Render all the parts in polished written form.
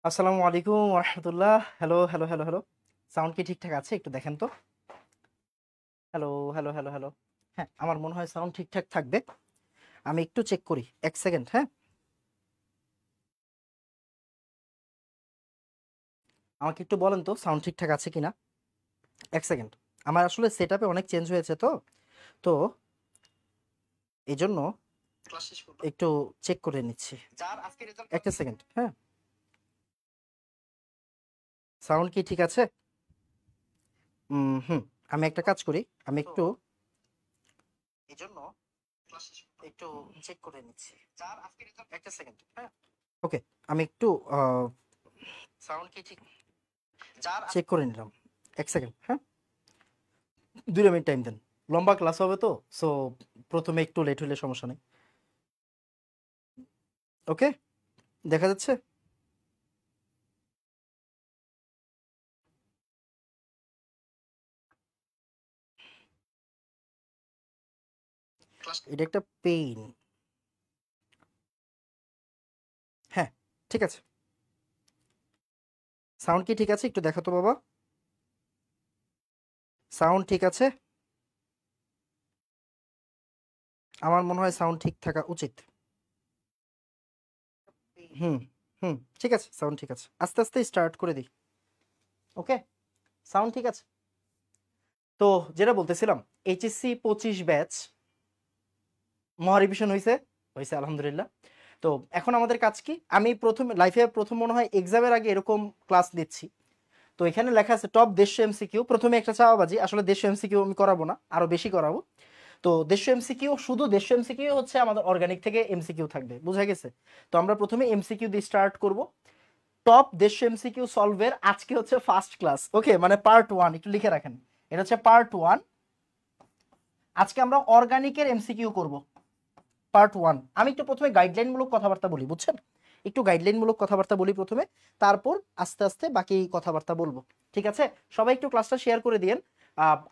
আসসালামু আলাইকুম রহমতুল্লাহ। Hello hello hello hello, sound কি ঠিকঠাক আছে? একটু দেখেন তো। Hello hello hello hello. হ্যাঁ, আমার মনে হয় সাউন্ড ঠিকঠাক থাকবে। আমি একটু চেক করি, এক সেকেন্ড। হ্যাঁ, আমাকে একটু বলেন তো সাউন্ড ঠিকঠাক আছে কিনা। এক সেকেন্ড। আমার আসলে সেট আপে অনেক চেঞ্জ হয়েছে তো তো এই জন্য একটু চেক করে নিচ্ছি। একটা সেকেন্ড। হ্যাঁ, সাউন্ড কি ঠিক আছে? হুম, আমি একটা কাজ করি, আমি একটু এই জন্য একটু চেক করে নিচ্ছি। একটা সেকেন্ড। হ্যাঁ, ওকে, আমি একটু সাউন্ড কি ঠিক চেক করে নিলাম। এক সেকেন্ড। হ্যাঁ, 2 মিনিট টাইম দেন। লম্বা ক্লাস হবে তো, সো প্রথমে একটু লেট হলে সমস্যা নেই। ওকে, দেখা যাচ্ছে। এটা একটা পেইন। হ্যাঁ, ঠিক আছে। সাউন্ড কি ঠিক আছে? একটু দেখো তো বাবা, সাউন্ড ঠিক আছে? আমার মনে হয় সাউন্ড ঠিক থাকা উচিত। হুম হুম, ঠিক আছে, সাউন্ড ঠিক আছে। আস্তে আস্তে স্টার্ট করে দিই। ওকে, সাউন্ড ঠিক আছে। তো যেটা বলতেছিলাম, এইচএসসি 25 ব্যাচ মহারিভিশন হয়েছে। হয়েছে আলহামদুলিল্লাহ। তো এখন আমাদের কাজ কি, আমি প্রথম লাইফে প্রথম মনে হয় এক্সামের আগে এরকম ক্লাস দিচ্ছি। তো এখানে লেখা আছে টপ 150 এমসিকিউ। প্রথমে একটা চাওয়াবাজি, আসলে 150 এমসিকিউ আমি করাবো না, আরো বেশি করাবো। তো 150 এমসিকিউ, শুধু 150 এমসিকিউ হচ্ছে আমাদের অর্গানিক থেকে এমসিকিউ থাকবে, বুঝা গেছে? তো আমরা প্রথমে এমসিকিউ দিয়ে স্টার্ট করব। টপ 150 এমসিকিউ সলভের আজকে হচ্ছে ফার্স্ট ক্লাস। ওকে, মানে পার্ট 1, একটু লিখে রাখেন, এটা হচ্ছে পার্ট 1। আজকে আমরা অর্গানিকের এমসিকিউ করব, পার্ট 1। আমি একটু প্রথমে গাইডলাইনমূলক কথাবার্তা বলি, বুঝছেন? একটু গাইডলাইনমূলক কথাবার্তা বলি প্রথমে, তারপর আস্তে আস্তে বাকি কথাবার্তা বলবো। ঠিক আছে? সবাই একটু ক্লাসটা শেয়ার করে দিয়েন।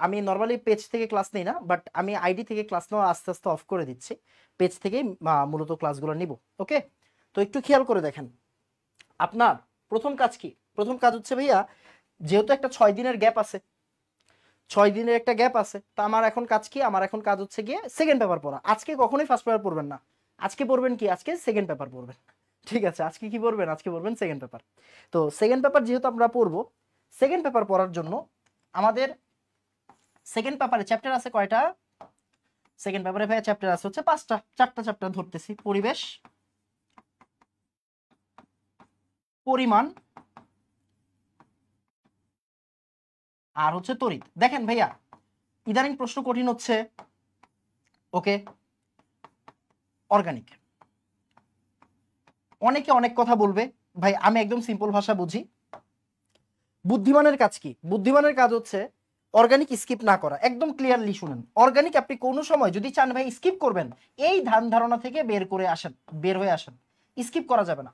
আমি নর্মালি পেজ থেকে ক্লাস নিই না, বাট আমি আইডি থেকে ক্লাস নেওয়া আস্তে আস্তে অফ করে দিচ্ছি। পেজ থেকেই মূলত ক্লাসগুলো নিব। ওকে, তো একটু খেয়াল করে দেখেন। আপনার প্রথম কাজ কি? প্রথম কাজ হচ্ছে ভাইয়া, যেহেতু একটা 6 দিনের গ্যাপ আছে, 6 দিনের একটা গ্যাপ আছে, তা আমার এখন কাজ কি? আমার এখন কাজ হচ্ছে গিয়ে সেকেন্ড পেপার পড়া। আজকে কখনোই ফার্স্ট পেপার পড়বেন না, আজকে পড়বেন কি? আজকে সেকেন্ড পেপার পড়বেন। ঠিক আছে, আজকে কি পড়বেন? আজকে পড়বেন সেকেন্ড পেপার। তো সেকেন্ড পেপার যেহেতু আমরা পড়বো, সেকেন্ড পেপার পড়ার জন্য আমাদের সেকেন্ড পেপারে চ্যাপ্টার আছে কয়টা? সেকেন্ড পেপারে ভাইয়া চ্যাপ্টার আছে হচ্ছে 5টা। 4টা চ্যাপ্টার ধরতেছি: পরিবেশ, পরিমাণ, আর হচ্ছে তড়িৎ। দেখেন ভাইয়া, ইদানিং প্রশ্ন কঠিন হচ্ছে। ওকে, অর্গানিক, অনেকে অনেক কথা বলবে ভাই, আমি একদম সিম্পল ভাষা বুঝি। বুদ্ধিমানের কাজ কি? বুদ্ধিমানের কাজ হচ্ছে অর্গানিক স্কিপ না করা। একদম ক্লিয়ারলি শুনেন, অর্গানিক আপনি কোনো সময় যদি চান ভাই স্কিপ করবেন, এই ধ্যান ধারণা থেকে বের করে আসেন, বের হয়ে আসেন। স্কিপ করা যাবে না,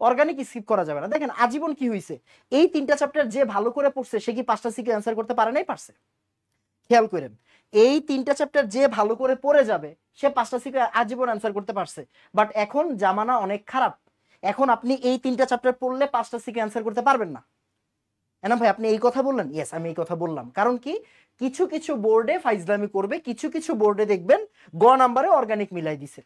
অর্গানিক স্কিপ করা যাবে না। দেখেন আজীবন কি হয়েছে, এই 3টা চ্যাপ্টার যে ভালো করে পড়ছে সে কি 5টা সিকিউ অ্যান্সার করতে পারে নাই? পারছে। খেয়াল করেন, এই 3টা চ্যাপ্টার যে ভালো করে পড়ে যাবে সে 5টা সিকিউ আজীবন অ্যান্সার করতে পারছে। বাট এখন জামানা অনেক খারাপ, এখন আপনি এই 3টা চ্যাপ্টার পড়লে 5টা সিকিউ অ্যান্সার করতে পারবেন না। এনা ভাই আপনি এই কথা বললেন, ইয়েস আমি এই কথা বললাম। কারণ কি, কিছু কিছু বোর্ডে ফাইজলামি করবে, কিছু কিছু বোর্ডে দেখবেন নাম্বারে অর্গানিক মিলাই দিছে।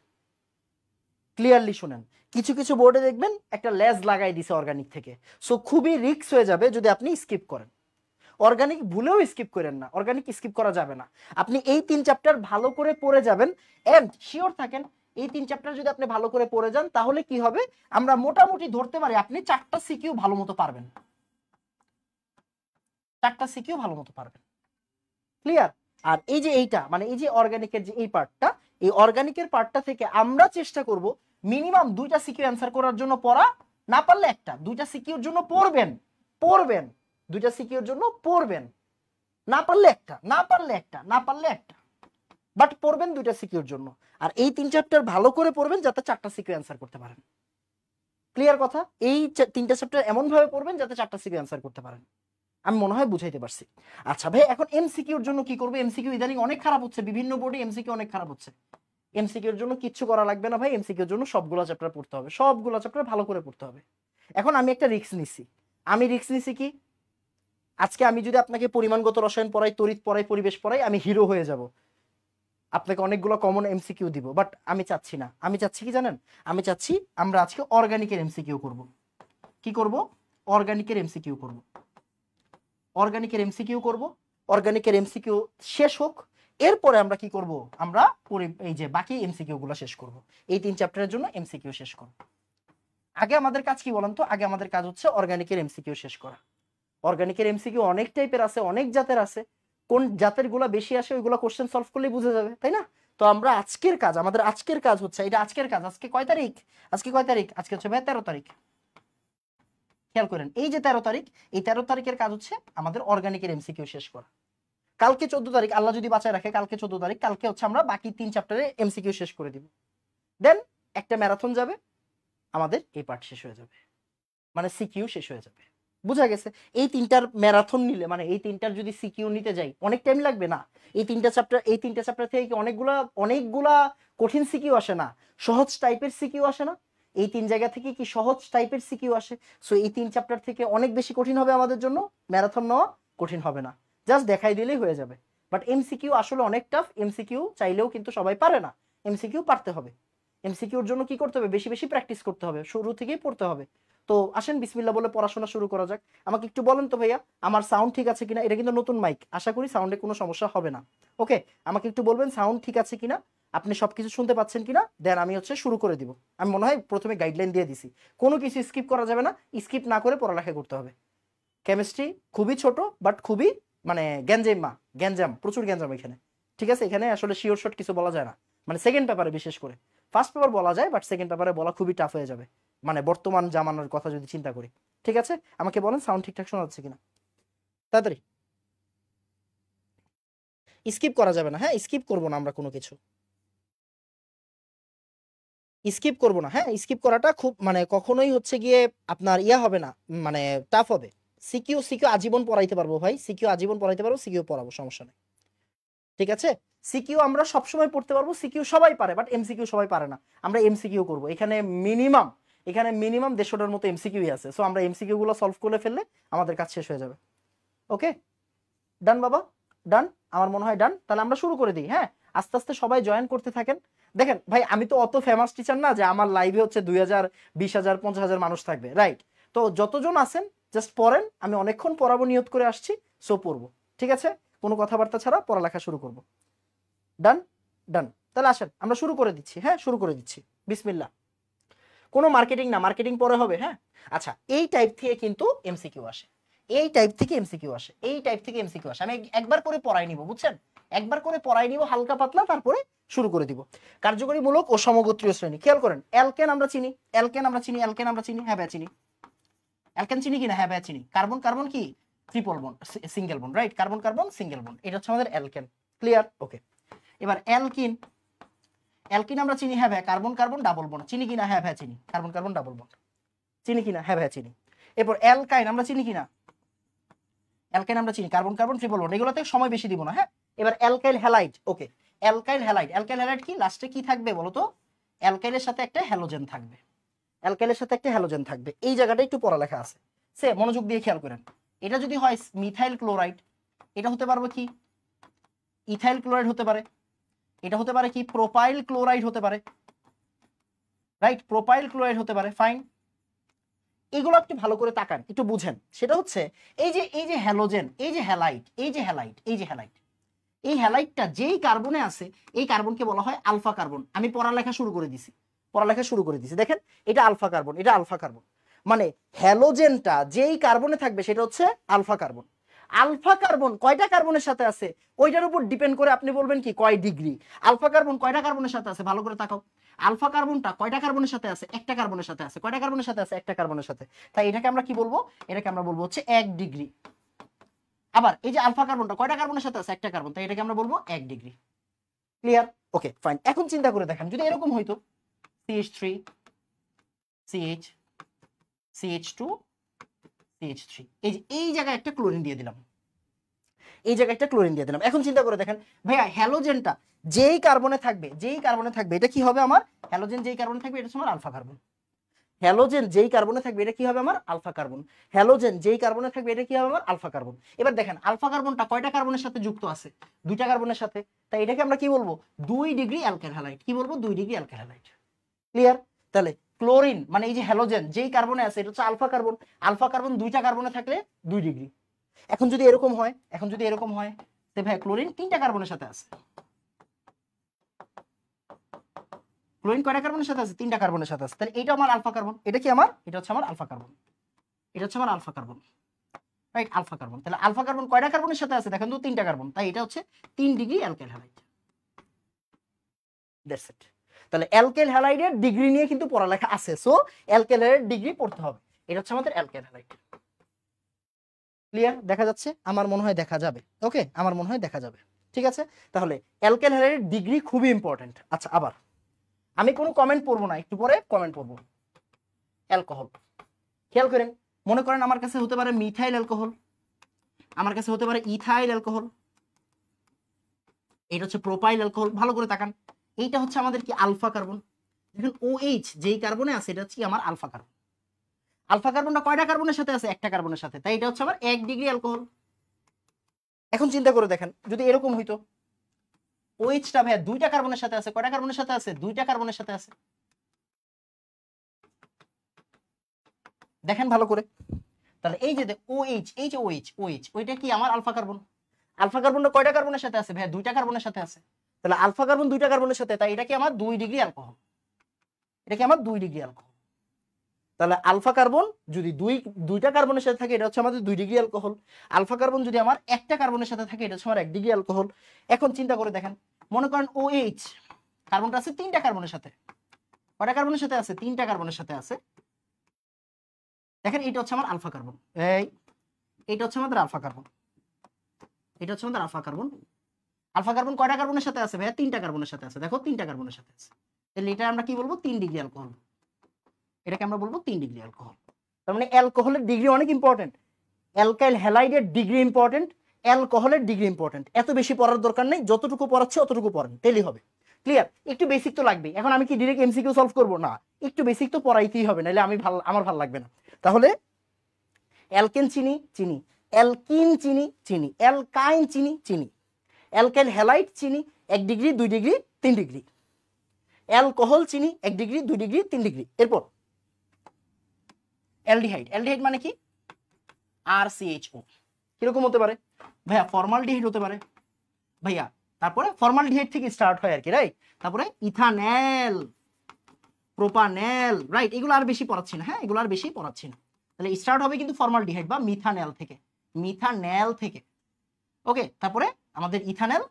ক্লিয়ারলি শুনেন, কিছু কিছু বোর্ডে দেখবেন একটা লেজ লাগাই দিছে অর্গানিক থেকে। সো খুবই রিস্ক হয়ে যাবে যদি আপনি স্কিপ করেন। অর্গানিক ভুলেও স্কিপ করেন না, অর্গানিক স্কিপ করা যাবে না। আপনি এই 3 চ্যাপ্টার ভালো করে পড়ে যাবেন, এন্ড শিওর থাকেন এই 3 চ্যাপ্টার যদি আপনি ভালো করে পড়ে যান তাহলে কি হবে, আমরা মোটামুটি ধরতে পারি আপনি 4টা সিকিউ ভালো মতো পারবেন। 4টা সিকিউ ভালো মতো পারবেন। ক্লিয়ার? আর এই যে এইটা মানে এই যে অর্গানিকের যে এই পার্টটা, এই অর্গানিকের পার্টটা থেকে আমরা চেষ্টা করব মিনিমাম 2টা সিকিউ অ্যান্সার করার জন্য পড়া, না পারলে একটা। 2টা সিকিউর জন্য পড়বেন, পড়বেন, 2টা সিকিউর জন্য পড়বেন। না পারলে একটা, না পারলে একটা, না পারলে একটা, বাট পড়বেন 2টা সিকিউর জন্য। আর এই 3 চ্যাপ্টার ভালো করে পড়বেন যাতে 4টা সিকিউ অ্যান্সার করতে পারেন। ক্লিয়ার কথা? এই 3টা চ্যাপ্টার এমন ভাবে পড়বেন যাতে 4টা সিকিউ অ্যান্সার করতে পারেন। আমি মনে হয় বুঝাইতে পারছি। আচ্ছা ভাই, এখন এমসিকিউর জন্য কি করবে? এমসিকিউ ইদানিং অনেক খারাপ হচ্ছে, বিভিন্ন বোর্ডে এমসিকিউ অনেক খারাপ হচ্ছে। এমসিকিউর জন্য কিচ্ছু করা লাগবে না ভাই, এমসিকিউর জন্য সবগুলো চ্যাপ্টার পড়তে হবে, সবগুলো চ্যাপ্টার ভালো করে পড়তে হবে। এখন আমি একটা রিস্ক নিছি, আমি রিস্ক নিছি কি আজকে আমি যদি আপনাকে পরিমাণগত রসায়ন পড়াই, তড়িৎ পড়াই, পরিবেশ পড়াই, আমি হিরো হয়ে যাব, আপনাকে অনেকগুলো কমন এমসিকিউ দিব। বাট আমি চাচ্ছি না, আমি চাচ্ছি কি জানেন, আমি চাচ্ছি আমরা আজকে অর্গানিকের এমসিকিউ করব। কি করব? অর্গানিকের এমসিকিউ করব, অর্গানিকের এমসিকিউ করব। অর্গানিকের এমসিকিউ শেষ হোক, এরপরে আমরা কি করব, আমরা এই যে বাকি এমসিকিউ গুলো শেষ করব। এই 3 চ্যাপ্টারের জন্য এমসিকিউ শেষ করব। আগে আমাদের কাজ কি বলেন তো? আগে আমাদের কাজ হচ্ছে অর্গানিকের এমসিকিউ শেষ করা। অর্গানিকের এমসিকিউ অনেক টাইপের আছে, অনেক জাতের আছে, কোন জাতের গুলা বেশি আসে ওইগুলা কোশ্চেন সলভ করলেই বুঝে যাবে, তাই না? তো আমরা আজকের কাজ, আমাদের আজকের কাজ হচ্ছে এটা, আজকের কাজ। আজকে কয় তারিখ? আজকে কয় তারিখ? আজকে হচ্ছে ভাই 13 তারিখ। খেয়াল করেন, এই যে 13 তারিখ, এই 13 তারিখের কাজ হচ্ছে আমাদের অর্গানিকের এমসিকিউ শেষ করা। কালকে 14 তারিখ, আল্লাহ যদি বাঁচায় রাখে, কালকে 14 তারিখ, কালকে হচ্ছে আমরা বাকি 3 চ্যাপ্টারে এমসিকিউ শেষ করে দিব। দেন একটা ম্যারাথন যাবে, আমাদের এই পার্ট শেষ হয়ে যাবে, মানে সিকিউ শেষ হয়ে যাবে। বুঝা গেছে? এই 3টার ম্যারাথন নিলে, মানে এই 3টার যদি সিকিউ নিতে যাই অনেক টাইম লাগবে না। এই 3টা চ্যাপ্টার থেকে কি অনেকগুলা কঠিন সিকিউ আসে না, সহজ টাইপের সিকিউ আসে না? এই 3 জায়গা থেকে কি সহজ টাইপের সিকিউ আসে। সো এই 3 চ্যাপ্টার থেকে অনেক বেশি কঠিন হবে আমাদের জন্য, ম্যারাথন নেওয়া কঠিন হবে না, জাস্ট দেখাই দিলেই হয়ে যাবে। বাট এমসিকিউ আসলে অনেক টাফ, এমসিকিউ চাইলেও কিন্তু সবাই পারে না, এমসিকিউ পারতে হবে। এমসিকিউর জন্য কি করতে হবে? বেশি বেশি প্র্যাকটিস করতে হবে, শুরু থেকেই পড়তে হবে। তো আসেন বিসমিল্লাহ বলে পড়াশোনা শুরু করা যাক। আমাকে একটু বলেন তো ভাইয়া, আমার সাউন্ড ঠিক আছে কিনা? এটা কিন্তু নতুন মাইক, আশা করি সাউন্ডে কোনো সমস্যা হবে না। ওকে, আমাকে একটু বলবেন সাউন্ড ঠিক আছে কিনা, আপনি সবকিছু শুনতে পাচ্ছেন কিনা, দেন আমি হচ্ছে শুরু করে দিব। আমি মনে হয় প্রথমে গাইডলাইন দিয়ে দিছি, কোনো কিছু স্কিপ করা যাবে না, স্কিপ না করে পড়ালেখা করতে হবে। কেমিস্ট্রি খুবই ছোট, বাট খুবই মানে গ্যাঞ্জাম, প্রচুর গ্যাঞ্জাম এখানে। ঠিক আছে, এখানে আসলে শিওর শট কিছু বলা যায় না, মানে সেকেন্ড পেপারে বিশেষ করে। ফার্স্ট পেপার বলা যায়, বাট সেকেন্ড পেপারে বলা খুবই টাফ হয়ে যাবে, মানে বর্তমান জামানার কথা যদি চিন্তা করি। ঠিক আছে, আমাকে বলেন সাউন্ড ঠিকঠাক শোনা যাচ্ছে কিনা, তাড়াতাড়ি। স্কিপ করা যাবে না, হ্যাঁ স্কিপ করবো না আমরা কোনো কিছু, স্কিপ করবো না। হ্যাঁ, স্কিপ করাটা খুব মানে কখনোই হচ্ছে গিয়ে আপনার ইয়া হবে না, মানে টাফ হবে। সিকিউ সিকিউ আজীবন পড়াইতে পারবো ভাই, সিকিউ আজীবন পড়াইতে পারবো, সিকিউ পড়াবো, সমস্যা নেই। ঠিক আছে, সিকিউ আমরা সবসময় পড়তে পারবো, সিকিউ সবাই পারে, বাট এমসিকিউ সবাই পারে না। আমরা এমসিকিউ করবো, মিনিমাম এখানে মিনিমাম 150টার মতো এমসিকিউই আছে। সো আমরা এমসিকিউ গুলো সলভ করে ফেললে আমাদের কাজ শেষ হয়ে যাবে। ওকে, ডান বাবা, ডান, আমার মনে হয় ডান। তাহলে আমরা শুরু করে দিই। হ্যাঁ, আস্তে আস্তে সবাই জয়েন করতে থাকেন। দেখেন ভাই, আমি তো অত ফেমাস টিচার না যে আমার লাইভে হচ্ছে 2000, 20,000, 50,000 মানুষ থাকবে, রাইট? তো যতজন আছেন জাস্ট পড়েন, আমি অনেকক্ষণ পড়াবো নিয়ত করে আসছি, সো পড়বো। ঠিক আছে, কোনো কথাবার্তা ছাড়া পড়ালেখা শুরু করব। ডান, ডান। তাহলে আসেন আমরা শুরু করে দিচ্ছি। হ্যাঁ, শুরু করে দিচ্ছি, বিসমিল্লাহ। কোনো মার্কেটিং না, মার্কেটিং পরে হবে। হ্যাঁ, আচ্ছা, এই টাইপ থেকে কিন্তু এমসিকিউ আসে, এই টাইপ থেকে এমসিকিউ আসে, এই টাইপ থেকে এমসিকিউ আসে। আমি একবার করে পড়াই নিব, বুঝছেন? একবার করে পড়াই নিব হালকা পাতলা, তারপরে শুরু করে দিব। কার্যকরীমূলক ও সমগোত্রীয় শ্রেণী, খেয়াল করেন। অ্যালকেন আমরা চিনি, অ্যালকেন আমরা চিনি, অ্যালকেন আমরা চিনি, হ্যাঁ ভাই চিনি। অ্যালকেন চিনি কিনা? হ্যাঁ ভাই চিনি। কার্বন কার্বন কি triple bond, single bond, right? Carbon carbon single bond, এটা হচ্ছে আমাদের অ্যালকেন। ক্লিয়ার? ওকে, এবার অ্যালকিন, অ্যালকিন আমরা চিনি, হ্যাঁ ভাই, কার্বন কার্বন ডাবল বন্ড, চিনি কিনা? হ্যাঁ ভাই চিনি। কার্বন কার্বন ডাবল বন্ড, চিনি কিনা? হ্যাঁ ভাই চিনি। এরপর অ্যালকাইন আমরা চিনি কিনা? অ্যালকাইন আমরা চিনি, কার্বন কার্বন ট্রিপল বন্ড, এগুলোতে সময় বেশি দিব না। হ্যাঁ, এবার অ্যালকাইল হ্যালাইড। ওকে, অ্যালকাইল হ্যালাইড, অ্যালকাইল হ্যালাইড কি লাস্টে কি থাকবে বলতো? অ্যালকাইলের সাথে একটা হ্যালোজেন থাকবে, অ্যালকাইলের সাথে একটা হ্যালোজেন থাকবে। এই জায়গাটা একটু পড়ালেখা আছে, সে মনোযোগ দিয়ে খেয়াল করেন। এটা যদি হয় মিথাইল ক্লোরাইড, এটা হতে পারবে কি ইথাইল ক্লোরাইড হতে পারে, এটা হতে পারে কি প্রোপাইল ক্লোরাইড হতে পারে, রাইট? প্রোপাইল ক্লোরাইড হতে পারে, ফাইন। এগুলো একটু ভালো করে তাকান, একটু বুঝেন। সেটা হচ্ছে এই যে হ্যালোজেন, এই যে হ্যালাইড, এই যে হ্যালাইড, এই যে হ্যালাইড, এই হ্যালাইডটা যেই কার্বনে আছে, এই কার্বনকে বলা হয় আলফা কার্বন। আমি পড়ালেখা শুরু করে দিছি, পড়ালেখা শুরু করে দিছি। দেখেন, এটা আলফা কার্বন, এটা আলফা কার্বন, মানে হ্যালোজেনটা যেই কার্বনে থাকবে সেটা হচ্ছে আলফা কার্বন। আলফা কার্বন কয়টা কার্বনের সাথে আছে ওইটার উপর ডিপেন্ড করে আপনি বলবেন কি কয় ডিগ্রি। আলফা কার্বন কয়টা কার্বনের সাথে আছে ভালো করে তাকাও। আলফা কার্বনটা কয়টা কার্বনের সাথে আছে? একটা কার্বনের সাথে আছে। কয়টা কার্বনের সাথে আছে? একটা কার্বনের সাথে। তাই এটাকে আমরা কি বলবো? এটাকে আমরা বলবো হচ্ছে 1 ডিগ্রি। আবার এই যে আলফা কার্বনটা কয়টা কার্বনের সাথে আছে? একটা কার্বন, তাই এটাকে আমরা বলবো 1 ডিগ্রি। ক্লিয়ার? ওকে, ফাইন। এখন চিন্তা করে দেখেন, যদি এরকম হইতো CH3 CH CH2 CH3, এই জায়গায় একটা ক্লোরিন দিয়ে দিলাম, এই জায়গায় একটা ক্লোরিন দিয়ে দিলাম। এখন চিন্তা করে দেখেন ভাইয়া, হ্যালোজেনটা যেই কার্বনে থাকবে, এটা কি হবে আমার? হ্যালোজেন যেই কার্বনে থাকবে এটা হচ্ছে আমার আলফা কার্বন। হ্যালোজেন যেই কার্বনে থাকবে এটা কি হবে আমার আলফা কার্বন, হ্যালোজেন যেই কার্বনে থাকবে এটা কি হবে আমার আলফা কার্বন। এবার দেখেন আলফা কার্বনটা কয়টা কার্বনের সাথে যুক্ত আছে, দুইটা কার্বনের সাথে, তাই এটাকে আমরা কি বলবো 2 ডিগ্রি অ্যালকেন হ্যালাইড, কি বলবো 2 ডিগ্রি অ্যালকেন হ্যালাইড। ক্লিয়ার? তাহলে ক্লোরিন মানে এই যে হ্যালোজেন যেই কার্বনে আছে এটা হচ্ছে আলফা কার্বন, আলফা কার্বন দুইটা কার্বনে থাকলে 2 ডিগ্রি। এখন যদি এরকম হয়, এখন যদি এরকম হয় যে ভাই ক্লোরিন তিনটা কার্বনের সাথে আছে, ক্লোরিন কয়টা কার্বনের সাথে আছে, তিনটা কার্বনের সাথে আছে, তাহলে এটা আমার আলফা কার্বন, এটা কি আমার, এটা হচ্ছে আমার আলফা কার্বন, এটা হচ্ছে আমার alpha carbon, right alpha carbon. তাহলে আলফা কার্বন কয়টা কার্বনের সাথে আছে দেখেন তো, তিনটা কার্বন, তাই এটা হচ্ছে 3 degree alkane halide. That's it. তাহলে অ্যালকেন হ্যালাইডের ডিগ্রি নিয়ে কিন্তু পড়ালেখা আছে, সো অ্যালকেন হ্যালাইডের ডিগ্রি পড়তে হবে। এটা হচ্ছে আমাদের অ্যালকেন হ্যালাইড। ক্লিয়ার? দেখা যাচ্ছে? আমার মনে হয় দেখা যাবে। ওকে, আমার মনে হয় দেখা যাবে। ঠিক আছে, তাহলে অ্যালকেন হ্যালাইডের ডিগ্রি খুবই ইম্পর্টেন্ট। আচ্ছা, আবার আমি কোনো কমেন্ট পড়বো না, একটু পরে কমেন্ট পড়বো। অ্যালকোহল খেয়াল করেন, মনে করেন আমার কাছে হতে পারে মিথাইল অ্যালকোহল, আমার কাছে হতে পারে ইথাইল অ্যালকোহল, এটা হচ্ছে প্রোপাইল অ্যালকোহল। ভালো করে তাকান, এইটা হচ্ছে আমাদের কি আলফা কার্বন। দেখেন OH যেই কার্বনে আছে এটা হচ্ছে আমার আলফা কার্বন। আলফা কার্বনটা কয়টা কার্বনের সাথে আছে, একটা কার্বনের সাথে, তাই এটা হচ্ছে আমার 1 ডিগ্রি অ্যালকোহল। এখন চিন্তা করে দেখেন যদি এরকম হইতো OH-টা ভাই দুইটা কার্বনের সাথে আছে, কয়টা কার্বনের সাথে আছে, দুইটা কার্বনের সাথে আছে। দেখেন ভালো করে, তাহলে এই যে OH, এই যে OH ওইটা কি আমার আলফা কার্বন। আলফা কার্বনটা কয়টা কার্বনের সাথে আছে ভাই, দুইটা কার্বনের সাথে আছে, তাহলে আলফা কার্বন দুইটা কার্বনের সাথে, তাই এটা কি আমার 2 ডিগ্রি অ্যালকোহল, এটা কি আমার 2 ডিগ্রি অ্যালকোহল। তাহলে আলফা কার্বন যদি দুইটা কার্বনের সাথে থাকে এটা হচ্ছে আমাদের 2 ডিগ্রি অ্যালকোহল, আলফা কার্বন যদি আমার একটা কার্বনের সাথে থাকে এটা হচ্ছে আমার 1 ডিগ্রি অ্যালকোহল। এখন চিন্তা করে দেখেন, মনে করেন OH কার্বনটা আছে তিনটা কার্বনের সাথে, কয়টা কার্বনের সাথে আছে, তিনটা কার্বনের সাথে আছে। দেখেন এটা হচ্ছে আমার আলফা কার্বন, এইটা হচ্ছে আমাদের আলফা কার্বন, এটা হচ্ছে আমাদের আলফা কার্বন। আলফা কার্বন কয়টা কার্বনের সাথে আছে ভাইয়া, তিনটা কার্বনের সাথে আছে, দেখো তিনটা কার্বনের সাথে আছে, তাহলে এটা আমরা কি বলবো 3 ডিগ্রি অ্যালকোহল, এটাকে আমরা বলবো 3 ডিগ্রি অ্যালকোহল। তার মানে অ্যালকোহলের ডিগ্রি অনেক ইম্পর্টেন্ট, অ্যালকাইল হ্যালাইডের ডিগ্রি ইম্পর্টেন্ট, অ্যালকোহলের ডিগ্রি ইম্পর্টেন্ট। এত বেশি পড়ার দরকার নেই, যতটুকু পড়াচ্ছে অতটুকু পড়েন, তেলই হবে। ক্লিয়ার? একটু বেসিক তো লাগবে। এখন আমি কি ডিরেক্ট এমসিকিউ সলভ করবো না, একটু বেসিক তো পড়াইতেই হবে, নাহলে আমার ভালো লাগবে না। তাহলে অ্যালকেন চিনি চিনি, অ্যালকিন চিনি চিনি, অ্যালকাইন চিনি চিনি, অ্যালকাইল হ্যালাইড চিনি 1 ডিগ্রি 2 ডিগ্রি 3 ডিগ্রি, অ্যালকোহল চিনি 1 ডিগ্রি 2 ডিগ্রি 3 ডিগ্রি। এরপর অ্যালডিহাইড, অ্যালডিহাইড মানে কি RCHO, কিরকম হতে পারে ভাইয়া, ফর্মালডিহাইড হতে পারে ভাইয়া, তারপরে ফর্মালডিহাইড থেকে স্টার্ট হয় আর কি, রাইট, তারপরে ইথানল, প্রোপানল, রাইট, এগুলো আর বেশি পড়াচ্ছি না, হ্যাঁ এগুলো আর বেশি পড়াচ্ছি না। তাহলে স্টার্ট হবে কিন্তু ফর্মালডিহাইড বা মিথানল থেকে, মিথানল থেকে, ওকে, তারপরে আমাদের ইথানল,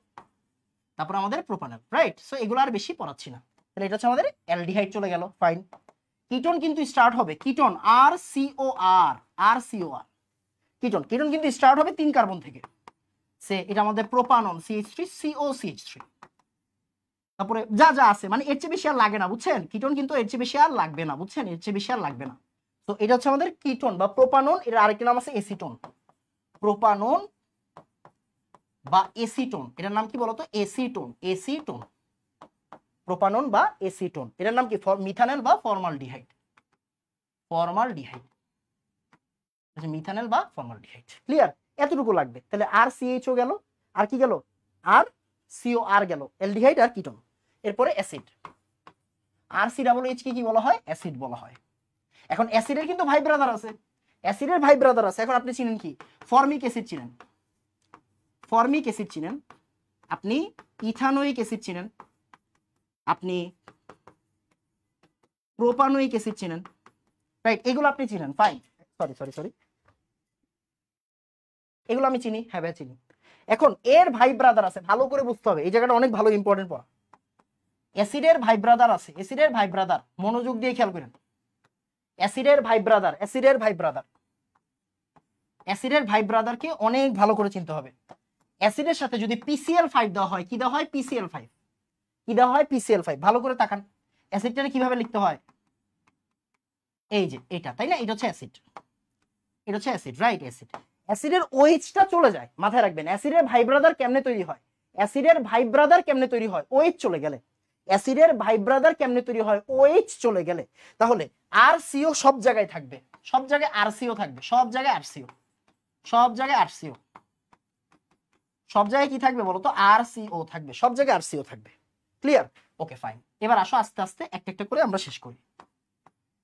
তারপরে আমাদের প্রোপানল, রাইট। সো এগুলো আর বেশি পড়াচ্ছি না। তাহলে এটা হচ্ছে আমাদের অ্যালডিহাইড চলে গেল, ফাইন। কিটোন কিন্তু স্টার্ট হবে, ketone RCOR, RCOR ketone, ketone কিন্তু স্টার্ট হবে 3 কার্বন থেকে, সে এটা আমাদের প্রোপানন CH3 COCH3, তারপরে যা যা আছে মানে এর চেয়ে বেশি আর লাগে না, বুঝছেন, কিটোন কিন্তু এর চেয়ে বেশি আর লাগবে না, বুঝছেন, এর চেয়ে বেশি আর লাগবে না। তো এটা হচ্ছে আমাদের কিটোন বা প্রোপানন, এর আরেকটা নাম আছে এসিটোন, প্রোপানন বা এসিটোন, এটার নাম কি বলতো, এসিটোন, এসিটোন, প্রোপানন বা এসিটোন, এটার নাম কি মিথানল বা ফর্মালডিহাইড, ফর্মালডিহাইড, আচ্ছা মিথানল বা ফর্মালডিহাইড। ক্লিয়ার? এতটুকু লাগবে। তাহলে RCHO গেল, আর কি গেল, RCOR গেল, অ্যালডিহাইড আর কিটোন। এরপরে অ্যাসিড, RCOH কে কি বলা হয়, অ্যাসিড বলা হয়। এখন অ্যাসিডের কিন্তু ভাই ব্রাদার আছে, অ্যাসিডের ভাই ব্রাদার আছে। এখন আপনি চিনেন কি, ফর্মিক অ্যাসিড চিনেন, ফর্মিক অ্যাসিড চিনেন, আপনি ইথানোয়িক অ্যাসিড চিনেন, আপনি প্রোপানোয়িক অ্যাসিড চিনেন, রাইট, এগুলো আপনি চিনেন, ফাইন। সরি সরি সরি, এগুলো আমি চিনি, হ্যাঁ ভাই চিনি। এখন এর ভাই ব্রাদার আছে, ভালো করে বুঝতে হবে, এই জায়গাটা অনেক ভালো ইম্পর্টেন্ট পড়া। অ্যাসিডের ভাই ব্রাদার আছে, অ্যাসিডের ভাই ব্রাদার, মনোযোগ দিয়ে খেয়াল করেন, অ্যাসিডের ভাই ব্রাদার, অ্যাসিডের ভাই ব্রাদার, অ্যাসিডের ভাই ব্রাদারকে অনেক ভালো করে চিনতে হবে। অ্যাসিডের সাথে যদি PCl5 দেওয়া হয়, কি দেওয়া হয়, PCl5, কি দেওয়া হয়, PCl5, ভালো করে তাকান, অ্যাসিডটাকে কিভাবে লিখতে হয়, এই যে এটা, তাই না, এটা হচ্ছে অ্যাসিড, এটা হচ্ছে অ্যাসিড, রাইট, অ্যাসিড। অ্যাসিডের OH-টা চলে যায়, মাথায় রাখবেন, অ্যাসিডের ভাই ব্রাদার কেমনে তৈরি হয়, অ্যাসিডের ভাই ব্রাদার কেমনে তৈরি হয়, OH চলে গেলে। অ্যাসিডের ভাই ব্রাদার কেমনে তৈরি হয়, OH চলে গেলে। তাহলে RCO সব জায়গায় থাকবে, সব জায়গায় RCO থাকবে, সব জায়গায় RCO, সব জায়গায় RCO, সব জায়গায় কি থাকবে বলতো, RCO থাকবে, সব জায়গায় RCO থাকবে। ক্লিয়ার? Okay fine. এবার আসো আস্তে আস্তে একটা একটা করে আমরা শেষ করি।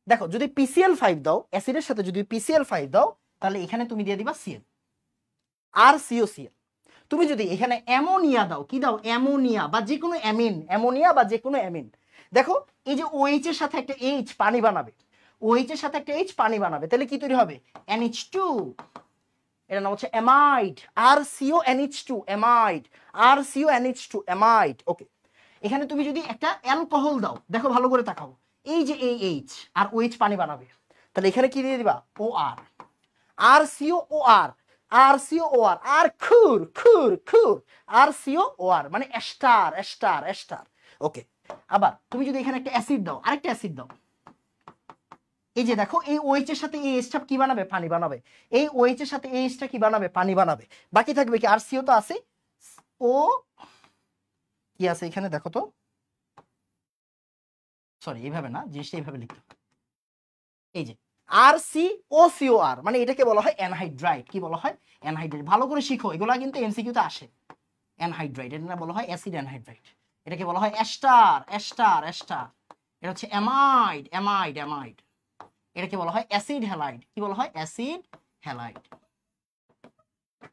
দেখো যদি PCl5 দাও, অ্যাসিডের সাথে যদি PCl5 দাও, তাহলে এখানে তুমি দিয়ে দিবা Cl, RCOCl। তুমি যদি এখানে অ্যামোনিয়া দাও, কি দাও, অ্যামোনিয়া বা যে কোনো অ্যামিন, অ্যামোনিয়া বা যে কোনো অ্যামিন, দেখো এই যে OH এর সাথে একটা H পানি বানাবে, OH এর সাথে একটা H পানি বানাবে, তাহলে কি তৈরি হবে, NH2, এর নাম হচ্ছে amide, RCONH2 amide, RCONH2 amide. ওকে, এখানে তুমি যদি একটা অ্যালকোহল দাও, দেখো ভালো করে তাকাও, এই যে এই H আর OH পানি বানাবে, তাহলে এখানে কি দিয়ে দিবা, OR, RCOOR, RCOOR, আর খুর খুর খুর, RCOOR মানে এস্টার এস্টার এস্টার। ওকে, আবার তুমি যদি এখানে একটা অ্যাসিড দাও, আরেকটা অ্যাসিড দাও, এই যে দেখো এই OH এর সাথে এই H টা কি বানাবে, পানি বানাবে, এই OH এর সাথে এই H টা কি বানাবে, পানি বানাবে, বাকি থাকবে কি, RCO তো আছে, ও কি আছে এখানে দেখো তো, সরি এইভাবে না, জিনিসটা এইভাবে লিখতে হবে, এই যে RCOCOR মানে এটাকে বলা হয় অ্যানহাইড্রাইড। কি বলা হয়, অ্যানহাইড্রাইড। ভালো করে শিখো, এগুলা কিন্তু MCQ তে আসে। অ্যানহাইড্রাইড, এটা বলা হয় অ্যাসিড অ্যানহাইড্রাইড, এটাকে বলা হয় এস্টার এস্টার এস্টার, এটা হচ্ছে অ্যামাইড অ্যামাইড অ্যামাইড, এটাকে বলা হয় অ্যাসিড হ্যালাইড। কি বলা হয়, acid halide,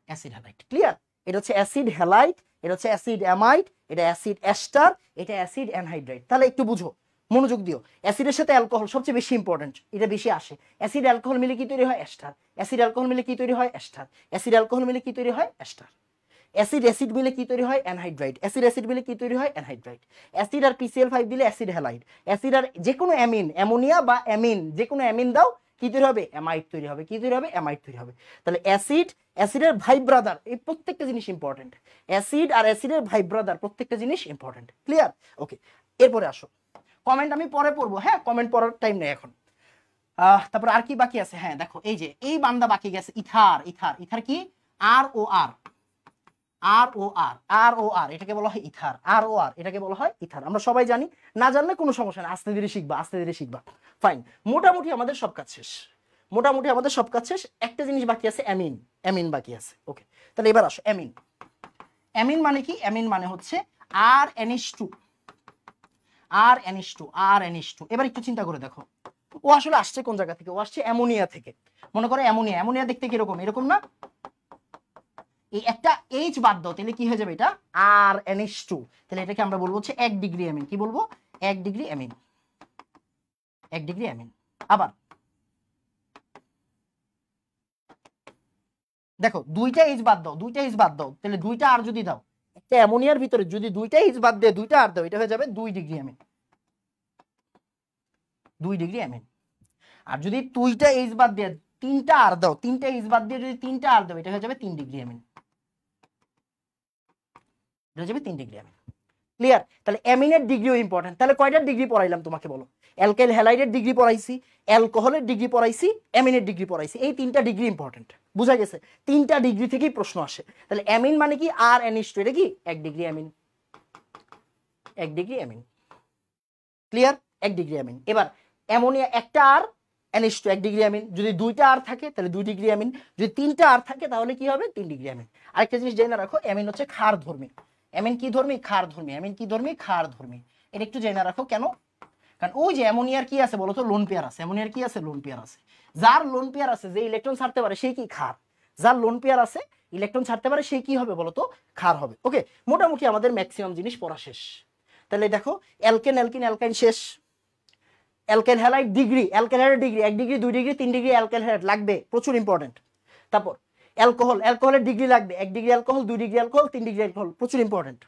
acid halide. Clear? এটা হচ্ছে অ্যাসিড হ্যালাইড, এটা হচ্ছে অ্যাসিড অ্যামাইড, এটা অ্যাসিড এস্টার, এটা অ্যাসিড অ্যানহাইড্রাইড। তাহলে একটু বুঝো, মনোযোগ দিও, অ্যাসিডের সাথে অ্যালকোহল সবচেয়ে বেশি ইম্পর্টেন্ট, এটা বেশি আসে। অ্যাসিড অ্যালকোহল মিলে কি তৈরি হয়, এস্টার, অ্যাসিড অ্যালকোহল মিলে কি তৈরি হয়, এস্টার, অ্যাসিড অ্যালকোহল মিলে কি তৈরি হয়, এস্টার, অ্যাসিড অ্যাসিড মিলে কি তৈরি হয়, অ্যানহাইড্রাইড, অ্যাসিড অ্যাসিড মিলে কি তৈরি হয়, অ্যানহাইড্রাইড, অ্যাসিড আর PCl5 দিলে অ্যাসিড হ্যালাইড, অ্যাসিড আর যে কোনো অ্যামিন, অ্যামোনিয়া বা অ্যামিন, যে কোনো অ্যামিন দাও, কি তৈরি হবে, অ্যামাইড তৈরি হবে, কি তৈরি হবে, অ্যামাইড তৈরি হবে। তাহলে অ্যাসিড, অ্যাসিডের ভাই ব্রাদার, এই প্রত্যেকটা জিনিস ইম্পর্টেন্ট, অ্যাসিড আর অ্যাসিডের ভাই ব্রাদার প্রত্যেকটা জিনিস ইম্পর্টেন্ট। ক্লিয়ার? ওকে, এরপরে আসো, কমেন্ট আমি পরে পড়বো, হ্যাঁ কমেন্ট পড়ার টাইম নেই এখন। তারপর আর কি বাকি আছে, হ্যাঁ দেখো এই যে এই বান্দা বাকি গেছে, ইথার, ইথার, ইথার কি, ROR, ROR, ROR এটাকে বলা হয় ইথার, ROR এটাকে বলা হয় ইথার। আমরা সবাই জানি, না জানলে কোনো সমস্যা না, আস্তে ধীরে শিখবা, আস্তে ধীরে শিখবা। ফাইন, মোটামুটি আমাদের সব কাজ শেষ, মোটামুটি আমাদের সব কাজ শেষ। একটা জিনিস বাকি আছে, অ্যামিন, অ্যামিন বাকি আছে। ওকে, তাহলে এবার আসো অ্যামিন। অ্যামিন মানে কি, অ্যামিন মানে হচ্ছে RNH2, RNH2, RNH2। এবার একটু চিন্তা করে দেখো, ও আসলে আসছে কোন জায়গা থেকে, ও আসছে অ্যামোনিয়া থেকে। মনে করো অ্যামোনিয়া, অ্যামোনিয়া দেখতে কিরকম, এরকম না, এই একটা H বাদ দাও, তাহলে কি হয়ে যাবে, এটা RNH2। তাহলে এটাকে আমরা বলবো হচ্ছে 1 ডিগ্রি অ্যামিন। কি বলবো, 1 ডিগ্রি অ্যামিন, 1 ডিগ্রি অ্যামিন। আবার দেখো দুইটা H বাদ দাও, দুইটা H বাদ দাও, তাহলে দুইটা আর যদি দাও, একটা অ্যামোনিয়ার ভিতরে যদি দুইটা H বাদ দিয়ে দুইটা আর দাও, এটা হয়ে যাবে 2 ডিগ্রি অ্যামিন, 2 ডিগ্রি অ্যামিন। আর যদি দুইটা H বাদ দিয়ে তিনটা আর দাও, তিনটা H বাদ দিয়ে যদি তিনটা আর দাও, এটা হয়ে যাবে 3 ডিগ্রি অ্যামিন, এটা হয়ে যাবে 3 ডিগ্রি অ্যামিন। ক্লিয়ার? তাহলে অ্যামিনের ডিগ্রিও ইম্পর্টেন্ট। তাহলে কয়টা ডিগ্রি পড়াইলাম তোমাকে বলো, অ্যালকাইল হ্যালাইডের ডিগ্রি পড়াইছি, অ্যালকোহলের ডিগ্রি পড়াইছি, অ্যামিনের ডিগ্রি পড়াইছি, এই তিনটা ডিগ্রি ইম্পর্টেন্ট। বুঝা গেছে? তিনটা ডিগ্রি থেকেই প্রশ্ন আসে। তাহলে অ্যামিন মানে কি, RNH2, এটা কি 1 degree amine, 1 degree amine. Clear? 1 degree amine. এবার অ্যামোনিয়া একটা আর, NH2 1 ডিগ্রি অ্যামিন। যদি দুইটা আর থাকে তাহলে 2 ডিগ্রি অ্যামিন, যদি তিনটা আর থাকে তাহলে কি হবে, 3 ডিগ্রি অ্যামিন। আরেকটা জিনিস জেনে রাখো, অ্যামিন হচ্ছে ক্ষারধর্মী। অ্যামিন কি ধর্মী, ক্ষারধর্মী। অ্যামিন কি ধর্মী, ক্ষারধর্মী। এটা একটু জেনে রাখো, কেন, কারণ ওই যে অ্যামোনিয়ার কি আছে বলতো, লোন পেয়ার আছে। অ্যামোনিয়ার কি আছে, লোন পেয়ার আছে। যার লোন পেয়ার আছে, যে ইলেকট্রন ছাড়তে পারে সেই কি, ক্ষার। যার লোন পেয়ার আছে, ইলেকট্রন ছাড়তে পারে, সেই কি হবে বলতো, ক্ষার হবে। ওকে, মোটামুটি আমাদের ম্যাক্সিমাম জিনিস পড়া শেষ। তাহলে দেখো, অ্যালকেন অ্যালকিন অ্যালকাইন শেষ। Alkane halide degree, alkane halide degree 1 degree 2 degree 3 degree alkane halide লাগবে, প্রচুর ইম্পর্টেন্ট। তারপর অ্যালকোহল, অ্যালকোহলের ডিগ্রি লাগবে, 1 degree alcohol, 2 degree alcohol, 3 degree alcohol, প্রচুর ইম্পর্টেন্ট।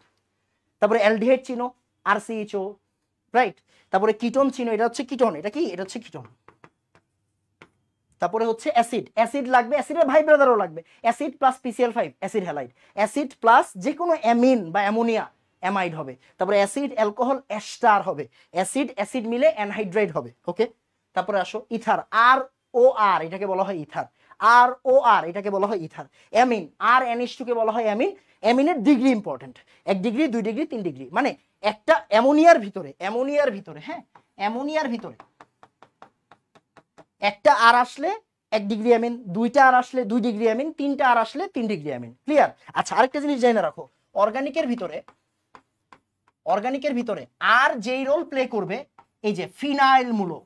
তারপরে অ্যালডিহাইড চিনো, RCHO, রাইট। তারপরে কিটোন চিনো, এটা হচ্ছে কিটোন, এটা কি, এটা হচ্ছে কিটোন। তারপরে হচ্ছে অ্যাসিড, অ্যাসিড লাগবে, অ্যাসিডের ভাই ব্রাদারও লাগবে, acid plus PCl5 acid halide, acid plus যে কোনো অ্যামিন বা অ্যামোনিয়া অ্যামাইড হবে। তারপরে অ্যাসিড অ্যালকোহল এস্টার হবে, অ্যাসিড অ্যাসিড মিলে অ্যানহাইড্রাইড হবে। ওকে, তারপরে আসো ইথার, ROR এটাকে বলা হয় ইথার, ROR এটাকে বলা হয় ইথার। অ্যামিন, RNH2 কে বলা হয় অ্যামিন, অ্যামিনের degree important, 1 degree 2 degree 3 degree, মানে একটা অ্যামোনিয়ার ভিতরে হ্যাঁ অ্যামোনিয়ার ভিতরে একটা আর আসলে 1 ডিগ্রি অ্যামিন, দুইটা আর আসলে 2 ডিগ্রি অ্যামিন, তিনটা আর আসলে 3 ডিগ্রি অ্যামিন। ক্লিয়ার? আচ্ছা আরেকটা জিনিস জেনে রাখো, অর্গানিকের ভিতরে আর যেই রোল প্লে করবে এই যে ফিনাইল মূলক,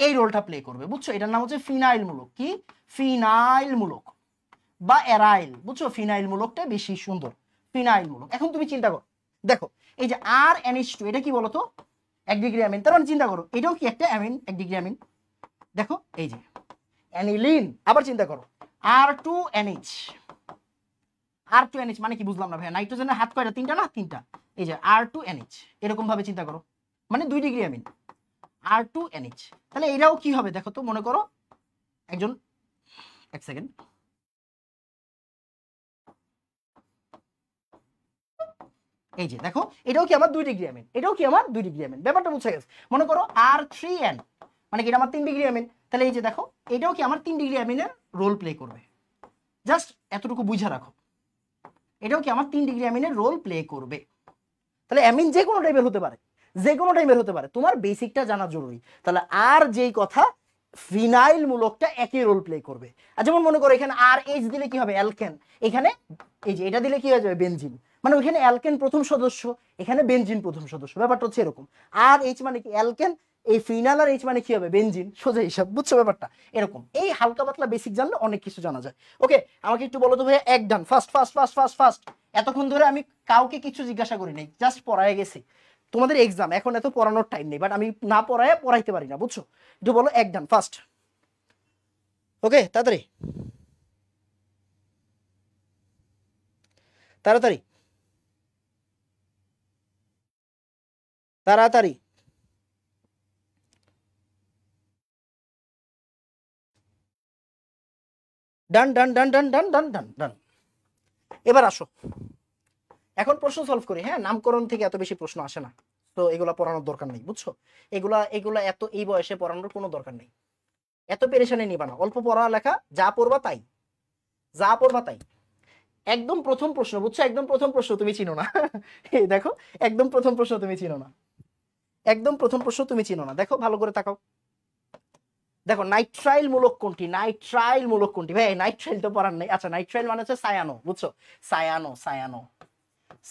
এই রোলটা প্লে করবে, বুঝছো? এটার নাম হচ্ছে ফিনাইল মূলক। কি? ফিনাইল মূলক বা অ্যারাইল, বুঝছো? ফিনাইল মূলকটা বেশি সুন্দর, ফিনাইল মূলক। এখন তুমি চিন্তা করো, দেখো এই যে আর NH2 এটা কি বলতো? 1 ডিগ্রি অ্যামিন। তার মানে চিন্তা করো এটাও কি একটা অ্যামিন, 1 ডিগ্রি অ্যামিন। দেখো এই যে অ্যানিলিন। আবার চিন্তা করো R2NH, R2NH মানে কি বুঝলাম না ভাই? নাইট্রোজেনের হাত কয়টা? 3টা না? 3টা। এই যে R2NH, এরকম ভাবে চিন্তা করো, মানে 2 ডিগ্রি অ্যামিন R2NH। তাহলে এটাও কি হবে দেখো তো, মনে করো একজন, এক সেকেন্ড, এই যে দেখো এটাও কি আমার 2 ডিগ্রি অ্যামিন, এটাও কি আমার 2 ডিগ্রি অ্যামিন। ব্যাপারটা বুঝা গেছে? মনে করো R3N মানে কি এটা আমার 3 ডিগ্রি অ্যামিন। তাহলে এই যে দেখো এটাও কি আমার 3 ডিগ্রি অ্যামিনের রোল প্লে করবে। জাস্ট এতটুকু বুঝা রাখো, এটাও কি আমার 3 ডিগ্রি অ্যামিনের রোল প্লে করবে। তাহলে অ্যামিন যে কোনো টাইপের হতে পারে, যে কোনো টাইপের হতে পারে, তোমার বেসিকটা জানা জরুরি। তাহলে আর যেই কথা, ফিনাইল মূলকটা একই রোল প্লে করবে। আর যেমন মনে করো এখানে RH দিলে কি হবে? অ্যালকেন। এখানে এই যে এটা দিলে কি হয়ে যাবে? বেনজিন। মানে ওইখানে অ্যালকেন প্রথম সদস্য, এখানে বেনজিন প্রথম সদস্য। ব্যাপারটা হচ্ছে এরকম। RH মানে কি? অ্যালকেন। এই ফিনাল আর H মানে কি হবে? বেনজিন। সোজা হিসাব, বুঝছো ব্যাপারটা? এরকম এই হালকা পাতলা বেসিক জানলে অনেক কিছু জানা যায়। ওকে, আমাকে একটু বলো তো ভাইয়া, এক done, fast fast fast fast fast. এতক্ষণ ধরে আমি কাউকে কিছু জিজ্ঞাসা করি নাই, জাস্ট পড়ায় গেছি। তোমাদের এক্সাম, এখন এত পড়ানোর টাইম নেই, বাট আমি না পড়াইতে পারি না, বুঝছো? একটু বলো এক ডান, ফাস্ট। ওকে, তাড়াতাড়ি তাড়াতাড়ি তাড়াতাড়ি। ডান ডান ডান ডান ডান ডান ডান ডান। এবার আসো, এখন প্রশ্ন সলভ করি। হ্যাঁ, নামকরণ থেকে এত বেশি প্রশ্ন আসে না, তো এগুলা পড়ানোর দরকার নেই, বুঝছো? এগুলা এত এই বয়সে পড়ানোর কোনো দরকার নেই। এত পেরেশানি নিবা না, অল্প পড়ালেখা, যা পড়বা তাই, যা পড়বা তাই। একদম প্রথম প্রশ্ন, বুঝছো? একদম প্রথম প্রশ্ন তুমি চিনো না। এই দেখো, একদম প্রথম প্রশ্ন তুমি চিনো না, একদম প্রথম প্রশ্ন তুমি চিনো না। দেখো ভালো করে তাকাও, দেখো নাইট্রাইল মূলক কোনটি? নাইট্রাইল মূলক কোনটি? ভাই নাইট্রাইল তো পড়ার নেই। আচ্ছা, নাইট্রাইল মানে হচ্ছে সায়ানো, বুঝছো? সায়ানো সায়ানো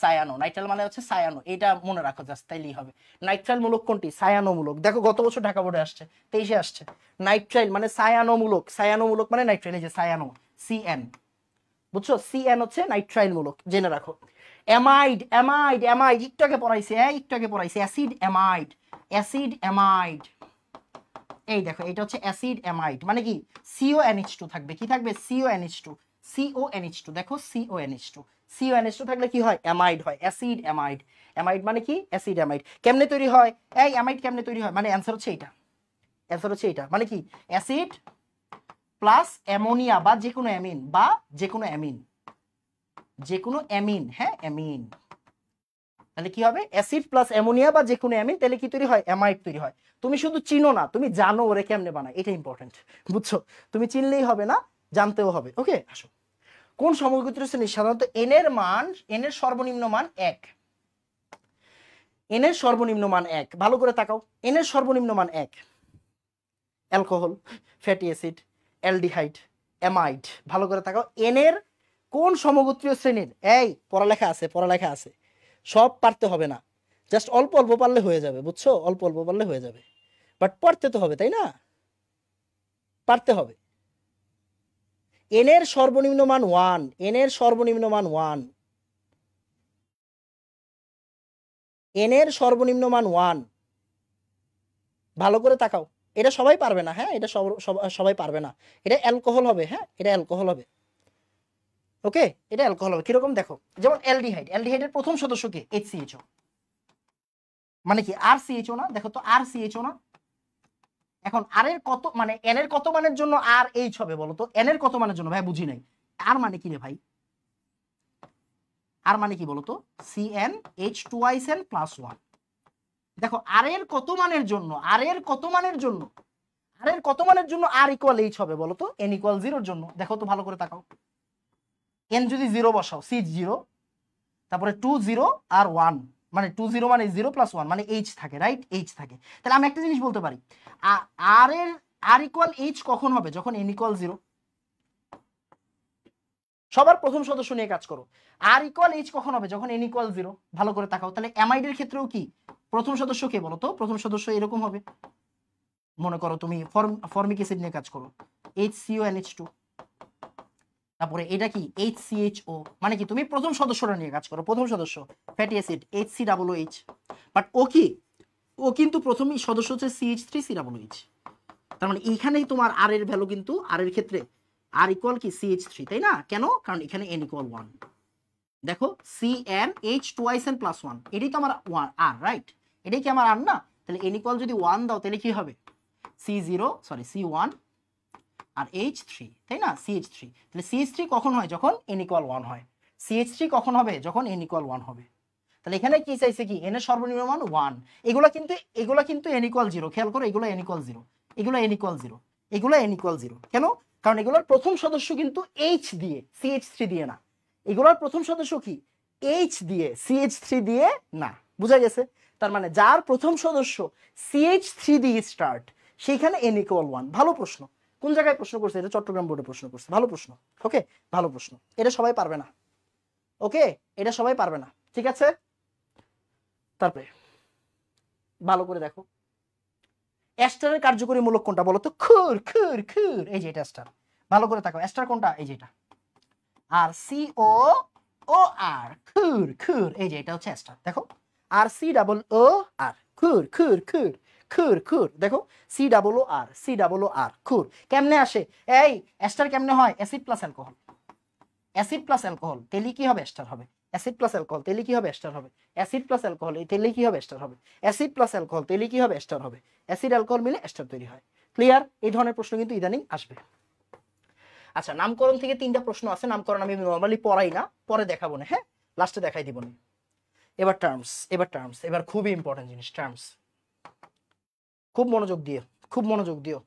সায়ানো, নাইট্রাইল মানে হচ্ছে সায়ানো, এটা মনে রাখো জাস্ট, তাইলেই হবে। নাইট্রাইল মূলক কোনটি? সায়ানো মূলক। দেখো গত বছর ঢাকা বোর্ডে আসছে, 23-এ আসছে। নাইট্রাইল মানে সায়ানো মূলক, সায়ানো মূলক মানে নাইট্রাইল, এই যে সায়ানো, CN, বুঝছো? CN হচ্ছে নাইট্রাইল মূলক, জেনে রাখো। অ্যামাইড অ্যামাইড অ্যামাইড একটু আগে পড়াইছে, একটু আগে পড়াইছে। অ্যাসিড অ্যামাইড, অ্যাসিড অ্যামাইড, এই দেখো এটা হচ্ছে অ্যাসিড অ্যামাইড। মানে কি? CONH2 থাকবে, কি থাকবে? CONH2, CONH2। দেখো CONH2, CONH2 থাকলে কি হয়? অ্যামাইড হয়, অ্যাসিড অ্যামাইড। অ্যামাইড মানে কি? Acid amide. কেমনে তৈরি হয়? এই অ্যামাইড কেমনে তৈরি হয়? মানে অ্যান্সার হচ্ছে এটা, অ্যান্সার হচ্ছে এটা। মানে কি? অ্যাসিড প্লাস অ্যামোনিয়া বা যে কোনো অ্যামিন, বা যে কোনো অ্যামিন, যে কোনো অ্যামিন, হ্যাঁ অ্যামিন। তাহলে কি হবে? অ্যাসিড প্লাস অ্যামোনিয়া বা যে কোনো অ্যামিন, তাহলে কি তৈরি হয়? অ্যামাইড তৈরি হয়। তুমি শুধু চিনো না, তুমি জানো ওরে কেমনে বানায়, এটা ইম্পর্টেন্ট, বুঝছো? তুমি চিনলেই হবে না, জানতেও হবে। ওকে, আসো। কোন সমগোত্রীয় শ্রেণী সাধারণত এন এর মান, এন এর সর্বনিম্ন মান 1? এন এর সর্বনিম্ন মান 1, ভালো করে তাকাও। এন এর সর্বনিম্ন মান 1। Alcohol, fatty acid, aldehyde, amide. ভালো করে তাকাও, এন এর কোন সমগোত্রীয় শ্রেণীর? এই পড়ালেখা আছে, পড়ালেখা আছে, সব পারতে হবে না, জাস্ট অল্প অল্প পারলে হয়ে যাবে, বুঝছো? অল্প অল্প পারলে হয়ে যাবে, বাট পড়তে তো হবে, তাই না? পারতে হবে। এন এর সর্বনিম্ন মান 1, এন এর সর্বনিম্ন মান 1, এন এর সর্বনিম্ন মান 1। ভালো করে তাকাও, এটা সবাই পারবে না, হ্যাঁ এটা সবাই পারবে না। এটা অ্যালকোহল হবে, হ্যাঁ এটা অ্যালকোহল হবে। ওকে, এটা অ্যালকোহল হবে। কিরকম? দেখো যেমন অ্যালডিহাইড, অ্যালডিহাইডের প্রথম সদস্য কি? HCHO, মানে কি RCHO না? দেখো তো RCHO না? এখন আর এর কত মানে, এন এর কত মানের জন্য RH হবে বলো তো? এন এর কত মানের জন্য? ভাই বুঝি নাই, আর মানে কি রে ভাই? আর মানে কি বলতো? CnH2n+1। দেখো আর এর কত মানের জন্য, আর এর কত মানের জন্য, আর এর কত মানের জন্য R=H হবে বলো তো? n=0 এর জন্য। দেখো তো ভালো করে তাকাও, n যদি 0 বসাও, C 0, তারপরে 2 0 আর 1 মানে 2 0 মানে 0 প্লাস 1 মানে h থাকে, রাইট? h থাকে। তাহলে আমি একটা জিনিস বলতে পারি, r এর r ইকুয়াল h কখন হবে? যখন n ইকুয়াল 0। সবার প্রথম সদস্য নিয়ে কাজ করো। r ইকুয়াল h কখন হবে? যখন n ইকুয়াল 0। ভালো করে তাকাও। তাহলে অ্যামাইডের ক্ষেত্রেও কি প্রথম সদস্য কে বলো তো? প্রথম সদস্য এরকম হবে, মনে করো তুমি ফর্মিক অ্যাসিড নিয়ে কাজ করো, HCONH2। তারপরে এটা কি HCHO, মানে কি তুমি প্রথম সদস্যটা নিয়ে কাজ করো, প্রথম সদস্য ফ্যাটি অ্যাসিড HCOOH। বাট ও কিন্তু প্রথমই সদস্য হচ্ছে CH3COOH। তার মানে এইখানেই তোমার আর এর ভ্যালু কিন্তু আর এর ক্ষেত্রে আর ইকুয়াল কি CH3, তাই না? কেন? কারণ এখানে n ইকুয়াল 1। দেখো CnH twice n plus 1, এটাই তো আমার আর, রাইট? এটাই কি আমার আর না? তাহলে n ইকুয়াল যদি 1 দাও তাহলে কি হবে? C1 আর H3, তাই না? CH3। তাহলে CH3 কখন হয়? যখন n ইকুয়াল 1 হয়। CH3 কখন হবে? যখন n ইকুয়াল 1 হবে। তাহলে এখানে কি চাইছে? কি n এর সর্বনিম্ন মান 1। এগুলা কিন্তু n ইকুয়াল 0। খেয়াল করো, এগুলো n ইকুয়াল 0, এগুলো n ইকুয়াল 0, এগুলো n ইকুয়াল 0। কেন? কারণ এগুলোর প্রথম সদস্য কিন্তু H দিয়ে, CH3 দিয়ে না। এগুলোর প্রথম সদস্য কি H দিয়ে, CH3 দিয়ে না। বুঝা গেছে? তার মানে যার প্রথম সদস্য CH3 দিয়ে স্টার্ট, সেইখানে n ইকুয়াল 1। ভালো প্রশ্ন। কোন জায়গায় প্রশ্ন করছে? এটা চট্টগ্রাম বোর্ডে প্রশ্ন করছে। ভালো প্রশ্ন। ওকে, ভালো প্রশ্ন। এটা সবাই পারবে না। ওকে, এটা সবাই পারবে না, ঠিক আছে? তারপরে ভালো করে দেখো, অ্যাস্টারের কার্যকরী মূলক কোনটা বলো তো? খুর খুর খুর, এই যে এটা অ্যাস্টার। ভালো করে দেখো, অ্যাস্টার কোনটা? এই যে এটা। আর COOR, খুর খুর, এই যে এটা হচ্ছে অ্যাস্টার। দেখো RCOOR, খুর খুর খুর খুর খুর। দেখো COOR খুর। কেমনে আসে? এই অ্যাস্টার কেমনে হয়? Acid plus alcohol, acid plus alcohol, তেলি কি হবে? অ্যাস্টার হবে। অ্যাসিড প্লাস অ্যালকোহল, তেলি কি হবে? অ্যাস্টার হবে। অ্যাসিড প্লাস অ্যালকোহল, এই তেলি কি হবে? অ্যাস্টার হবে। অ্যাসিড প্লাস অ্যালকোহল, তেলি কি হবে? অ্যাস্টার হবে। অ্যাসিড অ্যালকোহল মিলে অ্যাস্টার তৈরি হয়। ক্লিয়ার? এই ধরনের প্রশ্ন কিন্তু ইদানিং আসবে। আচ্ছা, নামকরণ থেকে 3টা প্রশ্ন আছে। নামকরণ আমি নরমালি পড়াই না, পরে দেখাবো না, হ্যাঁ? লাস্টে দেখাই দিব না। এবার টার্মস, এবার খুবই ইম্পর্টেন্ট জিনিস টার্মস। খুব মনোযোগ দিও, খুব মনোযোগ দিও।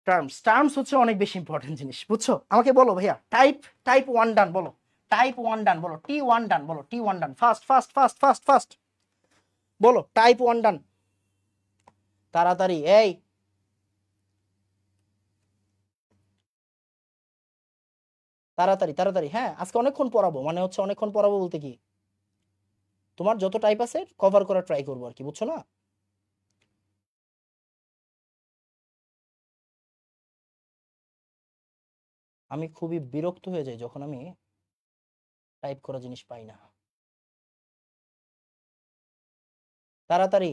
টার্মস হচ্ছে অনেক বেশি ইম্পর্টেন্ট জিনিস, বুঝছো? আমাকে বলো ভাইয়া, টাইপ 1 ডান বলো, টাইপ 1 ডান বলো, T1 ডান বলো, T1 done, fast fast fast fast fast বলো, টাইপ 1 ডান তাড়াতাড়ি। এই তাড়াতাড়ি তাড়াতাড়ি, হ্যাঁ? আজকে অনেকক্ষণ পড়াবো, মানে হচ্ছে অনেকক্ষণ পড়াবো বলতে কি, তোমার যত টাইপ আছে কভার করার ট্রাই করবো আর কি, বুঝছো না? আমি খুবই বিরক্ত হয়ে যাই যখন আমি টাইপ করা জিনিস পাই না। তাড়াতাড়ি।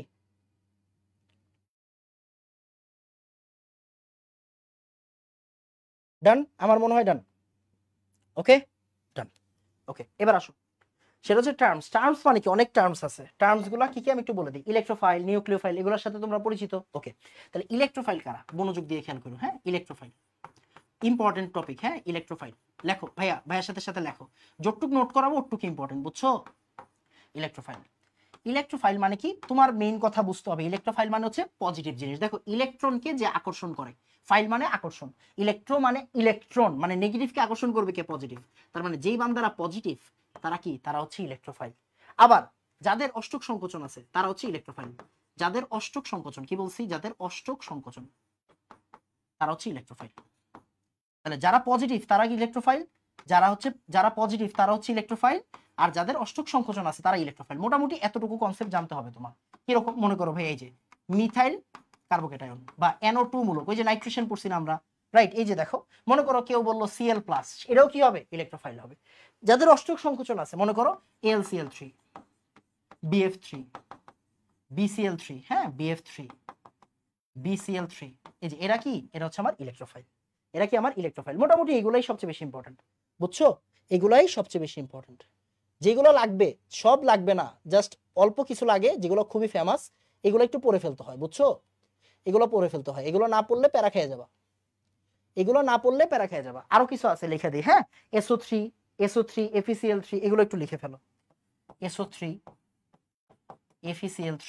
ডান, আমার মনে হয় ডান। ওকে, ডান। ওকে, এবার আসো, সেটা হচ্ছে টার্মস। টার্মস মানে কি? অনেক টার্মস আছে। টার্মস গুলো কি কি আমি একটু বলে দিই। ইলেকট্রোফাইল, নিউক্লিওফাইল, এগুলোর সাথে তোমরা পরিচিত। ওকে, তাহলে ইলেকট্রোফাইল কারা? মনোযোগ দিয়ে খেয়াল করো, হ্যাঁ? ইলেকট্রোফাইল ইম্পর্টেন্ট টপিক, হ্যাঁ? ইলেকট্রোফাইল লেখো ভাইয়ার সাথে সাথে লেখো, যতটুকু নোট করাবো ওটুকু ইম্পর্টেন্ট, বুঝছো? ইলেকট্রোফাইল, ইলেকট্রোফাইল মানে কি? তোমার মেইন কথা বুঝতে হবে। ইলেকট্রোফাইল মানে হচ্ছে পজিটিভ জিনিস। দেখো, ইলেকট্রনকে যে আকর্ষণ করে, ফাইল মানে আকর্ষণ, ইলেকট্রন মানে নেগেটিভকে আকর্ষণ করবে কে? পজিটিভ। তার মানে যেই বান্দারা পজিটিভ তারা কি? তারা হচ্ছে ইলেকট্রোফাইল। আবার যাদের অষ্টক সংকোচন আছে তারা হচ্ছে ইলেকট্রোফাইল। যাদের অষ্টক সংকোচন, কি বলছি? যাদের অষ্টক সংকোচন তারা হচ্ছে ইলেকট্রোফাইল। তাহলে যারা পজিটিভ তারা কি? ইলেকট্রোফাইল। যারা পজিটিভ তারা হচ্ছে ইলেকট্রোফাইল। আর যাদের অষ্টক সংকোচন আছে তারা ইলেকট্রোফাইল। মোটামুটি এতটুকু কনসেপ্ট জানতে হবে তোমার। কিরকম? মনে করো ভাই, এই যে মিথাইল কার্বোকেটায়ন বা NO2 মূলক, ওই যে নাইট্রেশন পড়ছি না আমরা, রাইট? এই যে দেখো, মনে করো কেউ বললো Cl+, এটাও কি হবে? ইলেকট্রোফাইল হবে। যাদের অষ্টক সংকোচন আছে, মনে করো AlCl3, BF3, BCl3, হ্যাঁ, BF3, BCl3, এই যে এরা কি? এরা হচ্ছে আমার ইলেকট্রোফাইল। এরা কি? আমার ইলেকট্রোফাইল। মোটামুটি এগুলাই সবচেয়ে বেশি ইম্পর্টেন্ট, বুঝছো? এগুলাই সবচেয়ে বেশি ইম্পর্টেন্ট। যেগুলো লাগবে, সব লাগবে না, জাস্ট অল্প কিছু লাগে যেগুলো খুবই ফেমাস, এগুলো একটু পড়ে ফেলতে হয়, বুঝছো? এগুলো পড়ে ফেলতে হয়, এগুলো না পড়লে প্যারা খেয়ে যাবা, এগুলো না পড়লে প্যারা খেয়ে যাবা। আরো কিছু আছে, লিখে দিই, হ্যাঁ? SO3, FeCl3, এগুলো একটু লিখে ফেলো। SO3, FeCl3,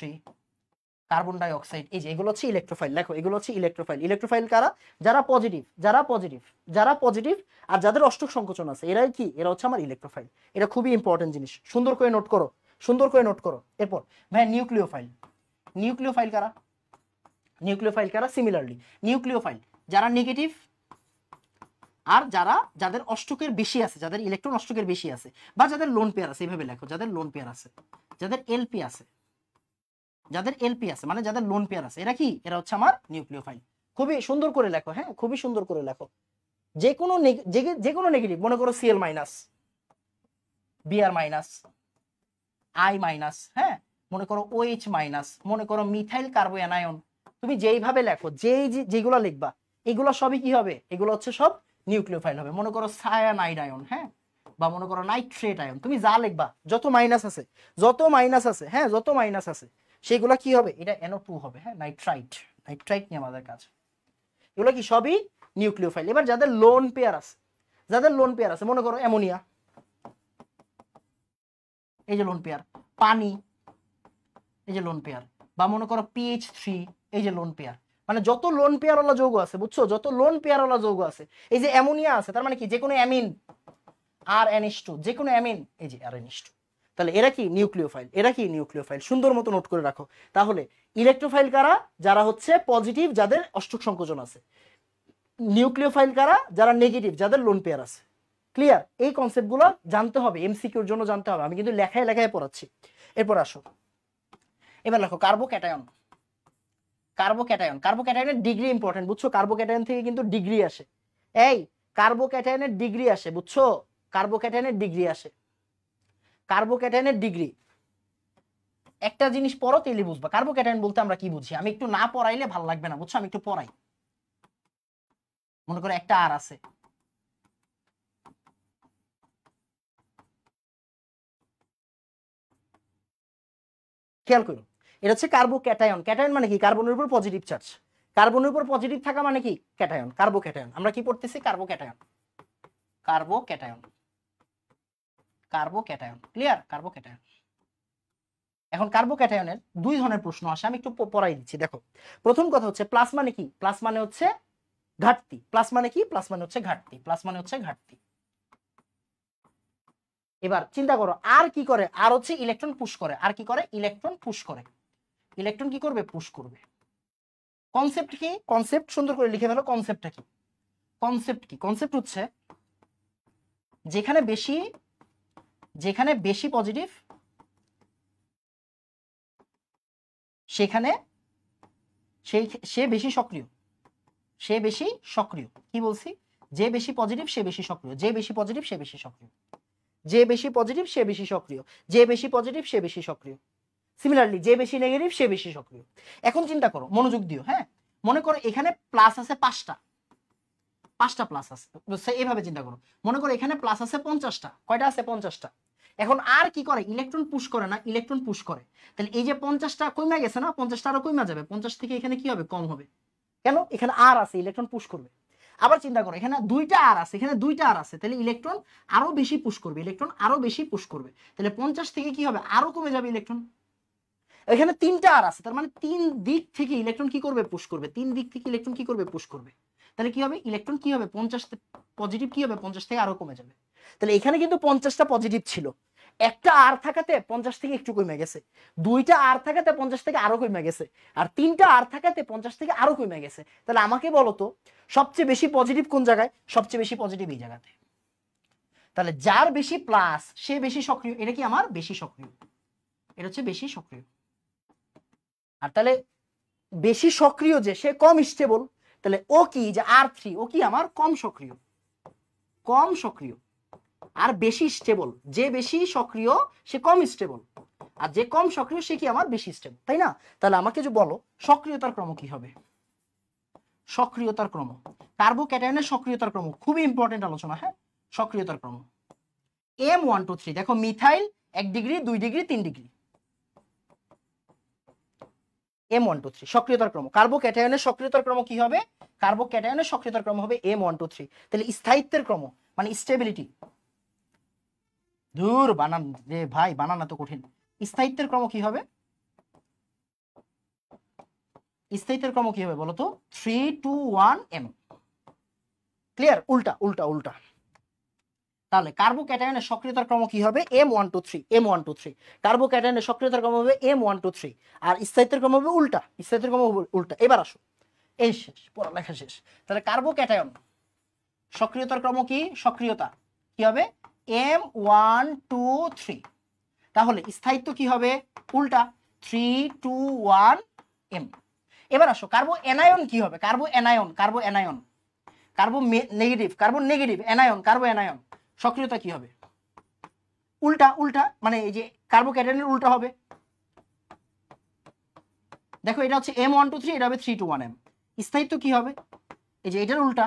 carbon die oxide, এই যে এগুলো হচ্ছে ইলেকট্রোফাইল। দেখো এগুলো হচ্ছে ইলেকট্রোফাইল। ইলেকট্রোফাইল কারা? যারা পজিটিভ, যারা পজিটিভ, যারা পজিটিভ আর যাদের অষ্টক সংকোচন আছে, এরাই কি? এরা হচ্ছে আমার ইলেকট্রোফাইল। এটা খুবই ইম্পর্টেন্ট জিনিস, সুন্দর করে নোট করো, সুন্দর করে নোট করো। এরপর ভাই নিউক্লিওফাইল। নিউক্লিওফাইল কারা? নিউক্লিওফাইল কারা? সিমিলারলি নিউক্লিওফাইল যারা নেগেটিভ আর যাদের অষ্টকের বেশি আছে, যাদের ইলেকট্রন অষ্টকের বেশি আছে, বা যাদের লোন পেয়ার আছে, এইভাবে লেখো, যাদের লোন পেয়ার আছে, যাদের এলপি আছে, যাদের এলপি আছে মানে যাদের লোন পেয়ার আছে, এরা কি? এরা হচ্ছে আমার নিউক্লিওফাইল। খুবই সুন্দর করে লেখো, হ্যাঁ খুবই সুন্দর করে লেখো। যে কোনো নেগেটিভ, মনে করো Cl minus, Br minus, I minus, হ্যাঁ মনে করো ওএইচ মাইনাস, মনে করো মিথাইল কার্বোঅ্যানায়ন, তুমি যেইভাবে লেখো, যেগুলো লিখবা এগুলো সবই কি হবে? এগুলো হচ্ছে সব নিউক্লিওফাইল হবে। মনে করো সায়ানাইড আয়ন, হ্যাঁ, বা মনে করো নাইট্রেট আয়ন, তুমি যা লিখবা, যত মাইনাস আছে, যত মাইনাস আছে, হ্যাঁ যত মাইনাস আছে, সেগুলো কি হবে? এটা NO2 হবে, হ্যাঁ নাইট্রাইট। নাইট্রাইট নিয়ে আমাদের কাজ। এগুলো কি? সবই নিউক্লিওফাইল। এবার যাদের লোন পেয়ার আছে, যাদের লোন পেয়ার আছে, মনে করো অ্যামোনিয়া, এই যে লোন পেয়ার, পানি, এই যে লোন পেয়ার, বা মনে করো PH3, এই যে লোন পেয়ার, মানে যত লোন পেয়ারওয়ালা যৌগ আছে, বুঝছো, যত লোন পেয়ারওয়ালা যৌগ আছে, এই যে অ্যামোনিয়া আছে, তার মানে কি? যে কোনো অ্যামিন RNH2, যে কোনো অ্যামিন, এই যে RNH2, তাহলে এরা কি? নিউক্লিওফাইল। এরা কি? নিউক্লিওফাইল। সুন্দর মতো নোট করে রাখো। তাহলে ইলেকট্রোফাইল কারা? যারা হচ্ছে পজিটিভ, যাদের অষ্টক সংকোচন আছে। নিউক্লিওফাইল কারা? যারা নেগেটিভ, যাদের লোন পেয়ার আছে। ক্লিয়ার? এই কনসেপ্টগুলো জানতে হবে, MCQর জন্য জানতে হবে। আমি কিন্তু লেখায় লেখায় পড়াচ্ছি। এরপর আসো, এবার লেখো কার্বোক্যাটায়ন। কার্বোক্যাটায়ন, কার্বোক্যাটায়নের ডিগ্রি ইম্পর্টেন্ট, বুঝছো? কার্বোক্যাটায়ন থেকে কিন্তু ডিগ্রি আসে। এই কার্বোক্যাটায়নের ডিগ্রি আসে, বুঝছো? কার্বোক্যাটায়নের ডিগ্রি আসে, কার্বোক্যাটায়নের ডিগ্রি। একটা জিনিস পড়ো তাইলে বুঝবা কার্বোক্যাটায়ন বলতে আমরা কি বুঝি। আমি একটু না পড়াইলে ভালো লাগবে না, বুঝছো? আমি একটু পড়াই। মনে করো একটা আর আছে, খেয়াল করো, এটা হচ্ছে কার্বোক্যাটায়ন। ক্যাটায়ন মানে কি? কার্বনের উপর পজিটিভ চার্জ। কার্বনের উপর পজিটিভ থাকা মানে কি? ক্যাটায়ন। কার্বোক্যাটায়ন। আমরা কি পড়তেছি? Carbocation, carbocation, carbocation. Clear? Carbocation. এখন কার্বোক্যাটায়নের দুই ধরনের প্রশ্ন আসে, আমি একটু পড়াই দিচ্ছি। দেখো, প্রথম কথা হচ্ছে প্লাস মানে কি? প্লাস মানে হচ্ছে ঘাটতি। প্লাস মানে কি? প্লাস মানে হচ্ছে ঘাটতি। প্লাস মানে হচ্ছে ঘাটতি। এবার চিন্তা করো, আর কি করে? আর হচ্ছে ইলেকট্রন পুশ করে। আর কি করে? ইলেকট্রন পুশ করে। ইলেকট্রন কি করবে? পুশ করবে। কনসেপ্ট কি? কনসেপ্ট সুন্দর করে লিখে ফেলো। কনসেপ্টটা কি? কনসেপ্ট কি? কনসেপ্ট হচ্ছে যেখানে বেশি পজিটিভ, সেখানে সে বেশি সক্রিয়। সে বেশি সক্রিয়। কি বলছি? যে বেশি পজিটিভ সে বেশি সক্রিয়। যে বেশি পজিটিভ সে বেশি সক্রিয়। যে বেশি পজিটিভ সে বেশি সক্রিয়। যে বেশি পজিটিভ সে বেশি সক্রিয়। সিমিলারলি যে বেশি নেগেটিভ সে বেশি সক্রিয়। এখন চিন্তা করো, মনোযোগ দিও, হ্যাঁ। মনে করো এখানে প্লাস আছে 5টা প্লাস আছে, এইভাবে চিন্তা করো। মনে করো এখানে প্লাস আছে 50টা। কয়টা আছে? 50টা। এখন আর কি করে? ইলেকট্রন পুশ করে না? ইলেকট্রন পুশ করে। তাহলে এই যে 50টা কমে গেছে না? 50টা আরো কমে যাবে। 50 থেকে এখানে কি হবে? কম হবে। কেন? এখানে আর আছে, ইলেকট্রন পুশ করবে। আবার চিন্তা করো, এখানে দুইটা আর আছে, এখানে দুইটা আর আছে, তাহলে ইলেকট্রন আরো বেশি পুশ করবে। ইলেকট্রন আরো বেশি পুশ করবে। তাহলে 50 থেকে কি হবে? আরো কমে যাবে ইলেকট্রন। এখানে তিনটা আর আছে, তার মানে তিন দিক থেকে ইলেকট্রন কি করবে? পুশ করবে। তিন দিক থেকে ইলেকট্রন কি করবে? পুশ করবে। তাহলে কি হবে? ইলেকট্রন কি হবে? 50 পজিটিভ কি হবে? 50 থেকে আরো কমে যাবে। তাহলে এখানে কিন্তু 50টা পজিটিভ ছিল, একটা আর থাকাতে 50 থেকে একটু কমে গেছে, দুইটা আর থাকাতে 50 থেকে আরো কমে গেছে, আর তিনটা আর থাকাতে 50 থেকে আরো কমে গেছে। তাহলে আমাকে বলো তো, সবচেয়ে বেশি পজিটিভ কোন জায়গায়? সবচেয়ে বেশি পজিটিভ এই জায়গাতে। তাহলে যার বেশি প্লাস সে বেশি সক্রিয়। এটা কি আমার? বেশি সক্রিয়। এটা হচ্ছে বেশি সক্রিয়। আর তাহলে বেশি সক্রিয় যে, সে কম স্টেবল। তাহলে ও কি? যে R3, ও কি আমার? কম সক্রিয়। কম সক্রিয়। আর বেশি স্টেবল, যে বেশি সক্রিয় সে কম স্টেবল, আর যে কম সক্রিয় সে কি আমার? বেশি স্টেবল, তাই না? তাহলে আমাকে যে বলো সক্রিয়তার ক্রম কি হবে? সক্রিয়তার ক্রম, কার্বোক্যাটায়নের সক্রিয়তার ক্রম খুবই ইম্পর্টেন্ট আলোচনা, হ্যাঁ। সক্রিয়তার ক্রম M1 2 3। দেখো methyl 1 degree 2 degree 3 degree. M1 2 3 সক্রিয়তার ক্রম। কার্বোক্যাটায়নের সক্রিয়তার ক্রম কি হবে? কার্বোক্যাটায়নের সক্রিয়তার ক্রম হবে M1 2 3। তাহলে স্থায়িত্বের ক্রম মানে স্টেবিলিটি, দূর বানান রে ভাই, বানান এত কঠিন। স্থায়িত্বের ক্রম কি হবে? স্থায়িত্বের ক্রম কি হবে বলো তো 3 2 1 m। ক্লিয়ার? উল্টা উল্টা উল্টা। তাহলে কার্বোক্যাটায়নের সক্রিয়তার ক্রম কি হবে M123 M123। কার্বোক্যাটায়নের সক্রিয়তার ক্রম হবে M123 আর স্থায়িত্বের ক্রম হবে উল্টা, স্থায়িত্বের ক্রম হবে উল্টা। এবার আসো, এই শেষ, পড়ালেখা শেষ। তাহলে কার্বোক্যাটায়ন সক্রিয়তার ক্রম কি? সক্রিয়তা কি হবে M123। তাহলে স্থায়িত্ব কি হবে উল্টা 3 2 1 m। এবার আসো কার্বো অ্যানায়ন কি হবে? কার্বো anion, কার্বো anion, কার্বো negative, carbon negative, anion, কার্বো anion সক্রিয়তা কি হবে? উল্টা উল্টা, মানে এই যে কার্বোক্যাটায়নের উল্টা হবে। দেখো এটা হচ্ছে M123, এটা হবে 3 2 1 m। স্থায়িত্ব কি হবে? এই যে এটার উল্টা।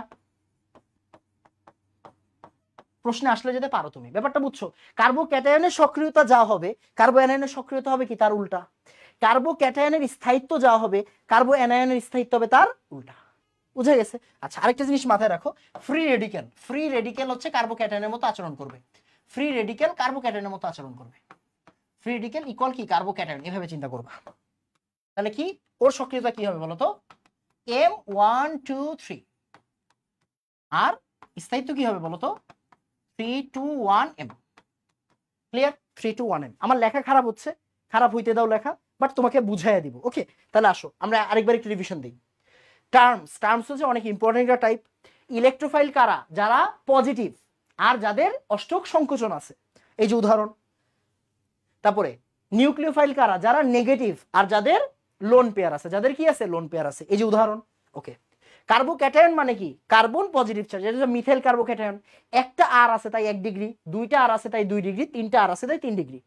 প্রশ্নে আসলে যেতে পারো তুমি, ব্যাপারটা বুঝছো? কার্বোক্যাটায়নের সক্রিয়তা যা হবে, কার্বো অ্যানায়নের সক্রিয়তা হবে কি? তার উল্টা। কার্বোক্যাটায়নের স্থায়িত্ব যা হবে, কার্বো অ্যানায়নের স্থায়িত্ব হবে তার উল্টা। বুঝা গেছে? আচ্ছা, আরেকটা জিনিস মাথায় রাখো, ফ্রি রেডিক্যাল, ফ্রি রেডিক্যাল হচ্ছে কার্বোক্যাটায়নের মতো আচরণ করবে। ফ্রি রেডিক্যাল কার্বোক্যাটায়নের মতো আচরণ করবে। ফ্রি রেডিক্যাল ইকুয়াল কি? কার্বোক্যাটায়ন, এভাবে চিন্তা করবা। তাহলে কি ওর সক্রিয়তা কি হবে বলতো M123 আর স্থায়িত্ব কি হবে বলতো 3 2 1 m। ক্লিয়ার? 3 2 1 m। আমার লেখা খারাপ হচ্ছে, খারাপ হইতে দাও লেখা, বাট তোমাকে বুঝাইয়া দিব। ওকে, তাহলে আসো আমরা আরেকবার একটু রিভিশন দিই। টার্মস, টার্মস হচ্ছে অনেক ইম্পর্টেন্ট একটা টাইপ। ইলেকট্রোফাইল কারা? যারা পজিটিভ আর যাদের অষ্টক সংকোচন আছে, এই যে উদাহরণ। তারপরে নিউক্লিওফাইল কারা? যারা নেগেটিভ আর যাদের লোন পেয়ার আছে, যাদের কি আছে? লোন পেয়ার আছে, এই যে উদাহরণ। ওকে, কার্বোক্যাটায়ন মানে কি? কার্বন পজিটিভ চার্জ, এটা হচ্ছে মিথাইল কার্বোক্যাটায়ন। একটা আর আছে তাই 1 ডিগ্রি, দুইটা আর আছে তাই 2 ডিগ্রি, তিনটা আর আছে তাই 3 ডিগ্রি।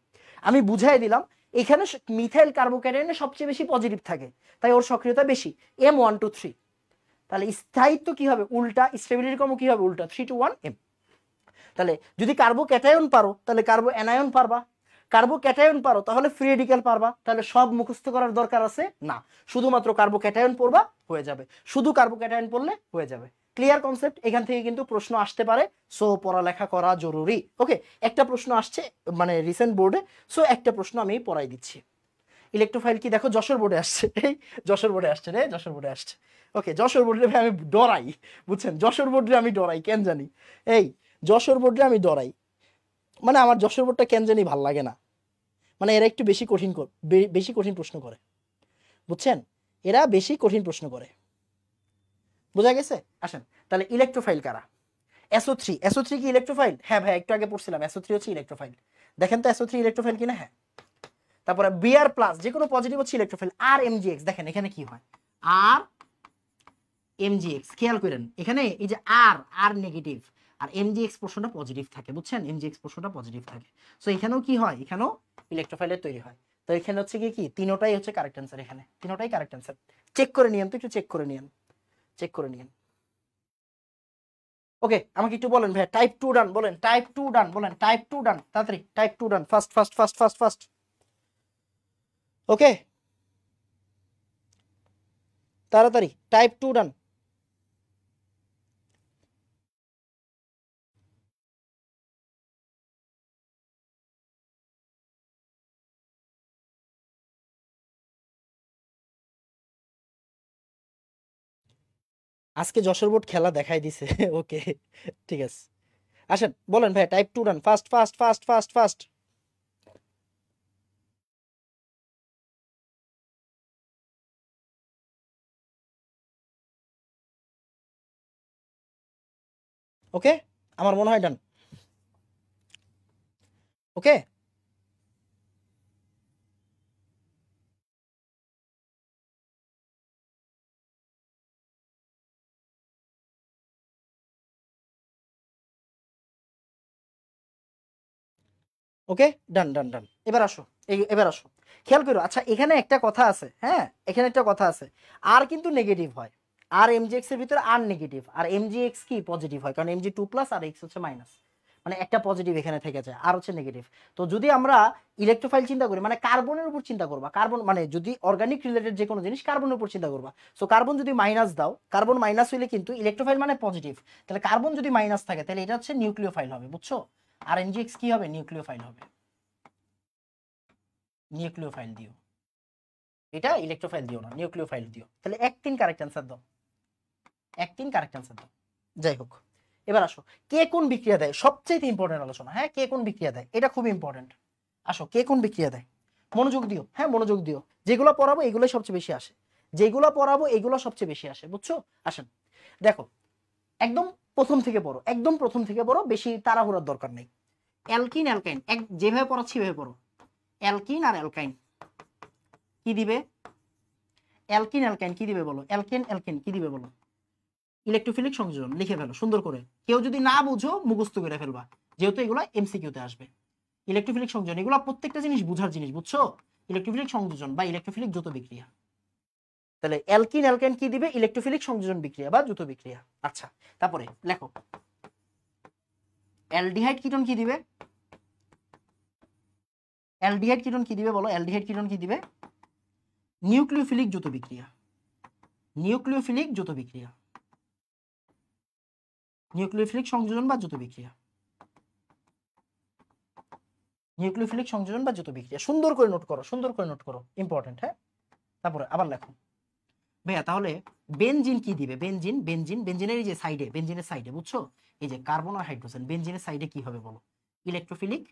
আমি বুঝাই দিলাম, এখানে মিথাইল কার্বোক্যাটায়নে সবচেয়ে বেশি পজিটিভ থাকে, তাই ওর সক্রিয়তা বেশি M123। তাহলে স্থায়িত্ব কি হবে? উল্টা। স্টেবিলিটি ক্রম কি হবে? উল্টা 3 2 1 m। তাহলে যদি কার্বোক্যাটায়ন পারো তাহলে কার্বো অ্যানায়ন পারবা, কার্বোক্যাটায়ন পারো তাহলে ফ্রি রেডিক্যাল পারবা। তাহলে সব মুখস্থ করার দরকার আছে না, শুধুমাত্র কার্বোক্যাটায়ন পড়বা হয়ে যাবে, শুধু কার্বোক্যাটায়ন পড়লে হয়ে যাবে। Clear concept? এখান থেকে কিন্তু প্রশ্ন আসতে পারে, সো পড়ালেখা করা জরুরি। ওকে, একটা প্রশ্ন আসছে মানে রিসেন্ট বোর্ডে, সো একটা প্রশ্ন আমি পড়াই দিচ্ছি। ইলেকট্রোফাইল কি দেখো যশোর বোর্ডে আসছে, এই যশোর বোর্ডে আসছে রে, যশোর বোর্ডে আসছে। ওকে, যশোর বোর্ডে ভাই আমি ডরাই, বুঝছেন? যশোর বোর্ডে আমি ডরাই, কেন জানি। এই যশোর বোর্ডে আমি ডরাই, মানে আমার যশোর বোর্ডটা কেন জানি ভাল লাগে না। মানে এরা একটু বেশি কঠিন বেশি কঠিন প্রশ্ন করে, বুঝছেন? এরা বেশি কঠিন প্রশ্ন করে, বোঝা গেছে? আসেন তাহলে ইলেকট্রোফাইল কারা? SO3, SO3 কি ইলেকট্রোফাইল? হ্যাঁ ভাই, একটু আগে পড়ছিলাম SO3 হচ্ছে ইলেকট্রোফাইল। দেখেন তো SO3 ইলেকট্রোফাইল কিনা? হ্যাঁ। তারপরে Br প্লাস যে কোনো পজিটিভ হচ্ছে ইলেকট্রোফাইল। আর MgX, দেখেন এখানে কি হয়, আর MgX খেয়াল করেন, এখানে এই যে আর নেগেটিভ আর MgX পোর্শনটা পজিটিভ থাকে, বুঝছেন? MgX পোর্শনটা পজিটিভ থাকে, সো এখানেও কি হয়? এখানেও ইলেকট্রোফাইলের তৈরি হয়। তো এখানে হচ্ছে কি তিনোটাই হচ্ছে কারেক্ট অ্যান্সার, এখানে তিনোটাই কারেক্ট অ্যান্সার। চেক করে নিয়েন তো, একটু চেক করে নিয়েন, চেক করে নিয়েন। ওকে, আমাকে একটু বলেন ভাই, টাইপ 2 ডান বলেন, টাইপ 2 ডান বলেন, টাইপ 2 ডান, তাড়াতাড়ি type 2 done, fast fast fast fast fast. Okay, তাড়াতাড়ি টাইপ 2 ডান। আজকে যশোর বোর্ড খেলা দেখাই দিছে। ওকে, ঠিক আছে, আসেন বলেন ভাই, type 2 done, fast fast fast fast fast. Okay, আমার মনে হয় ডান। ওকে, ওকে, ডান ডান ডান। এবার আসো, এবার আসো, খেয়াল করো। আচ্ছা, এখানে একটা কথা আছে, হ্যাঁ এখানে একটা কথা আছে, আর কিন্তু নেগেটিভ হয়, আর MgX এর ভিতরে আর নেগেটিভ, আর MgX কি পজিটিভ হয়, কারণ Mg2 প্লাস আর X হচ্ছে মাইনাস, মানে একটা পজিটিভ এখানে থেকে যায়, আর হচ্ছে নেগেটিভ। তো যদি আমরা ইলেকট্রোফাইল চিন্তা করি, মানে কার্বনের উপর চিন্তা করবা, কার্বন মানে যদি অর্গানিক রিলেটেড যে কোনো জিনিস কার্বনের উপর চিন্তা করবা, সো কার্বন যদি মাইনাস দাও, কার্বন মাইনাস হইলে কিন্তু ইলেকট্রোফাইল মানে পজিটিভ, তাহলে কার্বন যদি মাইনাস থাকে তাহলে এটা হচ্ছে নিউক্লিওফাইল হবে, বুঝছো? আর MgX কি হবে? নিউক্লিওফাইল হবে। নিউক্লিওফাইল দিও। এটা ইলেকট্রোফাইল দিও না, নিউক্লিওফাইল দিও। তাহলে 1-3 কারেক্ট অ্যান্সার দাও, 1-3 কারেক্ট অ্যান্সার দাও। যাই হোক, এবার আসো কে কোন বিক্রিয়া দেয়, সবচেয়ে ইম্পর্টেন্ট আলোচনা। হ্যাঁ, কে কোন বিক্রিয়া দেয় এটা খুব ইম্পর্টেন্ট। আসো কে কোন বিক্রিয়া দেয়, মনোযোগ দিও, হ্যাঁ মনোযোগ দিও। যেগুলো পড়াবো এগুলোই সবচেয়ে বেশি আসে, যেগুলো পড়াবো এগুলো সবচেয়ে বেশি আসে, বুঝছো? আসেন দেখো, একদম প্রথম থেকে পড়ো, একদম প্রথম থেকে পড়ো, বেশি তাড়াহুড়ার দরকার নেই। অ্যালকিন অ্যালকাইন যেভাবে পড়াচ্ছি সেভাবে পড়ো। অ্যালকিন আর অ্যালকাইন কি দিবে, অ্যালকিন অ্যালকাইন কি দিবে বলো, অ্যালকেন অ্যালকেন কি দিবে বলো? ইলেকট্রোফিলিক সংযোজন লিখে ফেলো সুন্দর করে, কেউ যদি না বুঝো মুখস্থ করে ফেলবা, যেহেতু এগুলো এমসিকিউতে আসবে। ইলেকট্রোফিলিক সংযোজন এগুলো প্রত্যেকটা জিনিস বুঝার জিনিস, বুঝছো? ইলেকট্রোফিলিক সংযোজন বা ইলেকট্রোফিলিক যৌথ বিক্রিয়া। তাহলে অ্যালকিন অ্যালকাইন কি দিবে, ইলেকট্রোফিলিক সংযোজন বিক্রিয়া বা যৌথ বিক্রিয়া। আচ্ছা, তারপরে লেখো অ্যালডিহাইড কিটোন কি দিবে, অ্যালডিহাইড কিটোন কি দিবে বলো, অ্যালডিহাইড কিটোন কি দিবে? নিউক্লিওফিলিক যৌথ বিক্রিয়া, নিউক্লিওফিলিক যৌথ বিক্রিয়া, নিউক্লিওফিলিক সংযোজন বা যৌথ বিক্রিয়া, নিউক্লিওফিলিক সংযোজন বা যৌথ বিক্রিয়া। সুন্দর করে নোট করো, সুন্দর করে নোট করো, ইম্পর্টেন্ট। হ্যাঁ, তারপরে আবার লেখো ভাইয়া তাহলে বেনজিন কি দিবে, বেনজিন বেনজিন বেনজিনের এই যে সাইডে, বেনজিনের সাইডে বুঝছো, এই যে কার্বন আর হাইড্রোজেন, বেনজিনের সাইডে কি হবে বলো? ইলেকট্রোফিলিক,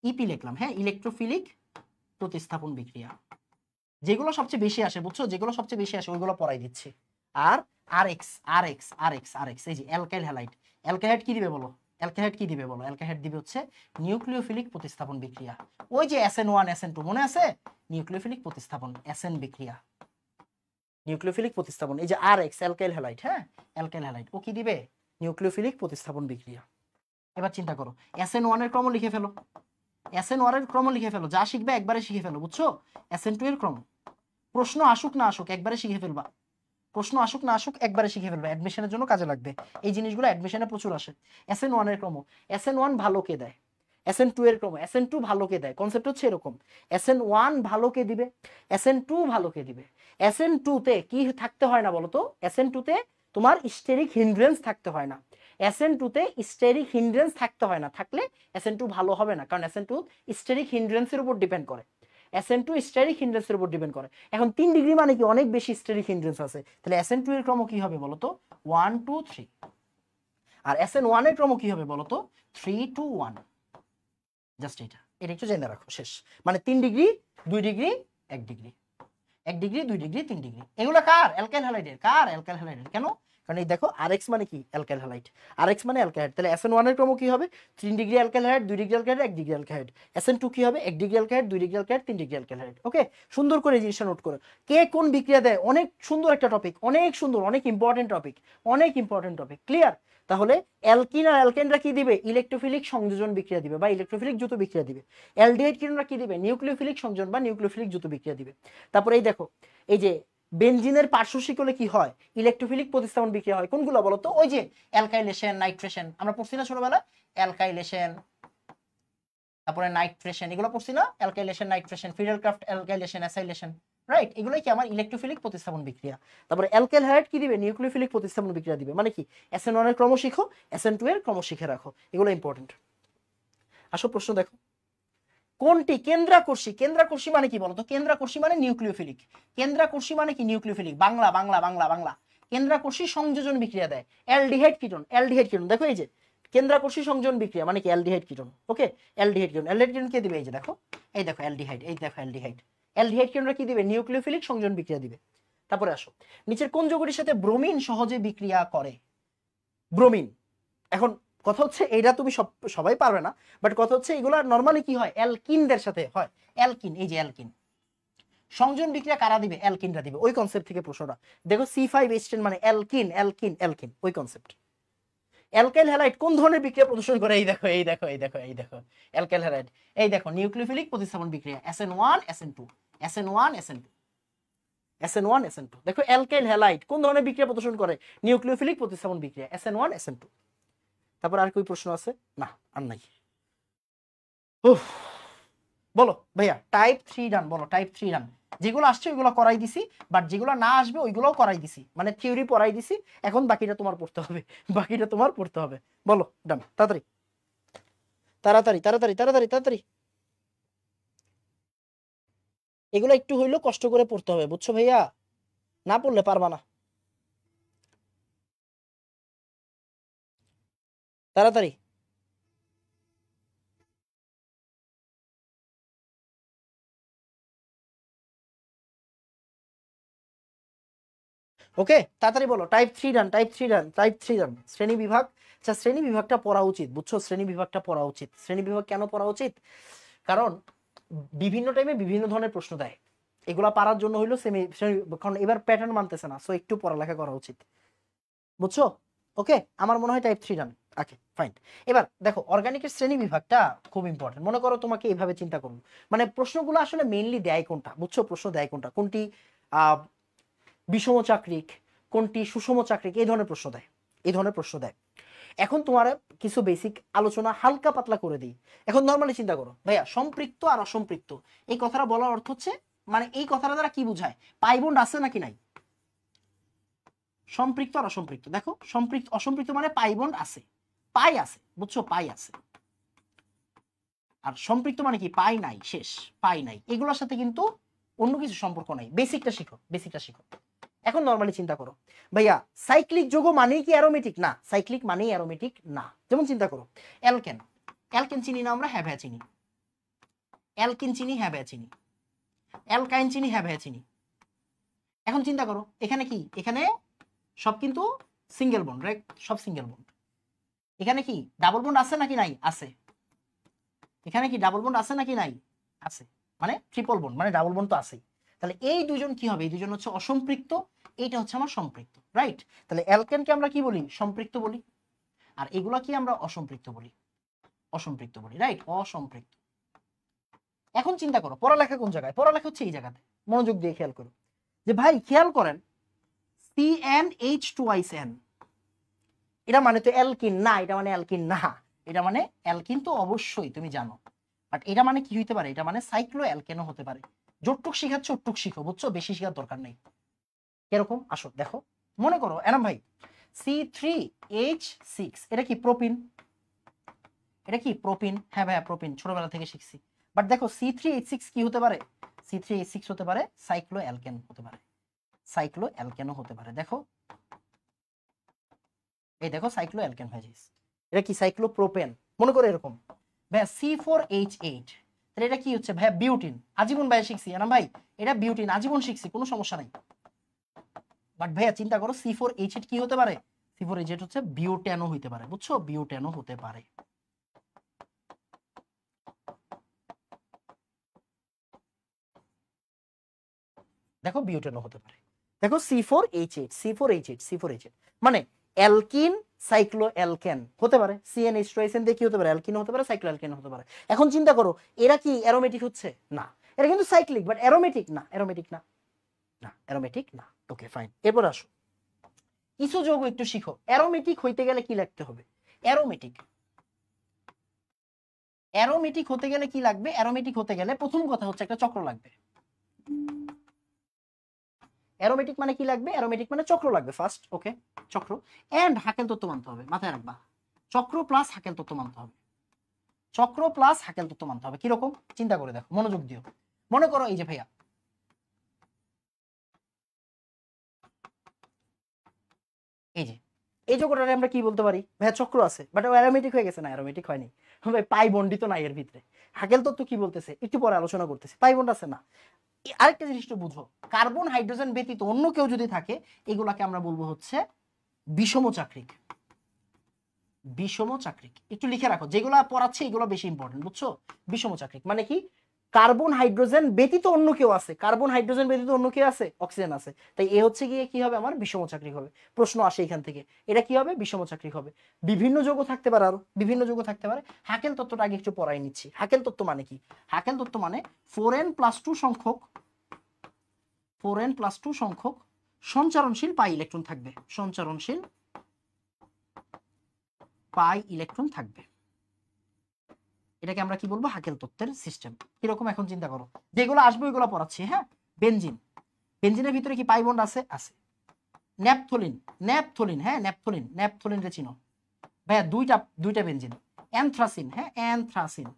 ইপি লিখলাম, হ্যাঁ ইলেকট্রোফিলিক প্রতিস্থাপন বিক্রিয়া। যেগুলো সবচেয়ে বেশি আসে বুঝছো, যেগুলো সবচেয়ে বেশি আসে ওইগুলো পড়াই দিচ্ছি। আর আরএক্স আরএক্স আরএক্স আরএক্স এই যে অ্যালকাইল হ্যালাইড, অ্যালকাহাইড কি দিবে বলো, অ্যালকাহাইড কি দিবে বলো? অ্যালকাহাইড দিবে হচ্ছে নিউক্লিওফিলিক প্রতিস্থাপন বিক্রিয়া। ওই যে SN1 SN2 মনে আছে, নিউক্লিওফিলিক প্রতিস্থাপন SN বিক্রিয়া, নিউক্লিওফিলিক প্রতিস্থাপন। এই যে আরএক্স অ্যালকাইল হ্যালাইড, হ্যাঁ অ্যালকাইল হ্যালাইড ও কি দিবে, নিউক্লিওফিলিক প্রতিস্থাপন বিক্রিয়া। এবার চিন্তা করো, SN1 এর ক্রম লিখে ফেলো, SN1 এর ক্রম লিখে ফেলো, যা শিখবে একবারে শিখে ফেলো, বুঝছো? SN2 এর ক্রম, প্রশ্ন আসুক না আসুক একবারে শিখে ফেলবা, প্রশ্ন আসুক না আসুক একবারে শিখে ফেলবা, অ্যাডমিশনের জন্য কাজে লাগবে এই জিনিসগুলো, অ্যাডমিশনে প্রচুর আসে। SN1 এর ক্রম, SN1 ভালো কে দেয়, SN2 এর ক্রম, SN2 ভালো কে দেয়, কনসেপ্ট হচ্ছে এরকম, SN1 ভালো কে দিবে, SN2 ভালো কে দিবে। SN2 তে কি থাকতে হয় না বলো তো, SN2 তে তোমার স্টেরিক হিন্ড্রেন্স থাকতে হয় না, SN2 তে স্টেরিক হিন্ড্রেন্স থাকতে হয় না, থাকলে SN2 ভালো হবে না, কারণ SN2 স্টেরিক হিন্ড্রেন্সের উপর ডিপেন্ড করে, SN2 স্টেরিক হিন্ড্রেন্সের উপর ডিপেন্ড করে। এখন 3 ডিগ্রি মানে কি অনেক বেশি স্টেরিক হিন্ড্রেন্স আছে, তাহলে SN2 এর ক্রম কি হবে বলো তো, 1 2 3, আর SN1 এর ক্রম কি হবে বলো তো, 3 2 1। জাস্ট এটা একটু জেনে রাখো, শেষ। মানে 3 degree 2 degree 1 degree, 1 degree 2 degree 3 degree, এগুলো কার, অ্যালকাইল হ্যালাইডের, কার অ্যালকাইল হ্যালাইডের। কেন, কারণ এই দেখো আরএক্স মানে কি, অ্যালকাইল হ্যালাইড, আরএক্স মানে অ্যালকাইড, তাহলে SN1 এর ক্রম কি হবে, 3 ডিগ্রি অ্যালকাইল হ্যালাইড 2 ডিগ্রি অ্যালকাইড 1 ডিগ্রি অ্যালকাইড। SN2 কি হবে, 1 ডিগ্রি অ্যালকাইড 2 ডিগ্রি অ্যালকাইড 3 ডিগ্রি অ্যালকাইল হ্যালাইড। ওকে, সুন্দর করে এই জিনিসটা নোট করো, কে কোন বিক্রিয়া দেয়, অনেক সুন্দর একটা টপিক, অনেক সুন্দর, অনেক ইম্পর্টেন্ট টপিক, অনেক ইম্পর্টেন্ট টপিক। ক্লিয়ার? তাহলে অ্যালকিন আর অ্যালকেনরা কি দিবে, ইলেকট্রোফিলিক সংযোজন বিক্রিয়া দিবে বা ইলেকট্রোফিলিক যৌথ বিক্রিয়া দিবে। অ্যালডিহাইড কিনোরা কি দিবে, নিউক্লিওফিলিক সংযোজন বা নিউক্লিওফিলিক যৌথ বিক্রিয়া দিবে। তারপরে এই দেখো, এই যে বেনজিনের পার্শ্ব শিকলে কি হয়, ইলেকট্রোফিলিক প্রতিস্থাপন বিক্রিয়া হয়, কোনগুলো বলো তো, ওই যে অ্যালকাইলেশন নাইট্রেশন, আমরা পড়ছি না ছোটবেলা, অ্যালকাইলেশন তারপরে নাইট্রেশন, এগুলো পড়ছি না, alkylation nitration Friedel Crafts alkylation acylation, right? এগুলোই কি আমার ইলেকট্রোফিলিক প্রতিস্থাপন বিক্রিয়া। তারপরে অ্যালকাইল হ্যালাইড কি দিবে, নিউক্লিওফিলিক প্রতিস্থাপন বিক্রিয়া দিবে। মানে কি, SN1 এর ক্রম শিখো, SN2 এর ক্রম শিখে রাখো, এগুলো ইম্পর্টেন্ট। আসো প্রশ্ন দেখো, কোনটি কেন্দ্রাকর্ষী, কেন্দ্রাকর্ষী মানে কি বলতো, কেন্দ্রাকর্ষী মানে নিউক্লিওফিলিক, কেন্দ্রাকর্ষী মানে কি নিউক্লিওফিলিক, বাংলা বাংলা বাংলা বাংলা, কেন্দ্রাকর্ষী সংযোজন বিক্রিয়া দেয় অ্যালডিহাইড কিটোন, অ্যালডিহাইড কিটোন দেখো এই যে কেন্দ্রাকর্ষী সংযোজন বিক্রিয়া মানে কি, অ্যালডিহাইড কিটোন। ওকে, অ্যালডিহাইড কিটোন, অ্যালডিহাইড কিটোন কে দিবে, এই যে দেখো, এই দেখো অ্যালডিহাইড, এই দেখো অ্যালডিহাইড, অ্যালডিহাইড কিটোনরা কি দিবে, নিউক্লিওফিলিক সংযোজন বিক্রিয়া দিবে। তারপরে আসো, নিচের কোন যৌগটির সাথে ব্রোমিন সহজে বিক্রিয়া করে, ব্রোমিন। এখন কথা হচ্ছে এইটা তুমি সবাই পারবে না, বাট কথা হচ্ছে এগুলো নরমালি কি হয়, অ্যালকিনদের সাথে হয়, অ্যালকিন, এই যে অ্যালকিন সংযোজন বিক্রিয়া কারা দিবে, অ্যালকিনরা দিবে। ওই কনসেপ্ট থেকে প্রশ্নটা দেখো, C5H10 মানে অ্যালকিন অ্যালকিন অ্যালকিন, ওই কনসেপ্ট। অ্যালকাইল হ্যালাইড কোন ধরনের বিক্রিয়া প্রদর্শন করে, এই দেখো এই দেখো এই দেখো এই দেখো অ্যালকাইল হ্যালাইড, এই দেখো নিউক্লিওফিলিক প্রতিস্থাপন বিক্রিয়া, SN1 SN2 SN1 SN2 SN1 SN2। দেখো অ্যালকাইল হ্যালাইড কোন ধরনের বিক্রিয়া প্রদর্শন করে, নিউক্লিওফিলিক প্রতিস্থাপন বিক্রিয়া, SN1 SN2। তারপর আর কি প্রশ্ন আছে, না আর নাই। বলো ভাইয়া টাইপ 3 ডান, বলো টাইপ 3 ডান। যেগুলো আসছে ওইগুলো করাই দিছি, বাট যেগুলো না আসবে ওইগুলোও করাই দিছি, মানে থিওরি পড়াই দিছি, এখন বাকিটা তোমার পড়তে হবে, বাকিটা তোমার পড়তে হবে। বলো ডান, তাড়াতাড়ি তাড়াতাড়ি তাড়াতাড়ি তাড়াতাড়ি তাড়াতাড়ি। এগুলো একটু হইলেও কষ্ট করে পড়তে হবে, বুঝছো ভাইয়া? না পড়লে পারবা না। তাড়াতাড়ি। ওকে, তাড়াতাড়ি বলো। টাইপ 3 ডান, টাইপ 3 ডান, টাইপ 3 ডান। শ্রেণী বিভাগ। আচ্ছা, শ্রেণী বিভাগটা পড়া উচিত, বুঝছো? শ্রেণী বিভাগটা পড়া উচিত। শ্রেণী বিভাগ কেন পড়া উচিত? কারণ বিভিন্ন টাইমে বিভিন্ন ধরনের প্রশ্ন দেয়, এগুলা পারার জন্য হইলো কারণ এবার প্যাটার্ন মানতেছে না, সো একটু পড়ালেখা করা উচিত, বুঝছো? ওকে, আমার মনে হয় টাইপ 3 ডান। Okay fine. এবার দেখো, অর্গানিকের শ্রেণী বিভাগটা খুব ইম্পর্টেন্ট। মনে করো তোমাকে এইভাবে চিন্তা করুন, মানে প্রশ্নগুলো আসলে মেইনলি দেয় কোনটা, বুঝছো? প্রশ্ন দেয় কোনটা, কোনটি আহ বিষম চাকরিক, কোনটি সুষম চাকরিক, এই ধরনের প্রশ্ন দেয়, এই ধরনের প্রশ্ন দেয়। এখন তোমার কিছু বেসিক আলোচনা হালকা পাতলা করে দিই। এখন নর্মালি চিন্তা করো ভাইয়া, সম্পৃক্ত আর অসম্পৃক্ত, এই কথাটা বলার অর্থ হচ্ছে, মানে এই কথাটা দ্বারা কি বোঝায়? পাই বন্ড আছে নাকি নাই? সম্পৃক্ত আর অসম্পৃক্ত, দেখো সম্পৃক্ত অসম্পৃক্ত মানে পাই বন্ড আছে, পাই আছে, বুঝছো? পাই আছে। আর সম্পৃক্ত মানে কি? পাই নাই, শেষ, পাই নাই। এগুলোর সাথে কিন্তু অন্য কিছু সম্পর্ক নাই। বেসিকটা শিখো, বেসিকটা শিখো। এখন নরমালি চিন্তা করো ভাইয়া, সাইক্লিক যৌগ মানেই কি অ্যারোমেটিক? না, সাইক্লিক মানেই অ্যারোমেটিক না। যেমন চিন্তা করো অ্যালকেন, অ্যালকেন চিনি না আমরা? হ্যাঁ ভাইয়া চিনি। অ্যালকিন চিনি? হ্যাঁ ভাইয়া চিনি। অ্যালকাইন চিনি? হ্যাঁ ভাইয়া চিনি। এখন চিন্তা করো এখানে কি, এখানে সব কিন্তু সিঙ্গেল বন্ড, রাইট? সব সিঙ্গেল বন্ড। এখানে কি ডাবল বন্ড আছে নাকি নাই? আছে। এখানে কি ডাবল বন্ড আছে নাকি নাই? আছে। মানে ট্রিপল বন্ড, মানে ডাবল বন্ড তো আছেই। তাহলে এই দুজন কি হবে? এই দুজন হচ্ছে অসম্পৃক্ত, এইটা হচ্ছে আমার সম্পৃক্ত, রাইট? তাহলে অ্যালকেনকে আমরা কি বলি? সম্পৃক্ত বলি। আর এগুলা কি আমরা অসম্পৃক্ত বলি, অসম্পৃক্ত বলি, রাইট? অসম্পৃক্ত। এখন চিন্তা করো পড়ালেখা কোন জায়গায়? পড়ালেখা হচ্ছে এই জায়গাতে, মনোযোগ দিয়ে খেয়াল করো। যে ভাই খেয়াল করেন, CnH2ICN, এটা মানে তো অ্যালকিন না, এটা মানে অ্যালকিন না। এটা মানে অ্যালকিন তো অবশ্যই তুমি জানো, বাট এটা মানে কি হইতে পারে? এটা মানে সাইক্লো অ্যালকেনও হতে পারে। যতটুক শিখাচ্ছে ওটুক শিখো, বুঝছো? বেশি শেখার দরকার নেই। কিরকম আসো দেখো, মনে করো এনাম ভাই C3H6, এটা কি প্রোপিন? এটা কি প্রোপিন? হ্যাঁ ভাইয়া প্রোপিন, ছোটবেলা থেকে শিখছি। বাট দেখো C3H6 কি হতে পারে? C3H6 হতে পারে সাইক্লো অ্যালকেন হতে পারে, সাইক্লো অ্যালকেনও হতে পারে। দেখো এই দেখো সাইক্লো অ্যালকেন হয়ে যাচ্ছে। এটা কি সাইক্লো প্রোপেন? মনে করো এরকম। ভাইয়া C4H8, তাহলে এটা কি হচ্ছে ভাইয়া? বিউটিন। আজীবন ভাইয়া শিখছি না ভাই, এটা বিউটিন, আজীবন শিখছি, কোনো সমস্যা নাই। বাট ভাইয়া চিন্তা করো C4H8 কি হতে পারে? C4H8 হচ্ছে বিউটেনও হইতে পারে, বুঝছো? বিউটেনও হতে পারে। দেখো বিউটেনও হতে পারে। দেখো C4H8, C4H8, C4H8 মানে অ্যালকিন সাইক্লো অ্যালকেন হতে পারে। CnH2SN দিয়ে কি হতে পারে? অ্যালকিন হতে পারে, সাইক্লো অ্যালকেন হতে পারে। এখন চিন্তা করো এরা কি অ্যারোমেটিক হচ্ছে? না, এটা কিন্তু সাইক্লিক বাট অ্যারোমেটিক না, অ্যারোমেটিক না, না অ্যারোমেটিক না। ওকে ফাইন, এরপর আসো কিছু যৌগ একটু শিখো। অ্যারোমেটিক হইতে গেলে কি লাগতে হবে? অ্যারোমেটিক, অ্যারোমেটিক হতে গেলে কি লাগবে? অ্যারোমেটিক হতে গেলে প্রথম কথা হচ্ছে একটা চক্র লাগবে। অ্যারোমেটিক মানে কি লাগবে? অ্যারোমেটিক মানে চক্র লাগবে ফার্স্ট। ওকে, চক্র এন্ড হাকেল তত্ত্ব মানতে হবে, মাথায় রাখবা। চক্র প্লাস হাকেল তত্ত্ব মানতে হবে, চক্র প্লাস হাকেল তত্ত্ব মানতে হবে। কিরকম চিন্তা করে দেখো, মনোযোগ দিও। মনে করো এই যে ভাইয়া, এই যে এই যোগটারে আমরা কি বলতে পারি? ভাইয়া চক্র আছে বাট ও অ্যারোমেটিক হয়ে গেছে না? অ্যারোমেটিক হয়নি ভাই, পাই বন্ডিত নাই এর ভিতরে। হাকেল তত্ত্ব কি বলতেছে একটু পরে আলোচনা করতেছি, পাই বন্ড আছে না। আরেকটা জিনিসটা বুঝো, কার্বন হাইড্রোজেন ব্যতীত অন্য কেউ যদি থাকে, এগুলাকে আমরা বলবো হচ্ছে বিষম চাকরিক। বিষম চাকরিক একটু লিখে রাখো, যেগুলো পড়াচ্ছে এগুলো বেশি ইম্পর্টেন্ট, বুঝছো? বিষম চাকরিক মানে কি? কার্বন হাইড্রোজেন ব্যতীত অন্য কেউ আছে, কার্বন হাইড্রোজেন ব্যতীত অন্য কেউ আছে, অক্সিজেন আছে, তাই এ হচ্ছে গিয়ে কি হবে? আমার বিষম চাকরিক হবে। প্রশ্ন আসে এখান থেকে, এটা কি হবে? বিষম চাকরিক হবে। বিভিন্ন যৌগ থাকতে পারে, আরো বিভিন্ন যৌগ থাকতে পারে। হাকেল তত্ত্বটা আগে একটু পড়াই নিচ্ছি। হাকেল তত্ত্ব মানে কি? হাকেল তত্ত্ব মানে 4n+2 সংখ্যক, 4n+2 সংখ্যক সঞ্চারণশীল পাই ইলেকট্রন থাকবে, সঞ্চারণশীল পাই ইলেকট্রন থাকবে। এটাকে আমরা কি বলবো? হাকেল তত্ত্বের সিস্টেম। কিরকম এখন চিন্তা করো, যেগুলো আসবে ওইগুলো পড়াচ্ছি। হ্যাঁ, বেনজিন, বেনজিনের ভিতরে কি পাই বন্ড আছে? আছে। ন্যাপথলিন, ন্যাপথলিন, হ্যাঁ ন্যাপথলিন, ন্যাপথলিন রে চিনো ভাইয়া? দুইটা দুইটা বেনজিন। অ্যানথ্রাসিন, হ্যাঁ অ্যানথ্রাসিন,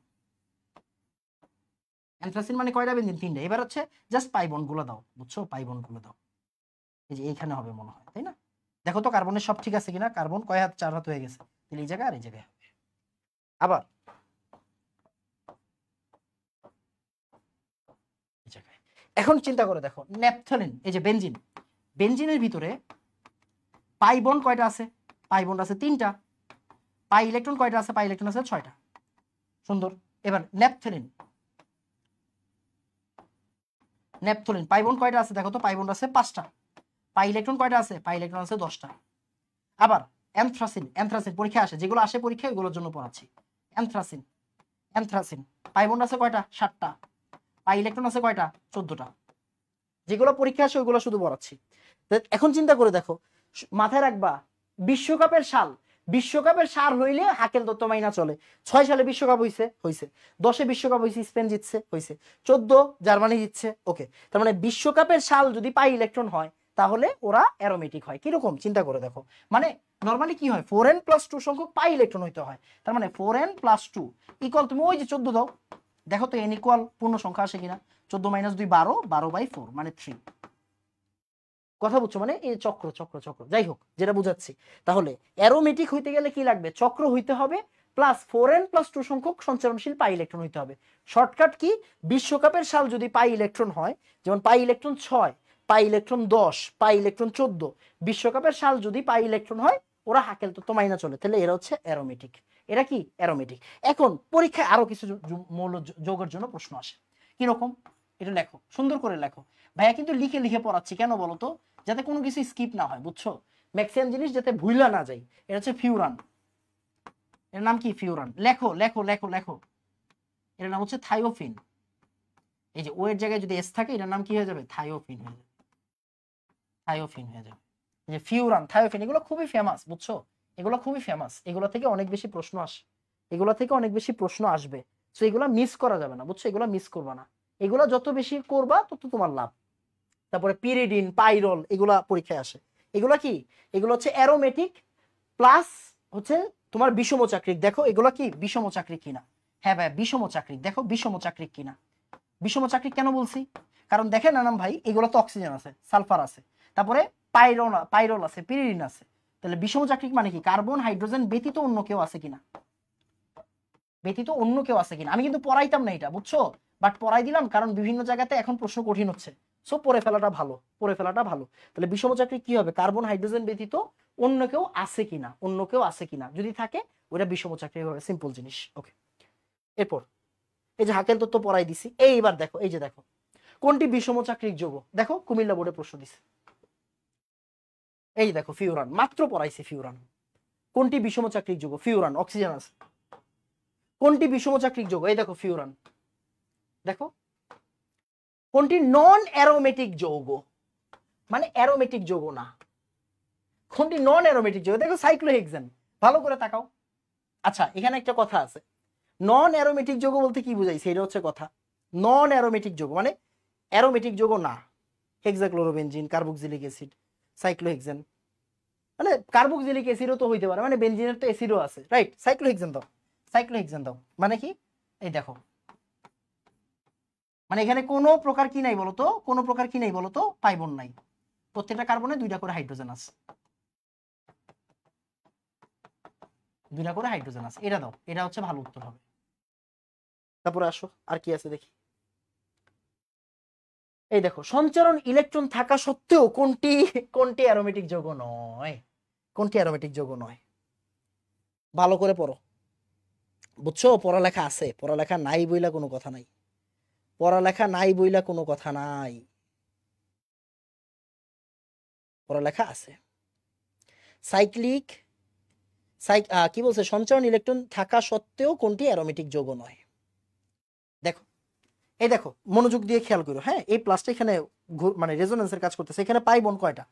অ্যানথ্রাসিন মানে কয়টা বেঞ্জিন? 3টা। এবার হচ্ছে জাস্ট পাই বন্ড গুলো দাও, বুঝছো? পাই বন্ড গুলো দাও, এই যে এইখানে হবে মনে হয়, তাই না? দেখো তো কার্বনের সব ঠিক আছে কিনা, কার্বন কয় হাত? 4 হাত হয়ে গেছে, তাহলে এই জায়গায় আর এই জায়গায় হবে। আবার এই জায়গায়, এখন চিন্তা করে দেখো ন্যাপথলিন, এই যে বেনজিন, বেনজিনের ভিতরে পাই বন্ড কয়টা আছে? পাই বন্ড আছে 3টা। পাই ইলেকট্রন কয়টা আছে? পাই ইলেকট্রন আছে 6টা। সুন্দর। এবার ন্যাপথলিন, ন্যাপথলিন পাই বন্ড কয়টা আছে? দেখো তো পাই বন্ড আছে 5টা। পাই ইলেকট্রন কয়টা আছে? পাই ইলেকট্রন আছে 10টা। আবার অ্যানথ্রাসিন, অ্যানথ্রাসিন পরীক্ষা আসে, যেগুলো আসে পরীক্ষায় ওগুলোর জন্য পড়াচ্ছি। অ্যানথ্রাসিন, অ্যানথ্রাসিন পাই বন্ড আছে কয়টা? 7টা। পাই ইলেকট্রন আছে কয়টা? 14টা। যেগুলো পরীক্ষা আসে ওইগুলো শুধু পড়াচ্ছি। এখন চিন্তা করে দেখো, মাথায় রাখবা বিশ্বকাপের সাল, বিশ্বকাপের সাল হইলে হাকেল তত্ত্ব মাইনা চলে। 6 সালে বিশ্বকাপ হইছে, হইছে। 10-এ বিশ্বকাপ হইছে, স্পেন জিতছে, হইছে। 14 জার্মানি জিতছে, ওকে। তার মানে বিশ্বকাপের সাল যদি পাই ইলেকট্রন হয় তাহলে ওরা অ্যারোমেটিক হয়। কিরকম চিন্তা করে দেখো, মানে নরমালি কি হয়, 4n+2 সংখ্যক পাই ইলেকট্রন হইতে হয়। তার মানে 4n+2 ইকুয়াল, তুমি ওই যে 14 দাও, দেখো তো n ইকুয়াল পূর্ণ সংখ্যা আসে কিনা। 14 - 2 12, 12/4 মানে 3। কথা বুঝছো? মানে এই চক্র চক্র চক্র, যাই হোক যেটা বুঝাচ্ছি। তাহলে অ্যারোমেটিক হইতে গেলে কি লাগবে? চক্র হইতে হবে, প্লাস 4n+2 সংখ্যক সঞ্চারণশীল পাই ইলেকট্রন হইতে হবে। Shortcut key? বিশ্বকাপের সাল যদি পাই ইলেকট্রন হয়, যেমন pi electron 6, pi electron 10, pi electron 14, বিশ্বকাপের সাল যদি পাই ইলেকট্রন হয় ওরা হাকেল তত্ত্ব মাইনা চলে, তাহলে এরা হচ্ছে অ্যারোমেটিক। এরা কি? অ্যারোমেটিক। এখন পরীক্ষায় আরো কিছু মৌল যৌগের জন্য প্রশ্ন আসে। কিরকম? এটা লেখো, সুন্দর করে লেখো। ভাইয়া কিন্তু লিখে লিখে পড়াচ্ছি, কেন বলো তো? যাতে কোনো কিছু স্কিপ না হয়, বুঝছো? ম্যাক্সিমাম জিনিস যাতে ভুলা না যায়। এটা হচ্ছে ফিউরান, এর নাম কি? ফিউরান। লেখো লেখো লেখো লেখো, এর নাম হচ্ছে থায়োফিন। এই যে ও এর জায়গায় যদি এস থাকে এটার নাম কি হয়ে যাবে? থায়োফিন হয়ে যাবে, থায়োফিন হয়ে যাবে। এই যে ফিউরান, থায়োফিন, এগুলো খুবই ফেমাস, বুঝছো? এগুলো খুবই ফেমাস, এগুলো থেকে অনেক বেশি প্রশ্ন আসে, এগুলো থেকে অনেক বেশি প্রশ্ন আসবে। সো এগুলো মিস করা যাবে না, বুঝছো? এগুলো মিস করবা না, এগুলো যত বেশি করবা তত তোমার লাভ। তারপরে পিরিডিন, পাইরল, এগুলা পরীক্ষায় আসে। এগুলা কি? এগুলো হচ্ছে অ্যারোমেটিক প্লাস হচ্ছে তোমার বিষমচাক্রিক। দেখো এগুলা কি বিষমচাক্রিক কিনা? হ্যাঁ ভাই বিষমচাক্রিক, দেখো বিষমচাক্রিক কিনা। বিষমচাক্রিক কেন বলছি? কারণ দেখেন আনাম ভাই, এগুলো তো অক্সিজেন আছে, সালফার আছে, তারপরে পাইরল আছে, পিরিডিন আছে। তাহলে বিষমচাক্রিক মানে কি? কার্বন হাইড্রোজেন ব্যতীত অন্য কেউ আছে কিনা, ব্যতীত অন্য কেউ আছে কিনা। আমি কিন্তু পড়াইতাম না এটা, বুঝছো? বাট পড়াই দিলাম কারণ বিভিন্ন জায়গাতে এখন প্রশ্ন কঠিন হচ্ছে। সো পড়ে ফেলাটা ভালো, পড়ে ফেলাটা ভালো। তাহলে বিষমচাক্রিক কি হবে? কার্বন হাইড্রোজেন ব্যতীত অন্য কেউ আছে কিনা, অন্য কেউ আছে কিনা, যদি থাকে ওটা বিষমচাক্রিক হবে। সিম্পল জিনিস, ওকে। এরপর এই যে হাকেল তত্ত্ব পড়াই দিছি, এইবার দেখো, এই যে দেখো কোনটি বিষমচাক্রিক যৌগ। দেখো কুমিল্লা বোর্ডে প্রশ্ন দিছে, এই দেখো ফিউরান, মাত্র পড়াইছি ফিউরান। কোনটি বিষমচাক্রিক যৌগ? ফিউরান, অক্সিজেন আছে। কোনটি বিষমচাক্রিক যৌগ? এই দেখো ফিউরান। দেখো কোনটি নন অ্যারোমেটিক যৌগ, মানে অ্যারোমেটিক যৌগ না। কোনটি নন অ্যারোমেটিক যৌগ? দেখো সাইক্লোহেক্সেন, ভালো করে তাকাও। আচ্ছা এখানে একটা কথা আছে, নন অ্যারোমেটিক যৌগ বলতে কি বুঝাইছে? এটা হচ্ছে কথা। নন অ্যারোমেটিক যৌগ মানে অ্যারোমেটিক যৌগ না। হেক্সাক্লোরোবেনজিন, কার্বক্সিলিক অ্যাসিড, সাইক্লোহেক্সেন, মানে কার্বক্সিলিক অ্যাসিডও তো হইতে পারে, মানে বেনজিনের তো অ্যাসিডও আছে, রাইট? সাইক্লোহেক্সেন দাও, সাইক্লোহেক্সেন দাও, মানে কি? এই দেখো, মানে এখানে কোনো প্রকার কি নাই বলতো? কোনো প্রকার কি নাই বলতো? পাইবন নাই। প্রত্যেকটা কার্বনে 2টা করে হাইড্রোজেন আছে, 2টা করে হাইড্রোজেন আছে। এটা দাও, এটা হচ্ছে ভালো উত্তর হবে। তারপরে আসো আর কি আছে দেখি। এই দেখো সঞ্চারণ ইলেকট্রন থাকা সত্ত্বেও কোনটি কোনটি অ্যারোমেটিক যৌগ নয়, কোনটি অ্যারোমেটিক যৌগ নয়? ভালো করে পড়ো, বুঝছো? পড়ালেখা আছে, পড়ালেখা নাই বইলা কোনো কথা নাই, পড়ালেখা নাই বইলা কোনো কথা নাই, পড়ালেখা আছে। সাইক্লিক কি বলছে? সঞ্চারণ ইলেকট্রন থাকা সত্ত্বেও কোনটি অ্যারোমেটিক যৌগ নয়? দেখো এই দেখো মনোযোগ দিয়ে খেয়াল করো, হ্যাঁ? এই প্লাসটা এখানে মানে রেজোনেন্সের কাজ করতেছে। এখানে পাই বন্ড কয়টা?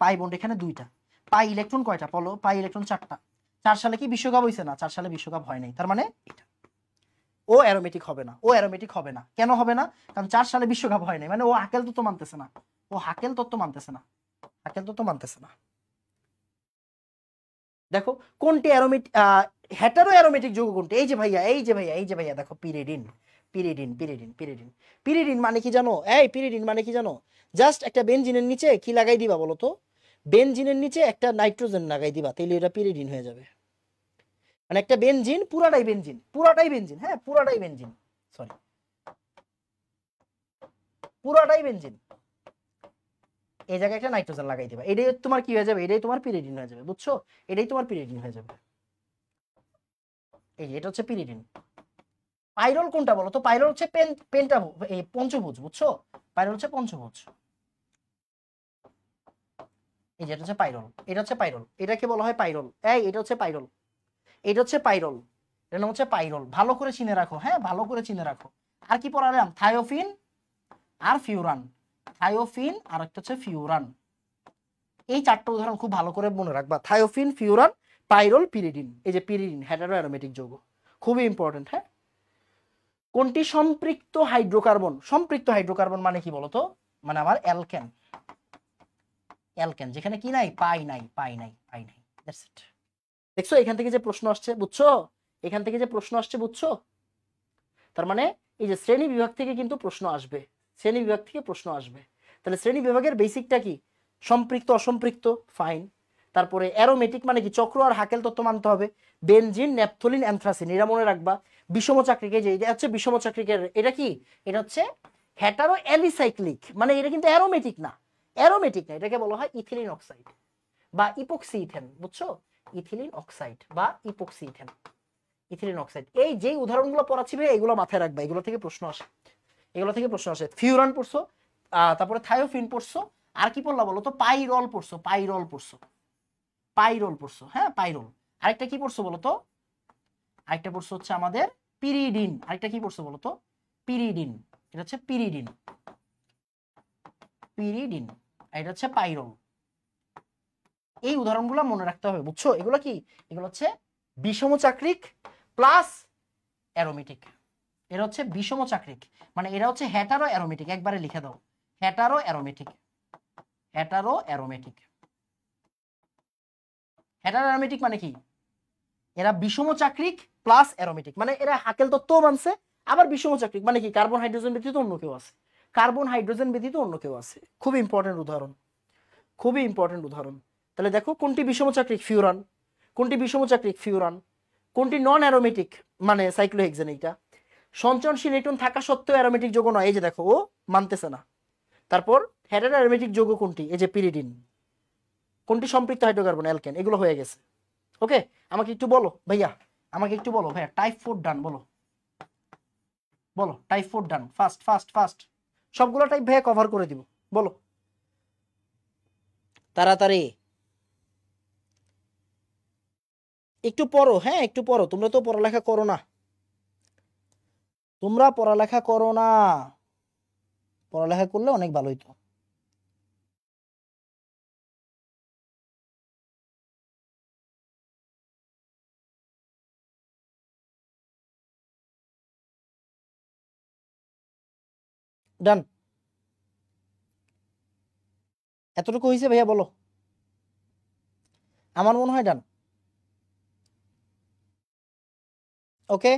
পাই বন্ড এখানে 2টা। পাই ইলেকট্রন কয়টা বলো? পাই ইলেকট্রন 4টা। 4 সালে কি বিশ্বকাপ হইছে না? 4 সালে বিশ্বকাপ হয় নাই, তার মানে এটা ও অ্যারোমেটিক হবে না, ও অ্যারোমেটিক হবে না। কেন হবে না? কারণ 4 সালে বিশ্বকাপ হয় নাই, মানে ও হাকেল তত্ত্ব মানতেছে না, ও হাকেল তত্ত্ব মানতেছে না, হাকেল তত্ত্ব মানতেছে না। দেখো কোনটি অ্যারোমেটিক হেটারো অ্যারোমেটিক যৌগ কোনটি? এই যে ভাইয়া, এই যে ভাইয়া, এই যে ভাইয়া, দেখো pyridine. Pyridine pyridine pyridine pyridine মানে কি জানো? এই পিরিডিন মানে কি জানো? জাস্ট একটা বেনজিনের নিচে কি লাগাই দিবা বলো তো? বেনজিনের নিচে একটা নাইট্রোজেন লাগাই দিবা, তাহলে এটা পিরিডিন হয়ে যাবে। মানে একটা বেনজিন, পুরাটাই বেনজিন, পুরাটাই বেনজিন, হ্যাঁ পুরাটাই বেনজিন, সরি পুরাটাই বেনজিন, এই জায়গায় একটা নাইট্রোজেন লাগাই দিবা, এটাই তোমার কি হয়ে যাবে? এটাই তোমার পিরিডিন হয়ে যাবে, বুঝছো? এটাই তোমার পিরিডিন হয়ে যাবে। এই যে এটা হচ্ছে পিরিডিন। পাইরল কোনটা বলো তো? পাইরল হচ্ছে এই পঞ্চভুজ, বুঝছো? পাইরল হচ্ছে পঞ্চভুজ। এই যে এটা হচ্ছে পাইরল, এটা হচ্ছে পাইরল, এটাকে বলা হয় পাইরল। এই এটা হচ্ছে পাইরল, এটা হচ্ছে পাইরল, এর নাম হচ্ছে পাইরল। ভালো করে চিনে রাখো, হ্যাঁ ভালো করে চিনে রাখো। আর কি পড়ালাম? থায়োফিন আর ফিউরান, থায়োফিন আর একটা হচ্ছে ফিউরান। এই চারটা উদাহরণ খুব ভালো করে মনে রাখবা, থায়োফিন, ফিউরান, পাইরল, পিরিডিন। এই যে পিরিডিন হেটারো অ্যারোমেটিক যৌগ, খুবই ইম্পর্টেন্ট। হ্যাঁ, কোনটি সম্পৃক্ত হাইড্রোকার্বন? সম্পৃক্ত হাইড্রোকার্বন মানে কি বলতো? মানে আমার অ্যালকেন, অ্যালকেন যেখানে কি নাই? পাই নাই, পাই নাই, পাই নাই, দ্যাটস ইট। দেখছো এখান থেকে যে প্রশ্ন আসছে, বুঝছো? এখান থেকে যে প্রশ্ন আসছে, বুঝছো? তার মানে এই যে শ্রেণী বিভাগ থেকে কিন্তু প্রশ্ন আসবে, শ্রেণী বিভাগ থেকে প্রশ্ন আসবে। তাহলে শ্রেণী বিভাগের বেসিকটা কি? সম্পৃক্ত, অসম্পৃক্ত, ফাইন। তারপরে অ্যারোমেটিক মানে কি? চক্র আর হাকেল তত্ত্ব মানতে হবে। বেনজিন, ন্যাপথলিন, অ্যানথ্রাসিন, এরা মনে রাখবা। বিষম চাকরিক, এই যে এটা হচ্ছে বিষম চাকরিকের, এটা কি? এটা হচ্ছে হেটারো অ্যালিসাইক্লিক, মানে এটা কিন্তু অ্যারোমেটিক না, অ্যারোমেটিক না, এটাকে বলা হয় ইথিলিন অক্সাইড বা ইপক্সি ইথেন, বুঝছো? ইথিলিন অক্সাইড বা ইপক্সি ইথেন, ইথিলিন অক্সাইড। এই যে উদাহরণগুলো পড়াচ্ছি ভাই, এগুলো মাথায় রাখবা, এগুলো থেকে প্রশ্ন আসে, এগুলো থেকে প্রশ্ন আসে। ফিউরান পড়ছো, তারপরে থায়োফিন পড়ছো, আর কি পড়লা বলো তো? পাইরল পড়ছো, পাইরল পড়ছো, পাইরল পড়ছো, হ্যাঁ পাইরল। আরেকটা কি পড়ছো বলো তো? আরেকটা পড়ছো হচ্ছে আমাদের পিরিডিন। আরেকটা কি পড়ছো বলো তো? পিরিডিন, এটা হচ্ছে পিরিডিন, পিরিডিন, এটা হচ্ছে পাইরল। এই উদাহরণগুলো মনে রাখতে হবে, বুঝছো? এগুলো কি? এগুলো হচ্ছে বিষম চাকরিক প্লাস অ্যারোমেটিক। এরা হচ্ছে বিষম চাকরিক, মানে এরা হচ্ছে হেটারো অ্যারোমেটিক। একবারে লিখে দাও, hetero aromatic, hetero aromatic. Hetero aromatic মানে কি? এরা বিষম চাকরিক প্লাস অ্যারোমেটিক, মানে এরা হাকেল তত্ত্বও মানছে, আবার বিষম চাকরিক মানে কি? কার্বন হাইড্রোজেন ব্যতীত অন্য কেউ আছে, কার্বন হাইড্রোজেন ব্যতীত অন্য কেউ আছে। খুব ইম্পর্টেন্ট উদাহরণ, খুবই ইম্পর্টেন্ট উদাহরণ। তাহলে দেখো কোনটি বিষম চাকরিক? ফিউরান। কোনটি বিষম চাকরিক? ফিউরান। কোনটি নন অ্যারোমেটিক? মানে সাইক্লোহেক্সেন। এইটা সঞ্চরণশীল ইলেকট্রন থাকা সত্ত্বেও অ্যারোমেটিক যৌগ নয়, এই যে দেখো ও মানতেছে না। তারপর হেটারো অ্যারোমেটিক যৌগ কোনটি? এই যে পিরিডিন। কোনটি সম্পৃক্ত হাইড্রোকার্বন? অ্যালকেন। এগুলো হয়ে গেছে, ওকে। আমাকে একটু বলো ভাইয়া, আমাকে একটু বলো ভাইয়া, টাইপ 4 ডান বলো, বলো টাইপ 4 ডান, ফাস্ট ফাস্ট ফাস্ট। সবগুলো টাইপ ভাইয়া কভার করে দিব, বলো তাড়াতাড়ি। একটু পড়ো, হ্যাঁ একটু পড়ো, তোমরা তো পড়ালেখা করো না, তোমরা পড়ালেখা করো না, পড়ালেখা করলে অনেক ভালো হইতো। ডান, এতটুকু হয়েছে ভাইয়া, বলো। আমার মনে হয় ডান, ওকে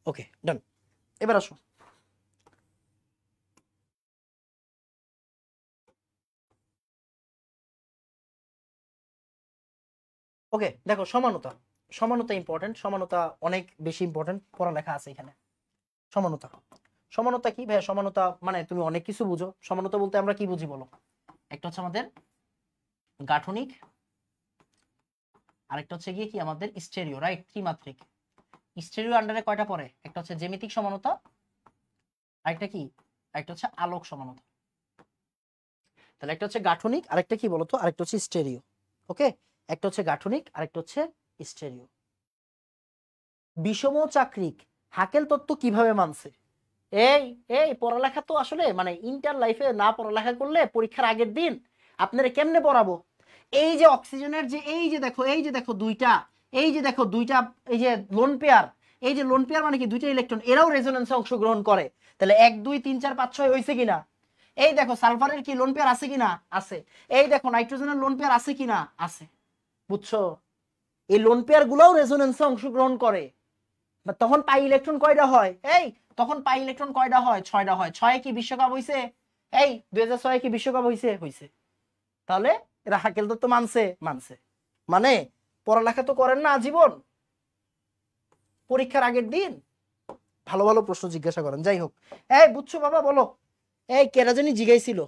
ওকে ডান। এবার আসো, ওকে দেখো সমানতা, সমানতা ইম্পর্টেন্ট, সমানতা অনেক বেশি ইম্পর্টেন্ট, পড়ালেখা আছে এখানে। সমানতা, সমানতা কি ভাইয়া? সমানতা মানে তুমি অনেক কিছু বুঝো। সমানতা বলতে আমরা কি বুঝি বলো? একটা হচ্ছে আমাদের গাঠনিক, আরেকটা হচ্ছে গিয়ে কি আমাদের স্টেরিও, রাইট? ত্রিমাত্রিক। স্টেরিও আন্ডারে কয়টা পড়ে? একটা হচ্ছে জ্যামিতিক সমানতা, আরেকটা কি? আরেকটা হচ্ছে আলোক সমানতা। তাহলে একটা হচ্ছে গাঠনিক, আরেকটা কি বলতো? আরেকটা হচ্ছে স্টেরিও, ওকে। একটা হচ্ছে গাঠনিক, আরেকটা হচ্ছে স্টেরিও। বিষম চাকরিক হাকেল তত্ত্ব কিভাবে মানছে? এই এই পড়ালেখা তো আসলে মানে ইন্টার লাইফে না পড়ালেখা করলে পরীক্ষার আগের দিন আপনারা কেমনে পড়াবো? এই যে অক্সিজেনের যে এই যে দেখো, এই যে দেখো দুইটা, এই যে দেখো দুইটা, এই যে লোন পেয়ার, এই যে লোন পেয়ার মানে কি? দুইটা ইলেকট্রন, এরাও রেজোনেন্সে অংশগ্রহণ করে। তাহলে 1 2 3 4 5 6 হয়েছে কিনা? এই দেখো সালফারের কি লোন পেয়ার আছে কিনা? আছে। এই দেখো নাইট্রোজেনের লোন পেয়ার আছে কিনা? আছে, বুঝছো? এই লোন পেয়ার গুলাও রেজোনেন্সে অংশগ্রহণ করে। তখন পাই ইলেকট্রন কয়টা হয়? এই তখন পাই ইলেকট্রন কয়টা হয়? 6টা হয়। 6 কি বিশ্বকাপ হইছে? এই 2006 কি বিশ্বকাপ হইছে? হইছে। তাহলে এরা হাকেল তো মানছে, মানছে। মানে পড়ালেখা তো করেন না আজীবন, পরীক্ষার আগের দিন ভালো ভালো প্রশ্ন জিজ্ঞাসা করেন। যাই হোক, এই বুঝছো বাবা, বলো। এই কেরা জানি জিগাইছিল,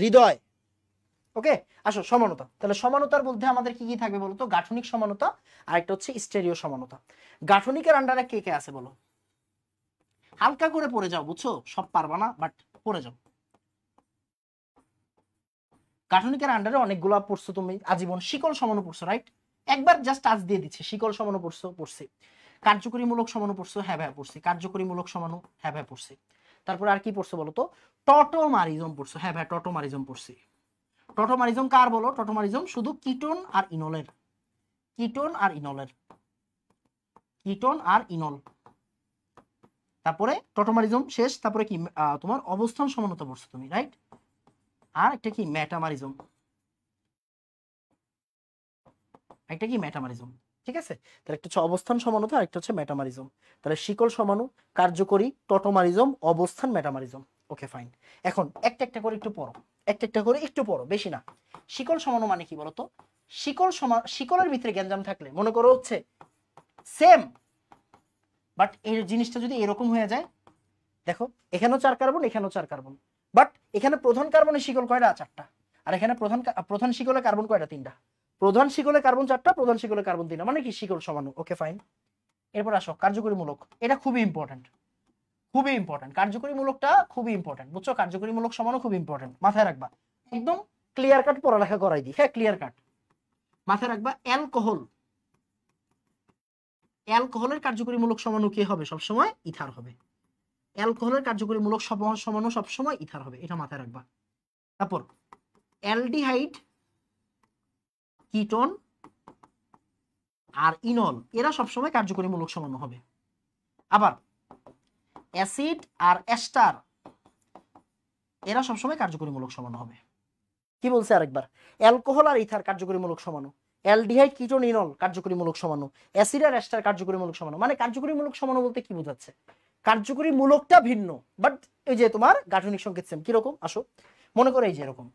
হৃদয়। ওকে, আসো সমানতা। তাহলে সমানতার মধ্যে আমাদের কি কি থাকবে বলো তো? গাঠনিক সমানতা, আর একটা হচ্ছে স্টেরিও সমানতা। গাঠনিকের আন্ডারে কে কে আছে বলো? হালকা করে পড়ে যাও, বুঝছো? সব পারবা না, বাট পড়ে যাও। গাঠনিকের আন্ডারে অনেকগুলা পড়ছো তুমি আজীবন। শিকল সমানু পড়ছো, রাইট? একবার জাস্ট টাচ দিয়ে দিচ্ছে। শিকল সমানু পড়ছো, পড়ছি। কার্যকরীমূলক সমানু পড়ছো, হ্যাঁ ভাই পড়ছি। কার্যকরীমূলক সমানু, হ্যাঁ ভাই পড়ছি। তারপরে আর কি পড়ছো বলো তো? টটোমারিজম পড়ছো, হ্যাঁ ভাই টটোমারিজম পড়ছি। টটোমারিজম কার বলো? টটোমারিজম শুধু কিটোন আর ইনলের, কিটোন আর ইনলের, কিটোন আর ইনল। তারপরে টটোমারিজম শেষ। তারপরে কি তোমার অবস্থান সমানতা পড়ছো তুমি, রাইট? আর একটা কি মেটামারিজম, একটা কি মেটামারিজম। ঠিক আছে, তাহলে একটা হচ্ছে অবস্থান সমানতা, আর একটা হচ্ছে মেটামারিজম। তাহলে শিকল সমানু, কার্যকরী, টটোমারিজম, অবস্থান, মেটামারিজম। Okay fine. এখন একটা একটা করে একটু পড়ো, একটা একটা করে একটু পড়ো, বেশি না। শিকল সমানু মানে কি বলতো? শিকল সমান, শিকলের ভিতরে গ্যাঞ্জাম থাকলে মনে করো হচ্ছে সেম, বাট এই জিনিসটা যদি এরকম হয়ে যায়, দেখো এখানেও 4 কার্বন, এখানেও 4 কার্বন, বাট এখানে প্রধান কার্বনের শিকল কয়টা? 4টা। আর এখানে প্রধান শিকলে কার্বন কয়টা? 3টা। প্রধান শিকলে কার্বন 4টা, প্রধান শিকলে কার্বন 3টা, মানে কি শিকল সমানু। Okay fine. এরপর আসো কার্যকরীমূলক। এটা খুবই ইম্পর্টেন্ট, খুবই ইম্পর্টেন্ট। কার্যকরীমূলকটা খুবই ইম্পর্টেন্ট, বুঝছো? কার্যকরীমূলক সমানু খুব ইম্পর্টেন্ট, মাথায় রাখবা। একদম ক্লিয়ার কাট পড়ালেখা করাই দিই, হ্যাঁ ক্লিয়ার কাট মাথায় রাখবা। অ্যালকোহল, অ্যালকোহলের কার্যকরীমূলক সমানু কি হবে? সবসময় ইথার হবে। অ্যালকোহলের কার্যকরীমূলক সমানু সবসময় ইথার হবে, এটা মাথায় রাখবা। তারপর অ্যালডিহাইড, কিটোন আর ইনল, এরা সবসময় কার্যকরীমূলক সমানু হবে। আবার অ্যাসিড আর এস্টার, এরা সবসময় কার্যকরীমূলক সমানু হবে। কি বলছে আরেকবার? অ্যালকোহল আর ইথার কার্যকরীমূলক সমানু, অ্যালডিহাইড, কিটোন, ইনল কার্যকরীমূলক সমানু, অ্যাসিড আর এস্টার কার্যকরীমূলক সমানু। মানে কার্যকরীমূলক সমানু বলতে কি বোঝাচ্ছে? কার্যকরীমূলকটা ভিন্ন, বাট এই যে তোমার গাঠনিক সংকেত সেম। কিরকম? আসো মনে করো এই যে এরকম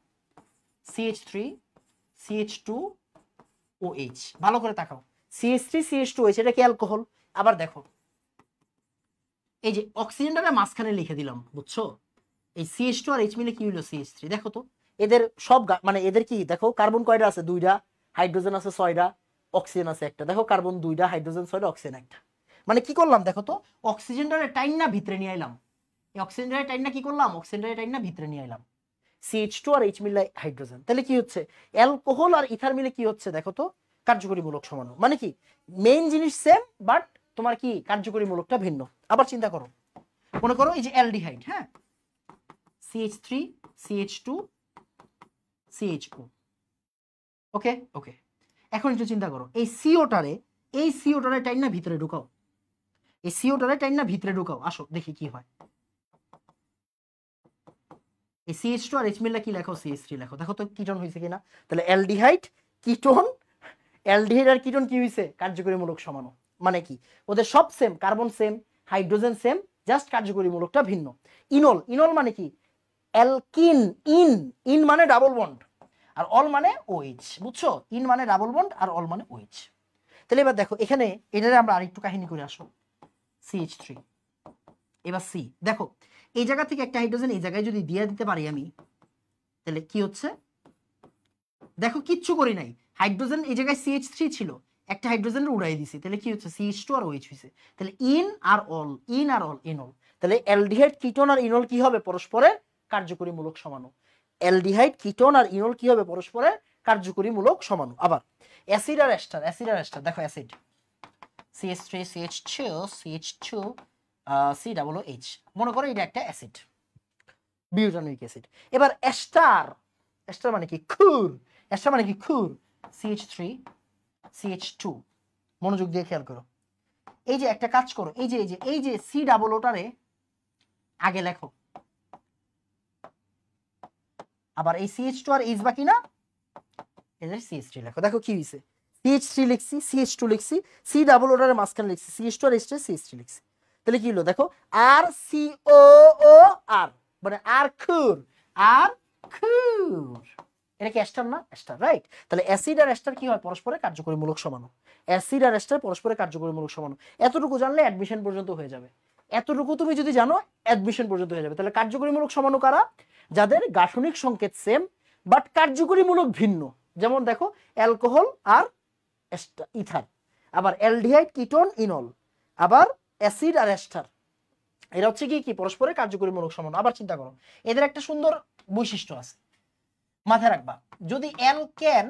CH3 CH2 OH, ভালো করে তাকাও। CH3 CH2OH, এটা কি অ্যালকোহল? আবার দেখো এই যে অক্সিজেনটা মাঝখানে লিখে দিলাম, বুঝছো? এই CH2 আর H মিলে কি হলো? CH3। দেখো তো এদের সব মানে এদের কি দেখো, কার্বন কয়টা আছে? 2টা, হাইড্রোজেন আছে 6টা, অক্সিজেন আছে 1টা। দেখো কার্বন 2টা, হাইড্রোজেন 6টা, অক্সিজেন 1টা। মানে কি করলাম দেখো তো? অক্সিজেনটারে টাইন না ভিতরে নিয়ে আইলাম। এই অক্সিজেনটারে টাইন না কি করলাম? অক্সিজেনটারে টাইন না ভিতরে নিয়ে আইলাম। CH2 আর H মিলে হাইড্রোজেন। তাহলে কি হচ্ছে? অ্যালকোহল আর ইথার মিলে কি হচ্ছে দেখো তো? কার্যকরীমূলক সমানু। মানে কি মেইন জিনিস সেম, বাট তোমার কি কার্যকরীমূলকটা ভিন্ন। আবার চিন্তা করো, মনে করো এই যে অ্যালডিহাইড, হ্যাঁ CH3 CH2 CHO। ওকে ওকে, এখন একটু চিন্তা করো, এই সিওটারে টাইন না ভিতরে ঢুকাও, এই সিওটারে টাইন না ভিতরে ঢুকাও। আসো দেখি কি হয়। এই CH2 আর H মিলে কি লেখো? CH3 লেখো। দেখো তো কিটোন হয়েছে কিনা। তাহলে অ্যালডিহাইড, কিটোন, অ্যালডিহাইড আর কিটোন কি হয়েছে? কার্যকরীমূলক সমানু। মানে কি ওদের সব same, carbon same, hydrogen same, just কার্যকরীমূলকটা ভিন্ন। ইনল, ইনল মানে কি? অ্যালকিন, ইন মানে ডাবল বন্ড, আর অল মানে OH, বুঝছো? ইন মানে ডাবল বন্ড, আর অল মানে OH। তাহলে এবার দেখো এখানে এটারে আমরা আরেকটু কাহিনী করে আসো। CH3, এবার C। দেখো এই জায়গা থেকে একটা হাইড্রোজেন এই জায়গায় যদি দিয়ে দিতে পারি আমি, তাহলে কি হচ্ছে? দেখো কিচ্ছু করি নাই, হাইড্রোজেন এই জায়গায় CH3 ছিল, একটা হাইড্রোজেন উড়াই দিছি, তাহলে কি হচ্ছে? CH2 আর OH হয়েছে। তাহলে ইন আর অল, ইন আর অল, ইনল। তাহলে অ্যালডিহাইড, কিটোন আর ইনল কি হবে? পরস্পরের কার্যকরীমূলক সমানু। অ্যালডিহাইড, কিটোন আর ইনল কি হবে? পরস্পরের কার্যকরীমূলক সমানু। আবার অ্যাসিড আর এস্টার, অ্যাসিড আর এস্টার, দেখো acid CH3 CH2 CH2 COOH, মনে করো এটা একটা অ্যাসিড, বিউটানোইক অ্যাসিড। এবার এস্টার, এস্টার মানে কি? খুর। এস্টার মানে কি? খুর। CH3 CH2, মনোযোগ দিয়ে খেয়াল করো। এই যে একটা কাজ করো, এই যে COOটারে আগে লেখো, আবার এই CH2 আর H বাকি না, এদের CH3 লেখো। দেখো কি হয়েছে? CH3 লিখছি, CH2 লিখছি, C ডাবল ওটার মাঝখানে লিখছি, CH2 আর H2 CH3 লিখছি। তাহলে কি হলো দেখো, আর COO আর মানে আর খুর, আর খুর, এটা কি এস্টার না? Ester, right. তাহলে অ্যাসিড আর এস্টার কি হয়? পরস্পরের কার্যকরীমূলক সমাণু। অ্যাসিড আর এস্টার পরস্পরের কার্যকরীমূলক সমাণু। এতটুকু জানলে অ্যাডমিশন পর্যন্ত হয়ে যাবে। এতটুকু তুমি যদি জানো অ্যাডমিশন পর্যন্ত হয়ে যাবে। তাহলে কার্যকরীমূলক সমাণু কারা? যাদের গাঠনিক সংকেত সেম বাট কার্যকরীমূলক ভিন্ন। যেমন দেখো অ্যালকোহল আর ইথার, আবার অ্যালডিহাইড, কিটোন, ইনল, আবার অ্যাসিড আর এস্টার, এরা হচ্ছে কি পরস্পরের কার্যকরীমূলক সমাণু। আবার চিন্তা করো, এদের একটা সুন্দর বৈশিষ্ট্য আছে, মাথায় রাখবা। যদি অ্যালকেন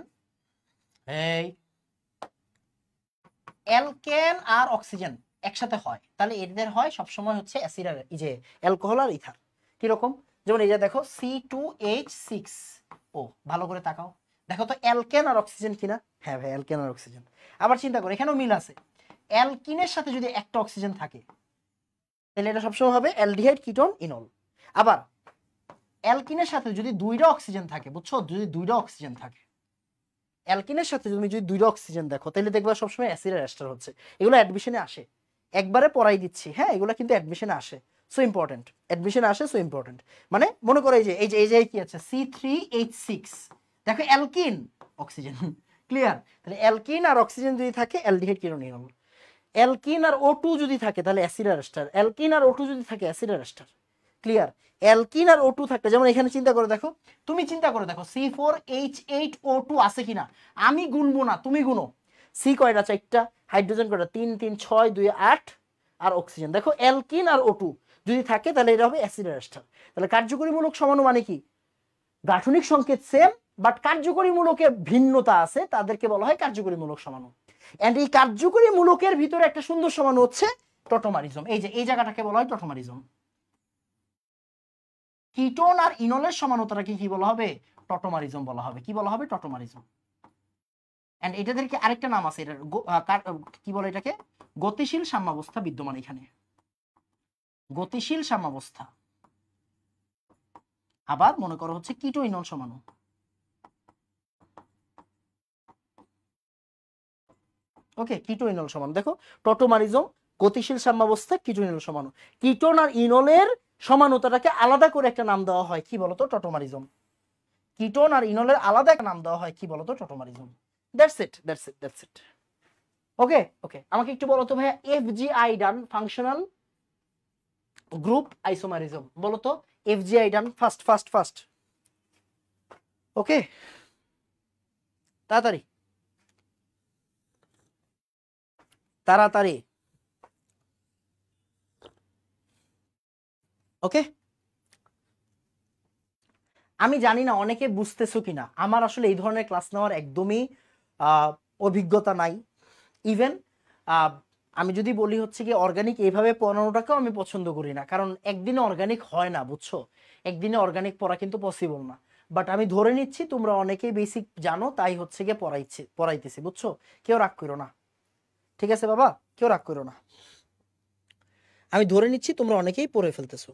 আর অক্সিজেন একসাথে হয়, তাহলে এদের হয় সবসময় হচ্ছে অ্যাসিড আর এই যে অ্যালকোহল আর ইথার। কিরকম? যেমন এই যে দেখো C2H6O, ভালো করে তাকাও, দেখো তো অ্যালকেন আর অক্সিজেন কিনা? হ্যাঁ ভাই, অ্যালকেন আর অক্সিজেন। আবার চিন্তা করো, এখানেও মিল আছে, অ্যালকিনের সাথে যদি একটা অক্সিজেন থাকে তাহলে এটা সবসময় হবে অ্যালডিহাইড, কিটোন, ইনল। আবার অ্যালকিনের সাথে যদি দুইটা অক্সিজেন থাকে, বুঝছো, যদি দুইটা অক্সিজেন থাকে, অ্যালকিনের সাথে তুমি যদি দুইটা অক্সিজেন দেখো, তাহলে দেখবা সবসময় অ্যাসিড আর এস্টার হচ্ছে। এগুলো অ্যাডমিশনে আসে, একবারে পড়াই দিচ্ছি, হ্যাঁ, এগুলো কিন্তু অ্যাডমিশনে আসে, সো ইম্পর্টেন্ট, অ্যাডমিশনে আসে, সো ইম্পর্টেন্ট। মানে মনে করো এই যে কি আছে C3H6, দেখো অ্যালকিন, অক্সিজেন, ক্লিয়ার? তাহলে অ্যালকিন আর অক্সিজেন যদি থাকে অ্যালডিহাইড, কিটোন, ইনল। অ্যালকিন আর O2 যদি থাকে তাহলে অ্যাসিড আর এস্টার, অ্যালকিন আর O2 যদি থাকে অ্যাসিড আর এস্টার, ক্লিয়ার? অ্যালকিন আর O2 থাকতে, যেমন এখানে চিন্তা করে দেখো, তুমি চিন্তা করে দেখো C4H8O2 আছে কিনা, আমি গুনবো না, তুমি গুনো। সি কয়টা? 4টা। হাইড্রোজেন কয়টা? 3 3 6 2 8, আর অক্সিজেন দেখো অ্যালকিন আর O2 যদি থাকে তাহলে এটা হবে অ্যাসিড আর এস্টার। তাহলে কার্যকরীমূলক সমাণু মানে কি? গাঠনিক সংকেত সেম বাট কার্যকরীমূলকে ভিন্নতা আছে, তাদেরকে বলা হয় কার্যকরীমূলক সমাণু। এন্ড এই কার্যকরীমূলকের ভিতরে একটা সুন্দর সমাণু হচ্ছে টটোমারিজম। এই যে এই জায়গাটাকে বলা হয় টটোমারিজম। কিটোন আর ইনলের সমানতাটাকে কি বলা হবে? টটোমারিজম বলা হবে। কি বলা হবে? টটোমারিজম। এন্ড এটাদেরকে আরেকটা নাম আছে, এটার কি বলে এটাকে? গতিশীল সাম্যাবস্থা বিদ্যমান এখানে, গতিশীল সাম্যাবস্থা। আবার মনে করো হচ্ছে কিটো ইনল সমাণু। ওকে, কিটো ইনল সমাণু। দেখো টটোমারিজম, গতিশীল সাম্যাবস্থা, কিটো ইনল সমাণু। কিটোন আর ইনলের সমানতাটাকে আলাদা করে একটা নাম দেওয়া হয়, কি বলতো? টটোমারিজম। কিটোন আর ইনলের আলাদা একটা নাম দেওয়া হয়, কি বলতো? Tautomerism. That's it, that's it, that's it. Okay okay, আমাকে একটু বলো তো ভাইয়া, FGI done functional group isomerism, বলো তো FGI done, fast fast fast. Okay, তাড়াতাড়ি তাড়াতাড়ি। ওকে, আমি জানি না অনেকে বুঝতেছো কিনা, আমার আসলে এই ধরনের ক্লাস নেওয়ার একদমই অভিজ্ঞতা নাই। ইভেন আমি যদি বলি হচ্ছে কি অর্গানিক এইভাবে পড়ানোটাকেও আমি পছন্দ করি না, কারণ একদিনে অর্গানিক হয় না, বুঝছো, একদিনে অর্গানিক পড়া কিন্তু পসিবল না। বাট আমি ধরে নিচ্ছি তোমরা অনেকেই বেসিক জানো, তাই হচ্ছে গিয়ে পড়াইতেছি, বুঝছো, কেউ রাগ করো না, ঠিক আছে বাবা, কেউ রাগ করো না, আমি ধরে নিচ্ছি তোমরা অনেকেই পড়ে ফেলতেছো।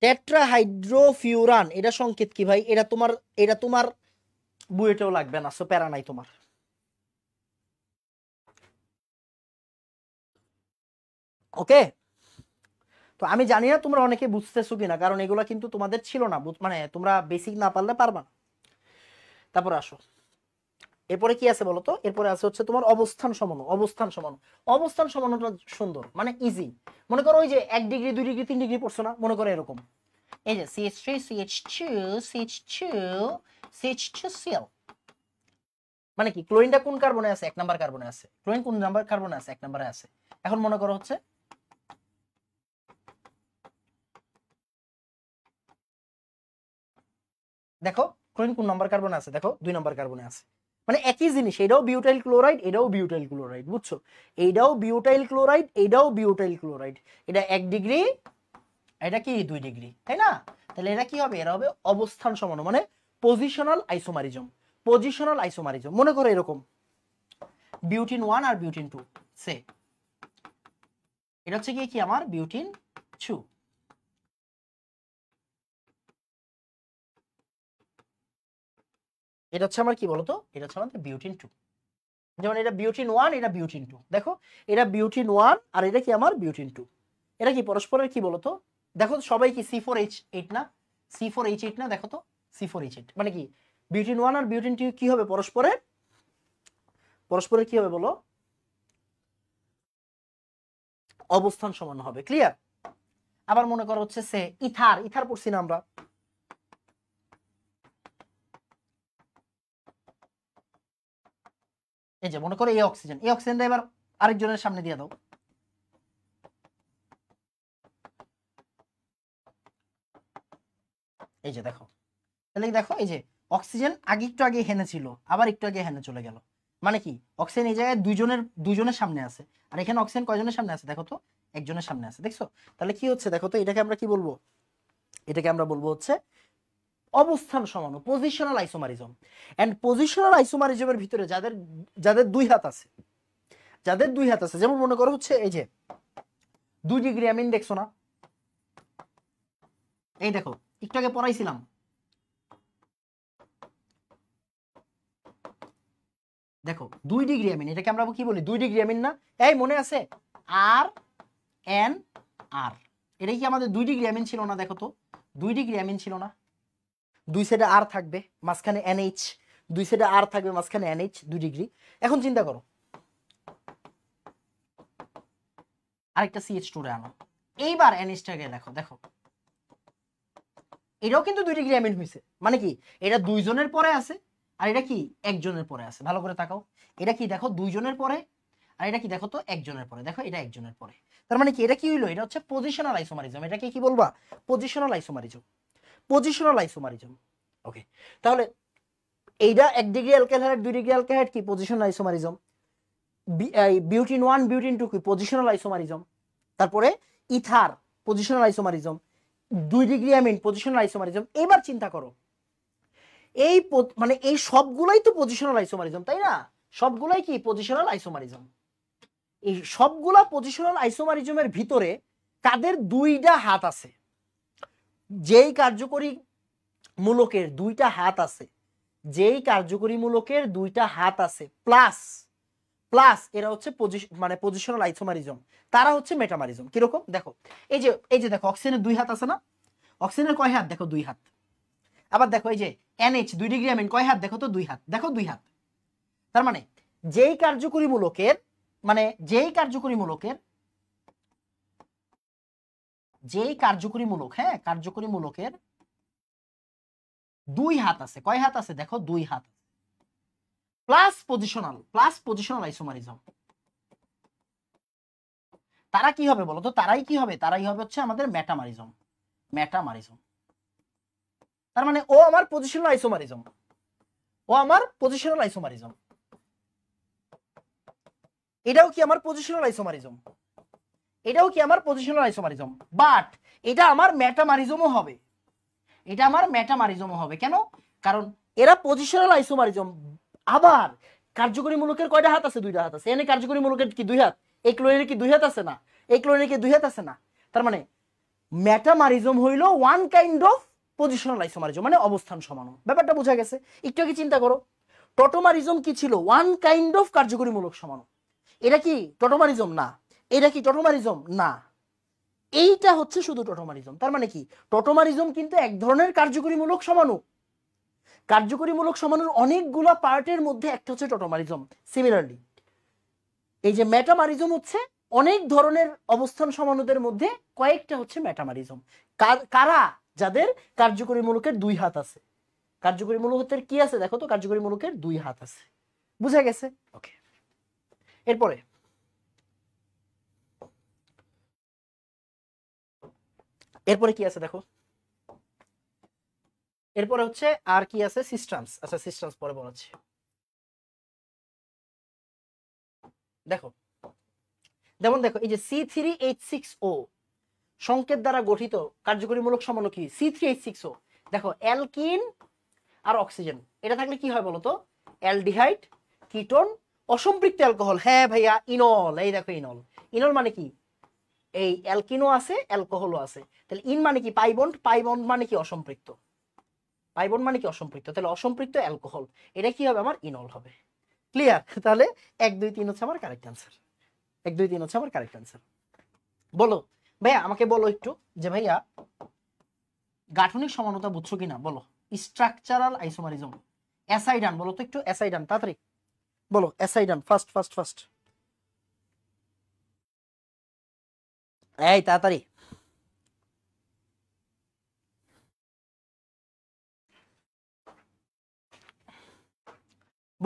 টেট্রাহাইড্রোফিউরান, এটা সংকেত কি ভাই? এটা তোমার বুয়েটেও লাগবে না, সো প্যারা নাই তোমার। ওকে, তো আমি জানি না তোমরা অনেকে বুঝতেছো কিনা, কারণ এগুলো কিন্তু তোমাদের ছিল না, মানে তোমরা বেসিক না পারলে পারবা না। তারপর আসো, এরপরে কি আছে বলো তো? এরপরে আছে হচ্ছে তোমার অবস্থান সমাণু। অবস্থান সমাণু, অবস্থান সমাণুটা সুন্দর, মানে ইজি। মনে করো ওই যে 1 ডিগ্রি 2 ডিগ্রি 3 ডিগ্রি পড়ছো না, মনে করো এরকম, এই যে CH3 CH2 CH2 CH2Cl, মানে কি ক্লোরিনটা কোন কার্বনে আছে? 1 নাম্বার কার্বনে আছে। ক্লোরিন কোন নাম্বার কার্বনে আছে? 1 নাম্বারে আছে। এখন মনে করো হচ্ছে দেখো ক্লোরিন কোন নাম্বার কার্বনে আছে? দেখো 2 নাম্বার কার্বনে আছে। মানে একই জিনিস, এটাও বিউটাইল ক্লোরাইড, এটাও বিউটাইল ক্লোরাইড, বুঝছো, এইটাও বিউটাইল ক্লোরাইড, এটাও বিউটাইল ক্লোরাইড। এটা 1 ডিগ্রি, এটা কি 2 ডিগ্রি, তাই না? তাহলে এটা কি হবে? এরা হবে অবস্থান সমাণু, মানে পজিশনাল আইসোমারিজম। পজিশনাল আইসোমারিজম মনে করো এরকম, বিউটিন 1 আর বিউটিন 2, সে এটা হচ্ছে কি আমার বিউটিন 2। এটা হচ্ছে আমার কি বলতো, এটা হচ্ছে আমাদের বিউটিন 2। যেমন এটা বিউটিন 1, এটা বিউটিন 2। দেখো এটা বিউটিন 1 আর এটা কি আমার বিউটিন 2। এটা কি পরস্পরের কি বলতো, দেখো তো সবাই কি C4H8 না, C4H8 না, দেখো তো C4H8 মানে কি বিউটিন 1 আর বিউটিন 2 কি হবে পরস্পরের, পরস্পরের কি হবে বলো, অবস্থান সমান হবে। ক্লিয়ার? আবার মনে করো হচ্ছে সে ইথার, ইথার পড়ছি না আমরা, এই যে মনে করো এই অক্সিজেন, এই অক্সিজেনটা এবার আরেকজনের সামনে দিয়ে দাও, এই যে দেখো, তাহলে দেখো এই যে অক্সিজেন আগে একটু আগে হেনে ছিল, আবার একটু আগে হেনে চলে গেল, মানে কি অক্সিজেন এই জায়গায় দুইজনের সামনে আছে, আর এখানে অক্সিজেন কয়জনের সামনে আছে দেখো তো, একজনের সামনে আছে। দেখছো? তাহলে কি হচ্ছে দেখো তো, এটাকে আমরা কি বলবো, এটাকে আমরা বলবো হচ্ছে অবস্থান সমান, পজিশনাল আইসোমারিজম। এন্ড পজিশনাল আইসোমারিজমের ভিতরে যাদের যাদের দুই হাত আছে, যাদের দুই হাত আছে, যেমন মনে করো হচ্ছে এই যে 2 ডিগ্রি অ্যামিন দেখছো না, এই দেখো একটু আগে পড়াইছিলাম, দেখো 2 ডিগ্রি অ্যামিন, এটাকে আমরা কি বলি 2 ডিগ্রি অ্যামিন না, এই মনে আছে আর এন আর, এটা কি আমাদের 2 ডিগ্রি অ্যামিন ছিল না, দেখো তো 2 ডিগ্রি অ্যামিন ছিল না, দুই সাইডে আর থাকবে মাঝখানে NH, দুই সাইডে আর থাকবে মাঝখানে NH, 2 ডিগ্রি। এখন চিন্তা করো আরেকটা CH2 রে আনো, এইবার NH-টাকে দেখো, দেখো এটাও কিন্তু 2 ডিগ্রি অ্যামিন হয়েছে, মানে কি এটা দুইজনের পরে আছে আর এটা কি একজনের পরে আছে, ভালো করে তাকাও, এটা কি দেখো দুইজনের পরে আর এটা কি দেখো তো একজনের পরে, দেখো এটা একজনের পরে, তার মানে কি এটা কি হইলো, এটা হচ্ছে পজিশনাল আইসোমারিজম। এটাকে কি বলবা, positional isomerism, positional isomerism. Okay, তাহলে এইটা 1 degree alkyl halide 2 degree alkyl halide কি পজিশনাল আইসোমারিজম, বিউটিন 1 বিউটিন 2 কি পজিশনাল আইসোমারিজম, তারপরে ether positional isomerism, 2 degree amine positional isomerism. এবার চিন্তা করো এই মানে এই সবগুলাই তো পজিশনাল আইসোমারিজম, তাই না? সবগুলাই কি পজিশনাল আইসোমারিজম। এই সবগুলা পজিশনাল আইসোমারিজমের ভিতরে কাদের দুইটা হাত আছে, যেই কার্যকরী মূলকের দুইটা হাত আছে, যেই কার্যকরী মূলকের দুইটা হাত আছে প্লাস প্লাস এরা হচ্ছে মানে পজিশনাল আইসোমারিজম, তারা হচ্ছে মেটামারিজম। কিরকম দেখো, এই যে দেখো অক্সিজেনের দুই হাত আছে না, অক্সিজেনের কয় হাত দেখো, 2 হাত। আবার দেখো এই যে NH 2 ডিগ্রি অ্যামিন কয় হাত দেখো তো, 2 হাত, দেখো 2 হাত। তার মানে যেই কার্যকরী মূলকের, মানে যেই কার্যকরী মূলকের, যেই কার্যকরী মূলক, হ্যাঁ কার্যকরী মূলকের 2 হাত আছে, কয় হাত আছে দেখো 2 হাত, প্লাস পজিশনাল আইসোমারিজম, তারা কি হবে বলতো, তারাই কি হবে, তারাই হবে হচ্ছে আমাদের মেটামারিজম, মেটামারিজম। তার মানে ও আমার পজিশনাল আইসোমারিজম, ও আমার পজিশনাল আইসোমারিজম, এটাও কি আমার পজিশনাল আইসোমারিজম, এটাও কি আমার পজিশনাল আইসোমারিজম, বাট এটা আমার মেটামারিজমও হবে, এটা আমার মেটামারিজমও হবে। কেন? কারণ এরা পজিশনাল আইসোমারিজম, আবার কার্যকরী মূলকের কয়টা হাত আছে, 2টা হাত আছে। এনে কার্যকরী মূলকের কি 2 হাত, এই ক্লোরিনের কি 2 হাত আছে না, এই ক্লোরিনের কি 2 হাত আছে না। তার মানে মেটামারিজম হইলো one kind of positional isomerism, মানে অবস্থান সমানো। ব্যাপারটা বোঝা গেছে? একটু আগে চিন্তা করো, টটোমারিজম কি ছিল, ওয়ান কাইন্ড অফ কার্যকরী মূলক সমানো। এটা কি টটোমারিজম না, এটা কি টটোমারিজম না, এইটা হচ্ছে শুধু টটোমারিজম। তার মানে কি টটোমারিজম কিন্তু এক ধরনের কার্যকরীমূলক সমাণু, কার্যকরীমূলক সমাণুর অনেকগুলা পার্টের মধ্যে একটা হচ্ছে টটোমারিজম। সিমিলারলি এই যে মেটামারিজম হচ্ছে অনেক ধরনের অবস্থান সমাণুদের মধ্যে কয়েকটা হচ্ছে মেটামারিজম। কারা? যাদের কার্যকরী মূলকের 2 হাত আছে। কার্যকরী মূলকের কি আছে দেখো তো, কার্যকরী মূলকের 2 হাত আছে। বুঝা গেছে? ওকে, এরপরে এরপরে কি আছে দেখো, এরপরে হচ্ছে আর কি আছে, সিস্টেমস। আচ্ছা সিস্টেমস পরে বলাচ্ছি। দেখো যেমন দেখো এই যে C3H6O সংকেত দ্বারা গঠিত কার্যকরীমূলক সমাণু কি C3H6O। দেখো অ্যালকিন আর অক্সিজেন, এটা থাকলে কি হয় বলতো, অ্যালডিহাইড, কিটোন, অসম্পৃক্ত অ্যালকোহল। হ্যাঁ ভাইয়া ইনল, এই দেখো ইনল, ইনল মানে কি এই অ্যালকিনও আছে অ্যালকোহলও আছে, তাহলে ইন মানে কি পাই বন্ড, পাই বন্ড মানে কি অসম্পৃক্ত। পাই বন্ড মানে কি অসম্পৃক্ত, তাহলে অসম্পৃক্ত অ্যালকোহল, এটা কি হবে আমার ইনল হবে। ক্লিয়ার? তাহলে 1 2 3 হচ্ছে আমার কারেক্ট অ্যান্সার, 1 2 3 হচ্ছে আমার কারেক্ট অ্যান্সার। বলো ভাইয়া, আমাকে বলো একটু যে ভাইয়া গাঠনিক সমানতা বুঝছো কিনা বলো, স্ট্রাকচারাল আইসোমারিজম। এসআই ডান বলো তো একটু, এসআই ডান তাড়াতাড়ি বলো, এসআই ডান ফাস্ট ফাস্ট ফাস্ট, এই তাড়াতাড়ি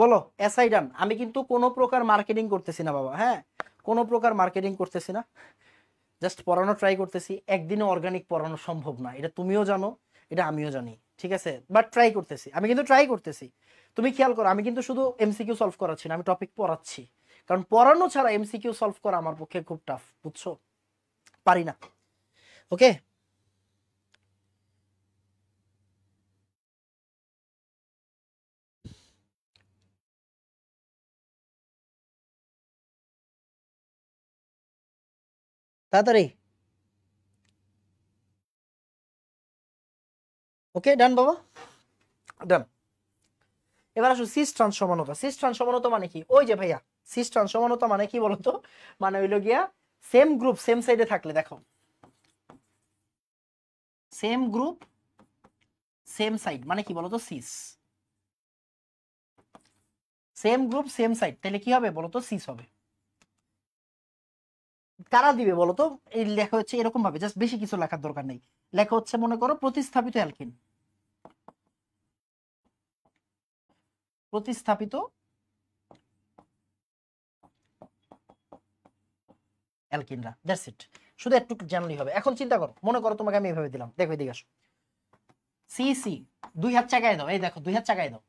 বলো এসআই ডান। আমি কিন্তু কোনো প্রকার মার্কেটিং করতেছি না বাবা, হ্যাঁ কোনো প্রকার মার্কেটিং করতেছি না, জাস্ট পড়ানো ট্রাই করতেছি। একদিনে অর্গানিক পড়ানো সম্ভব না, এটা তুমিও জানো, এটা আমিও জানি, ঠিক আছে, বাট ট্রাই করতেছি, আমি কিন্তু ট্রাই করতেছি। তুমি খেয়াল করো, আমি কিন্তু শুধু এমসিকিউ সলভ করাচ্ছি না, আমি টপিক পড়াচ্ছি, কারণ পড়ানো ছাড়া এমসিকিউ সলভ করা আমার পক্ষে খুব টাফ, বুঝছো, পারি না। ওকে, তাড়াতাড়ি। ওকে ডান বাবা, ডান। এবার আসো সিস ট্রান্স সমানতা। সিস ট্রান্স সমানতা মানে কি? ওই যে ভাইয়া, সিস ট্রান্স সমানতা মানে কি বলতো, মানে হইলো গিয়া সেম গ্রুপ সেম সাইডে থাকলে, দেখো সেম গ্রুপ সেম সাইড মানে কি বলতো, cis. Same group same side, তাহলে কি হবে বলতো, সিস হবে। কারা দিবে বলতো? এই লেখা হচ্ছে এরকম ভাবে, জাস্ট বেশি কিছু লেখার দরকার নেই। লেখা হচ্ছে মনে করো প্রতিস্থাপিত অ্যালকিন, প্রতিস্থাপিত অ্যালকিনরা, দ্যাটস ইট। শুধু একটু জানলেই হবে। এখন চিন্তা করো, মনে করো তোমাকে আমি এইভাবে দিলাম, দেখো এদিকে আসো, সি সি, দুই হাত চাগায় দাও, এই দেখো দুই হাত চাগায় দাও,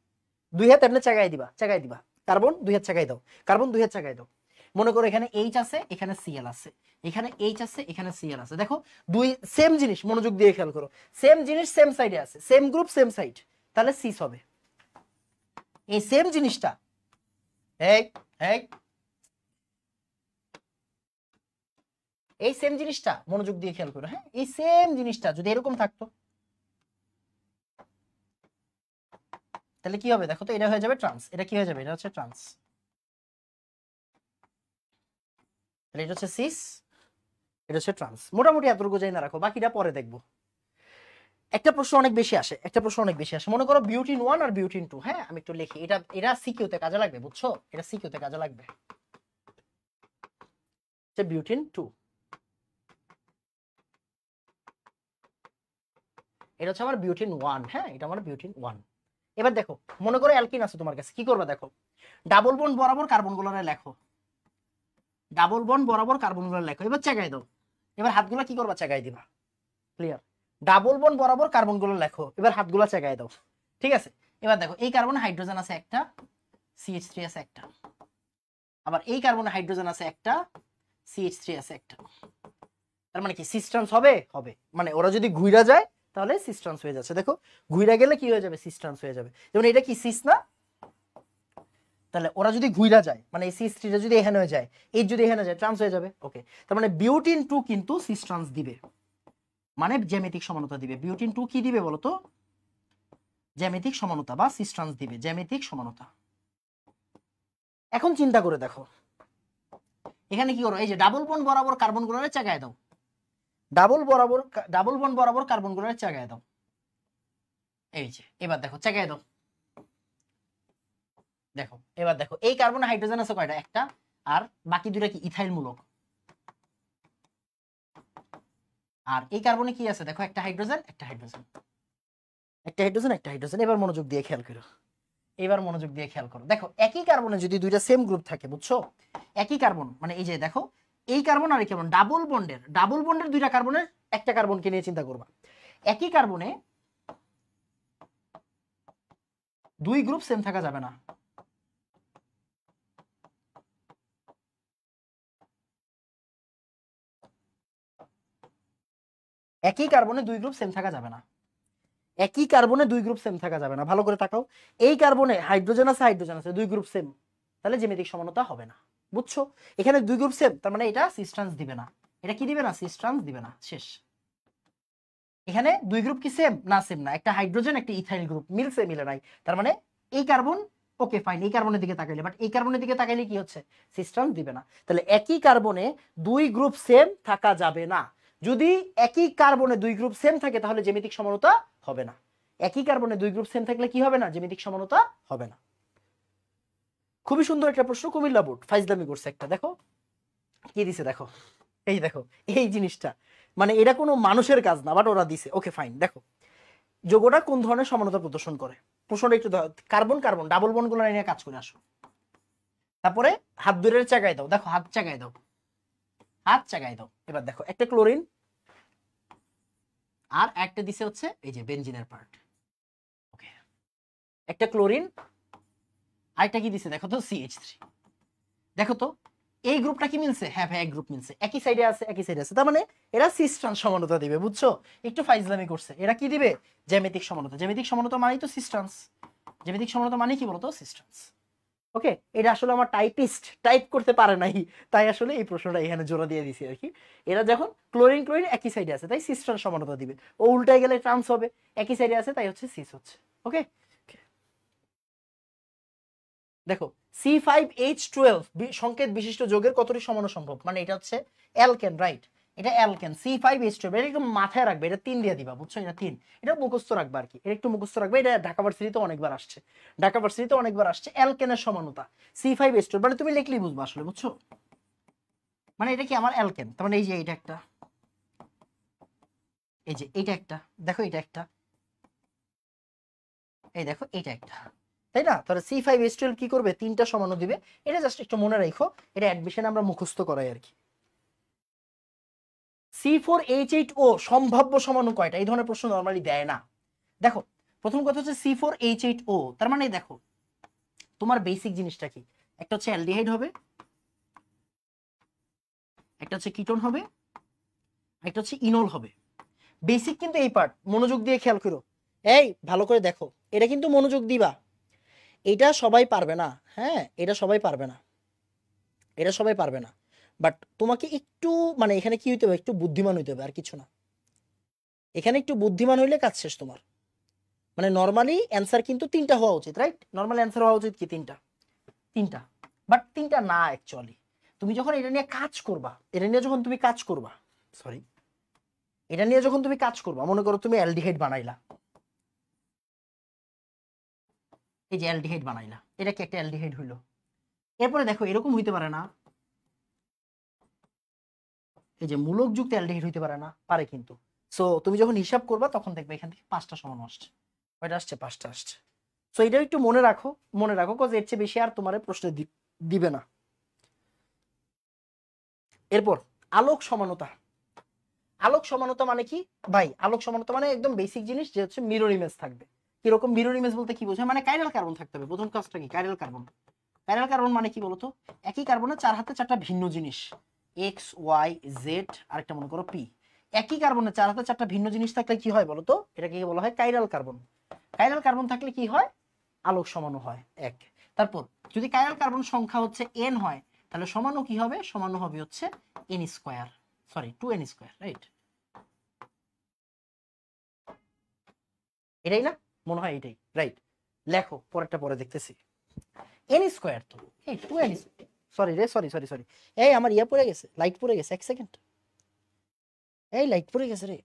দুই হাত এমনি চাগায় দিবা, চাগায় দিবা, কার্বন দুই হাত চাগায় দাও, কার্বন দুই হাত চাগায় দাও। মনে করো এখানে এইচ আছে, এখানে সিএল আছে, এখানে এইচ আছে, এখানে সিএল আছে, দেখো দুই সেম জিনিস, মনোযোগ দিয়ে খেয়াল করো, সেম জিনিস সেম সাইডে আছে, সেম গ্রুপ সেম সাইড, তাহলে সিস হবে। এই সেম জিনিসটা, এই এই এই সেম জিনিসটা মনোযোগ দিয়ে খেয়াল করো, হ্যাঁ এই সেম জিনিসটা যদি এরকম থাকতো, তাহলে কি হবে দেখো তো, এটা হয়ে যাবে ট্রান্স, এটা কি হয়ে যাবে, এটা হচ্ছে ট্রান্স, তাহলে এটা হচ্ছে সিস, এটা হচ্ছে ট্রান্স। মোটামুটি এতটুকু যাই না রাখো, বাকিটা পরে দেখবো। একটা প্রশ্ন অনেক বেশি আসে, একটা প্রশ্ন অনেক বেশি আসে, মনে করো বিউটিন 1 আর বিউটিন 2, হ্যাঁ আমি একটু লিখি, এটা এটা সিকিউতে কাজে লাগবে, বুঝছো, এটা সিকিউতে কাজে লাগবে। যে বিউটিন 2, এটা হচ্ছে আমার বিউটিন 1, হ্যাঁ এটা আমার বিউটিন 1। এবার দেখো, মনে করো অ্যালকিন আছে তোমার কাছে, কি করবা দেখো, ডাবল বন্ড বরাবর কার্বন গুলোরে লেখো, ডাবল বন্ড বরাবর কার্বন গুলো লেখো, এবার চাগাই দাও, এবার হাতগুলা কি করবা, চাগাই দিবা। ক্লিয়ার? ডাবল বন্ড বরাবর কার্বন গুলো লেখো, এবার হাতগুলা চাগাই দাও, ঠিক আছে। এবার দেখো এই কার্বনে হাইড্রোজেন আছে একটা, CH3 আছে একটা, আবার এই কার্বনে হাইড্রোজেন আছে একটা, CH3 আছে একটা, তার মানে কি সিস্টেন্স হবে, হবে, মানে ওরা যদি ঘুরা যায় তাহলে সিস্টেন্স হয়ে যাচ্ছে, দেখো ঘুরা গেলে কি হয়ে যাবে, সিস্টেন্স হয়ে যাবে। যেমন এটা কি সিস না, তাহলে ওরা যদি ঘুরা যায় মানে এই CH3টা যদি এখানে হয়ে যায়, এই যদি এখানে যায়, ট্রান্স হয়ে যাবে। ওকে, তার মানে বিউটিন 2 কিন্তু সিস্টেন্স দিবে, মানে জ্যামিতিক সমানতা দিবে। বিউটিন 2 কি দিবে বলতো, জ্যামিতিক সমানতা বা সিস্টেন্স দিবে, জ্যামিতিক সমানতা। এখন চিন্তা করে দেখো, এখানে কি করো, এই যে ডাবল বন্ড বরাবর কার্বন গুলোরে চাগায় দাও, ডাবল বন্ড বরাবর কার্বন গুলোরে চাগায় দাও, এই যে এবার দেখো চাগায় দাও, দেখো এবার দেখো এই কার্বনে হাইড্রোজেন আছে কয়টা, একটা, আর বাকি দুইটা কি ইথাইল মূলক, আর এই কার্বনে কি আছে দেখো, একটা হাইড্রোজেন, একটা হাইড্রোজেন, একটা হাইড্রোজেন, একটা হাইড্রোজেন। এবার মনোযোগ দিয়ে খেয়াল করো, এবার মনোযোগ দিয়ে খেয়াল করো, দেখো একই কার্বনে যদি দুইটা সেম গ্রুপ থাকে, বুঝছো, একই কার্বন মানে এই যে দেখো এই কার্বন আর এই কার্বন, ডাবল বন্ডের দুইটা কার্বনের একটা কার্বনকে নিয়ে চিন্তা করবা, একই কার্বনে দুই গ্রুপ সেম থাকা যাবে না, একই কার্বনে দুই গ্রুপ সেম থাকা যাবে না, একই কার্বনে দুই গ্রুপ সেম থাকা যাবে না, ভালো করে তাকাও, এই কার্বনে হাইড্রোজেন আছে, হাইড্রোজেন আছে, দুই গ্রুপ সেম, তাহলে জ্যামিতিক সমানতা হবে না, বুঝছো, এখানে দুই গ্রুপ সেম, তার মানে এটা সিস্টেন্স দিবে না, এটা কি দিবে না, সিস্টেন্স দিবে না, শেষ। এখানে দুই গ্রুপ কি সেম না, সেম না, একটা হাইড্রোজেন একটা ইথাইল গ্রুপ মিলছে মিলে নাই, তার মানে এই কার্বন ওকে ফাইন, এই কার্বনের দিকে তাকাইলে, বাট এই কার্বনের দিকে তাকাইলে কি হচ্ছে, সিস ট্রান্স দিবে না। তাহলে একই কার্বনে দুই গ্রুপ সেম থাকা যাবে না। যদি একই কার্বনে দুই গ্রুপ সেম থাকে তাহলে জ্যামিতিক সমানতা হবে না। একই কার্বনে দুই গ্রুপ সেম থাকলে কি হবে না, জ্যামিতিক সমানতা হবে না। খুবই সুন্দর একটা প্রশ্ন, কুমিল্লা বোর্ড ফাইজলামি করছে একটা, দেখো কি দিছে, দেখো এই দেখো এই জিনিসটা, মানে এটা কোনো মানুষের কাজ না, বাট ওরা দিছে, ওকে ফাইন। দেখো যৌগটা কোন ধরনের সমানতা প্রদর্শন করে, প্রশ্নটা একটু কার্বন কার্বন ডাবল বন্ড গুলো নিয়ে কাজ করে আসো। তারপরে হাত দূরের চাগায় দাও, দেখো হাত চাগায় দাও, হাত চাগায় দাও। এবার দেখো একটা ক্লোরিন আর একটা দিছে হচ্ছে এই যে বেনজিনের পার্ট, ওকে একটা ক্লোরিন আরেকটা কি দিছে দেখো তো CH3। দেখো তো এই গ্রুপটা কি মিলছে, হ্যাঁ ভাই এক গ্রুপ মিলছে, একই সাইডে আছে একই সাইডে আছে, তার মানে এরা সিস ট্রান্স সমানতা দিবে, বুঝছো? একটু ফাইজলামি করছে, এরা কি দিবে, জ্যামিতিক সমানতা। জ্যামিতিক সমানতা মানেই তো সিস ট্রান্স, জ্যামিতিক সমানতা মানে কি বলতো, সিস ট্রান্স। ওকে, এটা আসলে আমার টাইপিস্ট টাইপ করতে পারে নাই, তাই আসলে এই প্রশ্নটা এখানে জোড়া দিয়ে দিছি আর কি। এরা যখন ক্লোরিন ক্লোরিন একই সাইডে আছে তাই সিস ট্রান্স সমানতা দিবে, ও উল্টায় গেলে ট্রান্স হবে, একই সাইডে আছে তাই হচ্ছে সিস হচ্ছে। ওকে, দেখো C5H12 সংকেত বিশিষ্ট যৌগের কতটি সমানো সম্ভব, মানে এটা হচ্ছে অ্যালকেন, রাইট? এটা অ্যালকেন C5H12, এটা একটু মাথায় রাখবে, এটা 3 দিয়ে দিবা, বুঝছো? এটা 3, এটা মুখস্থ রাখবা আর কি, এটা একটু মুখস্থ রাখবে, এটা ঢাকা ভার্সিটিতে অনেকবার আসছে, ঢাকা ভার্সিটিতে অনেকবার আসছে অ্যালকেনের সমানতা C5H12, মানে তুমি লিখলেই বুঝবা আসলে, বুঝছো? মানে এটা কি আমার অ্যালকেন, তার মানে এই যে এটা একটা, এই যে এটা একটা, দেখো এটা একটা, এই দেখো এটা একটা, তাই না? তাহলে C5H12 কি করবে, 3টা সমাণু দিবে। এটা জাস্ট একটু মনে রাখো, এটা অ্যাডমিশনে আমরা মুখস্থ করাই আর কি। C4H8O সম্ভাব্য সমাণু কয়টা, এই ধরনের প্রশ্ন নরমালি দেয় না। দেখো প্রথম কথা হচ্ছে C4H8O, তার মানে দেখো তোমার বেসিক জিনিসটা কি, একটা হচ্ছে অ্যালডিহাইড হবে, একটা হচ্ছে কিটোন হবে, একটা হচ্ছে ইনল হবে। বেসিক কিন্তু এই পার্ট মনোযোগ দিয়ে খেয়াল করো, এই ভালো করে দেখো, এটা কিন্তু মনোযোগ দিবা, এটা সবাই পারবে না, হ্যাঁ এটা সবাই পারবে না, এটা সবাই পারবে না, বাট তোমাকে একটু মানে এখানে কি হইতে হবে, একটু বুদ্ধিমান হইতে হবে, আর কিছু না। এখানে একটু বুদ্ধিমান হইলে কাজ শেষ তোমার। মানে নর্মালি অ্যান্সার কিন্তু 3টা হওয়া উচিত, রাইট? নর্মাল অ্যান্সার হওয়া উচিত কি 3টা, 3টা, বাট 3টা না অ্যাকচুয়ালি। তুমি যখন এটা নিয়ে কাজ করবা, এটা নিয়ে যখন তুমি কাজ করবা, সরি, এটা নিয়ে যখন তুমি কাজ করবা, মনে করো তুমি অ্যালডিহাইড বানাইলা, এই যে অ্যালডিহাইড বানাইলা, এটা কি একটা অ্যালডিহাইড হইলো? এরপরে দেখো এরকম হইতে পারে না, এই যে মূলকযুক্ত অ্যালডিহাইড হইতে পারে না, পারে কিন্তু। সো তুমি যখন হিসাব করবা তখন দেখবে এখান থেকে 5টা সমান আসছে, কয়টা আসছে, 5টা আসছে। সো এটা একটু মনে রাখো, মনে রাখো, কজ এর চেয়ে বেশি আর তোমার প্রশ্নে দিবে না। এরপর আলোক সমানতা। আলোক সমানতা মানে কি ভাই, আলোক সমানতা মানে একদম বেসিক জিনিস, যে হচ্ছে মিরর ইমেজ থাকবে। কিরকম মিরর ইমেজ বলতে কি বোঝায়, মানে কাইরাল কার্বন থাকতে হবে। প্রথম কাজটা কি, কাইরাল কার্বন। কাইরাল কার্বন মানে কি বলতো, একই কার্বনে 4 হাতে 4টা ভিন্ন জিনিস, এক্স ওয়াই জেড আর একটা মনে করো পি। একই কার্বনে 4 হাতে 4টা ভিন্ন জিনিস থাকলে কি হয় বলতো, এটাকে বলা হয় কাইরাল কার্বন। কাইরাল কার্বন থাকলে কি হয়, আলোক সমাণু হয় 1। তারপর যদি কাইরাল কার্বন সংখ্যা হচ্ছে n হয়, তাহলে সমাণু কি হবে, সমাণু হবে হচ্ছে n square, sorry 2n square, right? এটাই না, মনে হয় এটাই, রাইট? লেখো পরেরটা পরে দেখতেছি। n স্কয়ার তো এই 2n, সরি রে, সরি সরি সরি, এই আমার ইয়া পড়ে গেছে, লাইট পড়ে গেছে, 1 সেকেন্ড, এই লাইট পড়ে গেছে রে।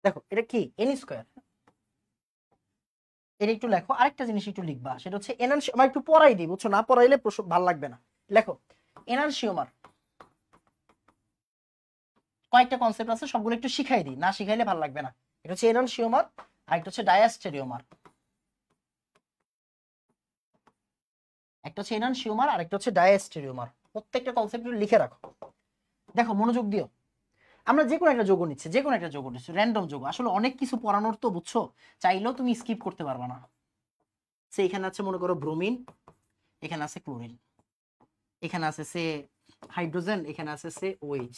দেখো এটা কি n স্কয়ার, এটা একটু লেখো। আরেকটা জিনিস একটু লিখবা, সেটা হচ্ছে এনানসিওমার, একটু পড়াই দিই, বুঝছো? না পড়াইলে ভালো লাগবে না। লেখো এনানসিওমার, কয়েকটা কনসেপ্ট আছে, সবগুলো একটু শিখাই দিই, না শিখাইলে ভালো লাগবে না। এটা হচ্ছে এনানসিওমার, আর একটা হচ্ছে ডায়াস্টেরিওমার, একটা হচ্ছে এনানসিওমার আর একটা হচ্ছে ডায়াস্টেরিওমার। প্রত্যেকটা কনসেপ্ট লিখে রাখো। দেখো মনোযোগ দিও, আমরা যে কোনো একটা যোগ নিচ্ছি, যে কোনো একটা যোগ নিচ্ছি, র্যান্ডম যোগ, আসলে অনেক কিছু পড়ানোর তো, বুঝছো? চাইলেও তুমি স্কিপ করতে পারবা না। সে এখানে আছে মনে করো ব্রোমিন, এখানে আছে ক্লোরিন, এখানে আছে সে হাইড্রোজেন, এখানে আছে সে ওএইচ,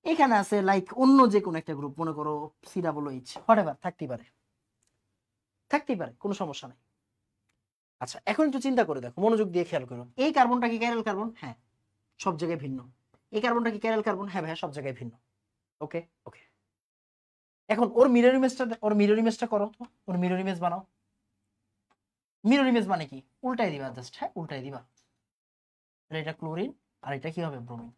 এখানে আছে লাইক অন্য যে কোনো একটা গ্রুপ, মনে করো COOH, হোয়াটএভার থাকতেই পারে। থাকতেই পারে, কোনো সমস্যা নাই। আচ্ছা এখন একটু চিন্তা করে দেখো, মনোযোগ দিয়ে খেয়াল করুন, এই কার্বনটা কি ক্যারাল কার্বন? হ্যাঁ, সব জায়গায় ভিন্ন। এই কার্বনটা কি ক্যারাল কার্বন? হ্যাঁ ভাইয়া, সব জায়গায় ভিন্ন। ওকে ওকে, এখন ওর মিরর ইমেজটা করো তো, ওর মিরর ইমেজ বানাও। মিরর ইমেজ মানে কি? উল্টাই দিবা জাস্ট, হ্যাঁ উল্টাই দিবা। এটা ক্লোরিন আর এটা কি হবে? ব্রোমিন।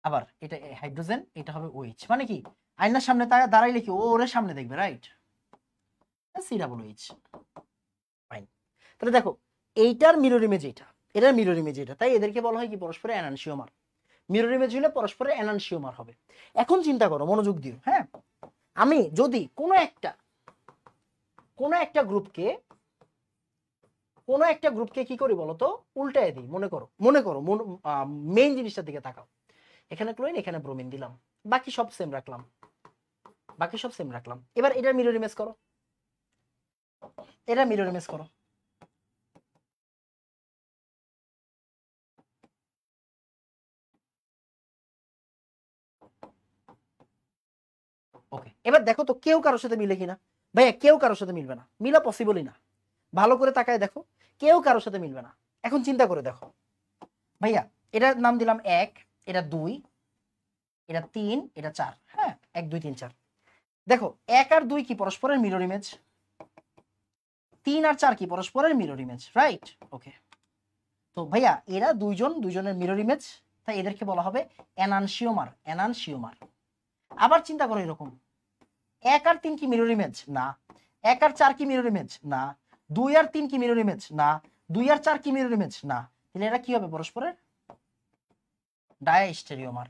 আবার এটা হাইড্রোজেন, এটা হবে ওএইচ। মানে কি আয়নার সামনে দাঁড়াইলে কি ও ওর সামনে দেখবে, right? C double H. Fine. তাহলে দেখো এইটার মিরর ইমেজ এইটা, এটার মিরর ইমেজ এটা, তাই এদেরকে বলা হয় কি পরস্পরের এনানসিওমার। মিরর ইমেজ হলে পরস্পরের এনানসিওমার হবে। এখন চিন্তা করো, মনোযোগ দিও, হ্যাঁ আমি যদি কোনো একটা গ্রুপকে কি করি বলতো, উল্টায় দিই। মনে করো মেইন জিনিসটার দিকে তাকাও, এখানে ক্লোরিন এখানে ব্রোমিন দিলাম, বাকি সব সেম রাখলাম। এবার এটার মিরর ইমেজ করো, এটা মিরর ইমেজ করো। ওকে, এবার দেখো তো কেউ কারোর সাথে মিলে কিনা। ভাইয়া কেউ কারোর সাথে মিলবে না, মিলা পসিবলই না। ভালো করে তাকায় দেখো, কেউ কারোর সাথে মিলবে না। এখন চিন্তা করে দেখো ভাইয়া, এটার নাম দিলাম 1, এটা 2, এটা 3, এটা 4, হ্যাঁ 1 2 3 4। দেখো 1 আর 2 কি পরস্পরের মিরর ইমেজ, 3 আর 4 কি পরস্পরের মিরর ইমেজ, রাইট? ওকে, তো ভাইয়া এরা দুইজনের মিরর ইমেজ, তাই এদেরকে বলা হবে এনানসিওমার। আবার চিন্তা করো এরকম, 1 আর 3 কি মিরর ইমেজ? না। 1 আর 4 কি মিরর ইমেজ? না। 2 আর 3 কি মিরর ইমেজ? না। 2 আর 4 কি মিরর ইমেজ? না। তাহলে এরা কি হবে পরস্পরের ডায়াস্টেরিওমার।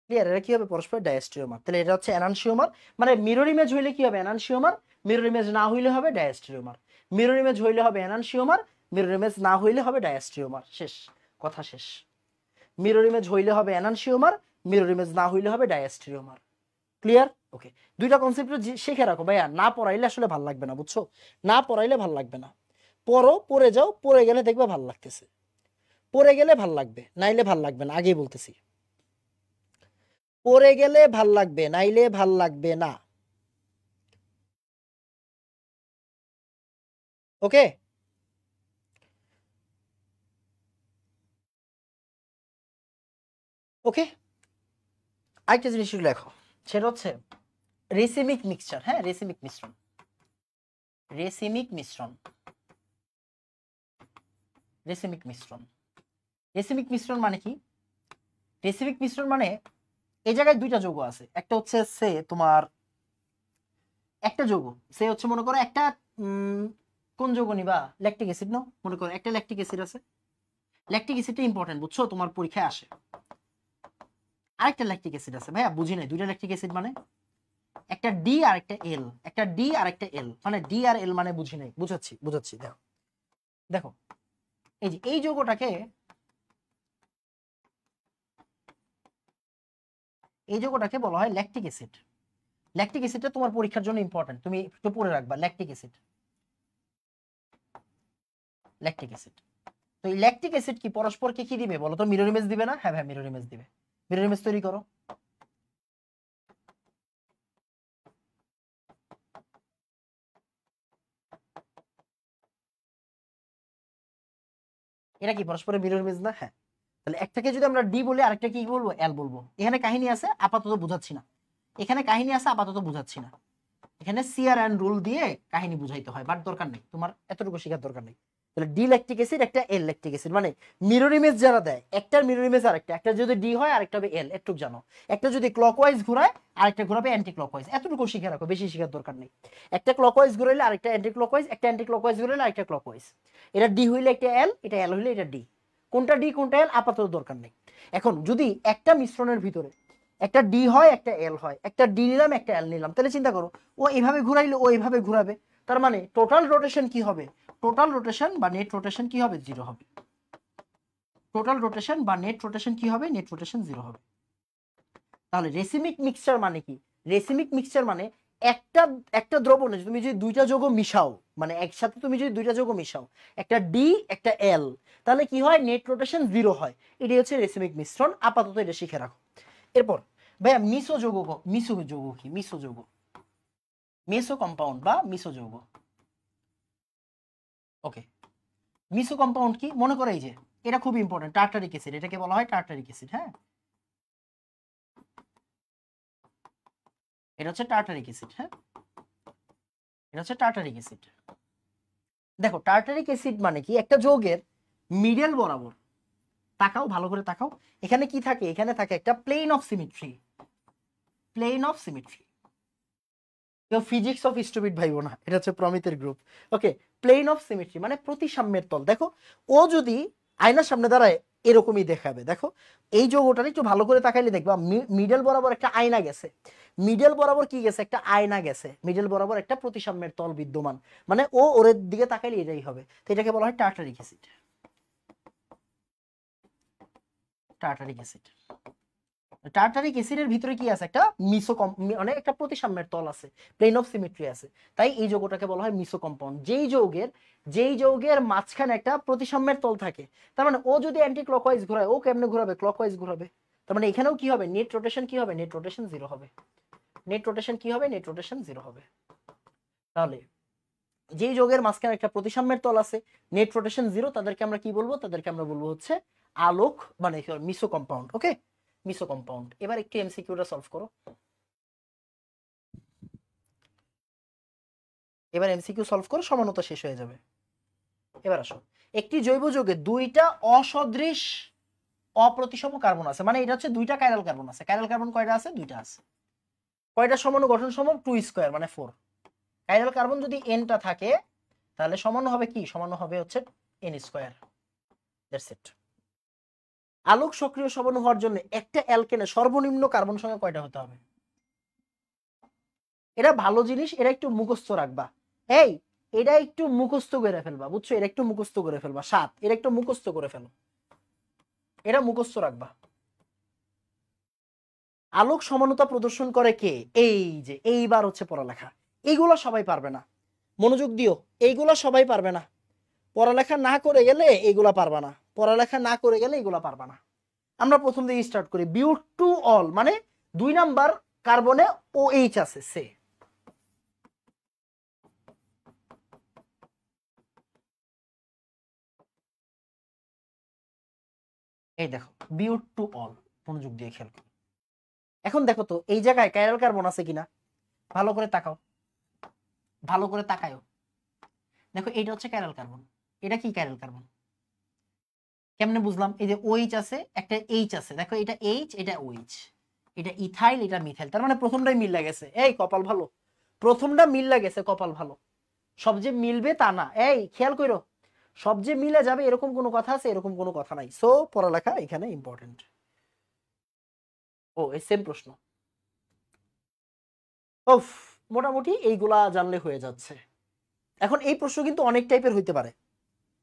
ক্লিয়ার? এরা কি হবে পরস্পরের ডায়াস্টেরিওমার। তাহলে এটা হচ্ছে এনানসিওমার। মানে মিরর ইমেজ হইলে কি হবে? এনানসিওমার। মিরর ইমেজ না হইলে হবে ডায়াস্টেরিওমার। মিরর ইমেজ হইলে হবে এনানসিওমার, মিরর ইমেজ না হইলে হবে ডায়াস্টেরিওমার। শেষ, কথা শেষ। মিরর ইমেজ হইলে হবে এনানসিওমার, মিরর ইমেজ না হইলে হবে ডায়াস্টেরিওমার। ক্লিয়ার? ওকে, দুইটা কনসেপ্ট শিখে রাখো ভাইয়া, না পড়াইলে আসলে ভাল লাগবে না, বুঝছো? না পড়াইলে ভাল লাগবে না। পড়ে যাও, পড়ে গেলে দেখবে ভাল লাগতেছে, পড়ে গেলে ভাল লাগবে, নাইলে ভাল লাগবে না, আগেই বলতেছি। পড়ে গেলে ভাল লাগবে, নাইলে ভাল লাগবে না। ওকে, ওকে, আরেকটা জিনিস লেখো, সেটা হচ্ছে রেসিমিক মিক্সচার। হ্যাঁ, রেসিমিক মিশ্রণ। রেসিমিক মিশ্রণ মানে কি? রেসিমিক মিশ্রণ মানে এই জায়গায় দুইটা যৌগ আছে, একটা হচ্ছে সে তোমার একটা যৌগ, সে হচ্ছে মনে করো একটা কোন যৌগ নিবা? ল্যাকটিক অ্যাসিড নাও। মনে করো একটা ল্যাকটিক অ্যাসিড আছে, ল্যাকটিক অ্যাসিডটা ইম্পর্টেন্ট, বুঝছো? তোমার পরীক্ষায় আসে। আরেকটা ল্যাকটিক অ্যাসিড আছে, ভাইয়া বুঝি নাই, দুইটা ল্যাকটিক অ্যাসিড মানে একটা ডি আর একটা এল, একটা ডি আর একটা এল, মানে ডি আর এল মানে বুঝি নাই, বুঝাচ্ছি। দেখো দেখো, এই যে এই যৌগটাকে বলা হয় ল্যাকটিক অ্যাসিড। ল্যাকটিক অ্যাসিডটা তোমার পরীক্ষার জন্য ইম্পর্টেন্ট, তুমি একটু পড়ে রাখবা। Lactic acid. তো এই ল্যাকটিক অ্যাসিড কি পরস্পরকে কি দিবে বলো তো? মিরর ইমেজ দিবে না? হ্যাঁ ভাই, মিরর ইমেজ দিবে। মিরর ইমেজ তৈরি করো। এটা কি পরস্পরের মিরর ইমেজ না? হ্যাঁ। তাহলে একটাকে যদি আমরা ডি বলি, আরেকটা কি বলবো? এল বলবো। এখানে কাহিনী আছে, আপাতত বুঝাচ্ছি না। এখানে সি আর এন রুল দিয়ে কাহিনী বুঝাইতে হয়, বাট দরকার নেই, তোমার এতটুকু শেখার দরকার নেই। তাহলে ডি ল্যাকটিক অ্যাসিড, একটা এল ল্যাকটিক অ্যাসিড, মানে মিরর ইমেজ যারা দেয়, একটার মিরর ইমেজ আরেকটা, একটা যদি ডি হয় আরেকটা হবে এল, এটুকু জানো। একটা যদি ক্লকওয়াইজ ঘোরায় আরেকটা ঘোরাবে অ্যান্টি ক্লকওয়াইজ, এতটুকু শিখে রাখো, বেশি শেখার দরকার নেই। একটা ক্লকওয়াইজ ঘুরাইলে আরেকটা অ্যান্টি ক্লকওয়াইজ, একটা অ্যান্টি ক্লকওয়াইজ ঘুরাইলে আরেকটা ক্লকওয়াইজ। এটা ডি হইলে একটা এল, এটা এল হইলে এটা ডি। কোনটা ডি কোনটা এল আপাতত দরকার নেই। এখন যদি একটা মিশ্রণের ভিতরে একটা ডি হয় একটা এল হয়, একটা ডি নিলাম একটা এল নিলাম, তাহলে চিন্তা করো, ও এইভাবে ঘুরাইলে ও এইভাবে ঘুরাবে, তার মানে টোটাল রোটেশন কি হবে? টোটাল রোটেশন বা নেট রোটেশন কি হবে? 0 হবে। টোটাল রোটেশন বা নেট রোটেশন কি হবে? নেট রোটেশন 0 হবে। তাহলে রেসিমিক মিক্সচার মানে কি? রেসিমিক মিক্সচার মানে একটা দ্রবণে তুমি যদি দুইটা যৌগ মিশাও, মানে একসাথে তুমি যদি দুইটা যৌগ মিশাও, একটা ডি একটা এল, তাহলে কি হয়? নেট রোটেশন 0 হয়। এটাই হচ্ছে রেসিমিক মিশ্রণ। আপাতত এটা শিখে রাখো। এরপর ভাইয়া মিসো যৌগ, মিসো যৌগ কি? মিসো যৌগ, মেসো কম্পাউন্ড বা মিসো যৌগ। ওকে, মিসো কম্পাউন্ড কি? মনে করো এই যে এটা খুব ইম্পর্টেন্ট, টার্টারিক অ্যাসিড, এটাকে বলা হয় টার্টারিক অ্যাসিড। হ্যাঁ, এটা হচ্ছে টার্টারিক অ্যাসিড। হ্যাঁ, এটা হচ্ছে টার্টারিক অ্যাসিড। দেখো টার্টারিক অ্যাসিড মানে কি? একটা যৌগের মিডল বরাবর, তাকাও ভালো করে তাকাও, এখানে কি থাকে? এখানে থাকে একটা plane of symmetry. Plane of symmetry, কেউ ফিজিক্স অফ স্টুপিড ভাইবো না, এটা হচ্ছে প্রমিতের গ্রুপ। ওকে, প্লেন অফ সিমেট্রি মানে প্রতিসাম্যের তল। দেখো ও যদি আয়নার সামনে দাঁড়ায় এরকমই দেখাবে। দেখো এই যৌগটার একটু ভালো করে তাকাইলে দেখবা মিডল বরাবর একটা আয়না গেছে। মিডল বরাবর কি গেছে? একটা আয়না গেছে। মিডল বরাবর একটা প্রতিসাম্যের তল বিদ্যমান, মানে ও ওর দিকে তাকাইলে এটাই হবে। তো এটাকে বলা হয় tartaric acid. Tartaric acid, tartaric অ্যাসিডের ভিতরে কি আছে? একটা মানে একটা প্রতিসাম্যের তল আছে, প্লেন অফ সিমেট্রি আছে। তাই এই যৌগটাকে বলা হয় মিসো কম্পাউন্ড। যেই যৌগের মাঝখানে একটা প্রতিসাম্যের তল থাকে। তার মানে ও যদি অ্যান্টি ক্লকওয়াইজ ঘোরায়, ও কেমনে ঘোরাবে? ক্লকওয়াইজ ঘোরাবে। তার মানে এখানেও কি হবে? নেট রোটেশন কি হবে? নেট রোটেশন 0 হবে। নেট রোটেশন কি হবে? নেট রোটেশন 0 হবে। তাহলে যেই যৌগের মাঝখানে একটা প্রতিসাম্যের তল আছে, নেট রোটেশন 0, তাদেরকে আমরা কি বলবো? তাদেরকে আমরা বলবো হচ্ছে আলোক মানে মিসো কম্পাউন্ড। ওকে, মিসো কম্পাউন্ড। এবার একটু এমসিকিউটা সলভ করো। এবার এমসিকিউ সলভ করো, সমানতা শেষ হয়ে যাবে। এবার আসো, একটি জৈব যৌগে দুইটা অসদৃশ অপ্রতিসম কার্বন আছে, মানে এটা হচ্ছে দুইটা কাইরাল কার্বন আছে। কাইরাল কার্বন কয়টা আছে? দুইটা আছে। কয়টা সমাণু গঠন সমান? 2 স্কয়ার মানে 4। কাইরাল কার্বন যদি এনটা থাকে তাহলে সমাণু হবে কি? সমাণু হবে হচ্ছে এন স্কয়ার। That's it. আলোক সক্রিয় সমাণু হওয়ার জন্য একটা অ্যালকেনে সর্বনিম্ন কার্বন সংখ্যা কয়টা হতে হবে? এটা ভালো জিনিস, এটা একটু মুখস্থ রাখবা। এই এটা একটু মুখস্থ করে ফেলবা, বুঝছো? এটা একটু মুখস্থ করে ফেলবা। 7, এটা একটু মুখস্থ করে ফেলো, এটা মুখস্থ রাখবা। আলোক সমানতা প্রদর্শন করে কে? এই যে এইবার হচ্ছে পড়ালেখা, এইগুলো সবাই পারবে না, মনোযোগ দিও। এইগুলো সবাই পারবে না, পড়ালেখা না করে গেলে এইগুলা পারবা না, পড়ালেখা না করে গেলে এইগুলা পারবা না। আমরা প্রথম দিকে স্টার্ট করি। বিউট টু অল মানে 2 নাম্বার কার্বনে OH আছে, সে। এই দেখো বিউট টু অল, মনোযোগ দিয়ে খেয়াল করো। এখন দেখো তো এই জায়গায় কাইরাল কার্বন আছে কিনা, ভালো করে তাকাও, ভালো করে তাকায়ও। দেখো এটা হচ্ছে কাইরাল কার্বন, এটা কি কাইরাল কার্বন? কেমনে বুঝলাম? এই যে OH আছে, একটা H আছে, দেখো এটা H, এটা OH, এটা ইথাইল, এটা মিথাইল। তার মানে প্রথমটাই মিল লাগেছে। এই কপাল ভালো, প্রথমটা মিল লাগেছে, কপাল ভালো। সব যে মিলবে তা না, এই খেয়াল করো, সব যে মিলে যাবে এরকম কোনো কথা আছে? এরকম কোনো কথা নাই। সো পড়ালেখা এখানে ইম্পর্টেন্ট। ও এই সেম প্রশ্ন। ওফ, মোটামুটি এইগুলা জানলে হয়ে যাচ্ছে। এখন এই প্রশ্ন কিন্তু অনেক টাইপের হইতে পারে,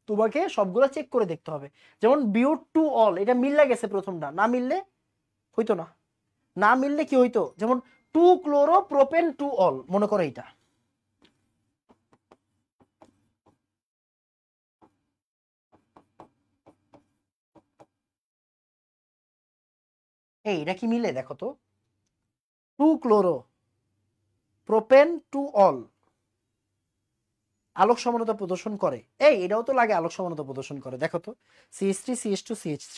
তোমাকে সবগুলা চেক করে দেখতে হবে। যেমন বিউট টু অল, এটা মিল লাগেছে প্রথমটা, না মিললে হইতো না। না মিললে কি হইতো? যেমন 2 ক্লোরো প্রোপেন টু অল, মনে করো এইটা। এই এটা কি মিলে? দেখো তো, 2 ক্লোরো প্রোপেন টু অল আলোক সমানতা প্রদর্শন করে। এই এটাও তো লাগে আলোক সমানতা প্রদর্শন করে। দেখো তো, CH3 CH2 CH3,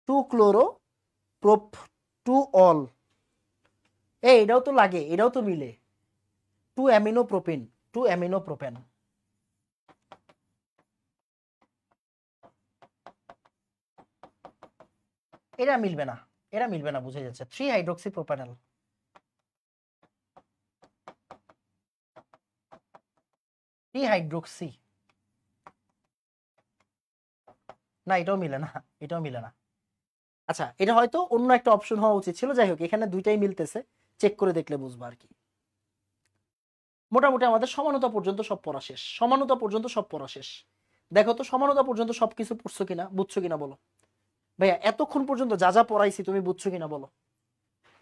2 chloro prop to all, এই এটাও তো লাগে, এটাও তো মিলে। 2 অ্যামিনো প্রোপেন, 2 অ্যামিনো প্রোপেন। এটা মিলবে না, এটা মিলবে না, বুঝে যাচ্ছে। 3 হাইড্রোক্সি প্রোপানল, 3 হাইড্রোক্সি, না এটাও মিলে না, এটাও মিলে না। আচ্ছা এটা হয়তো অন্য একটা অপশন হওয়া উচিত ছিল, যাই হোক এখানে দুইটাই মিলতেছে, চেক করে দেখলে বুঝবা আর কি। মোটামুটি আমাদের সমানতা পর্যন্ত সব পড়া শেষ, সমানতা পর্যন্ত সব পড়া শেষ। দেখো তো সমানতা পর্যন্ত সবকিছু পড়ছো কিনা, বুঝছো কিনা বলো। ভাইয়া এতক্ষণ পর্যন্ত যা যা পড়াইছি তুমি বুঝছো কিনা বলো।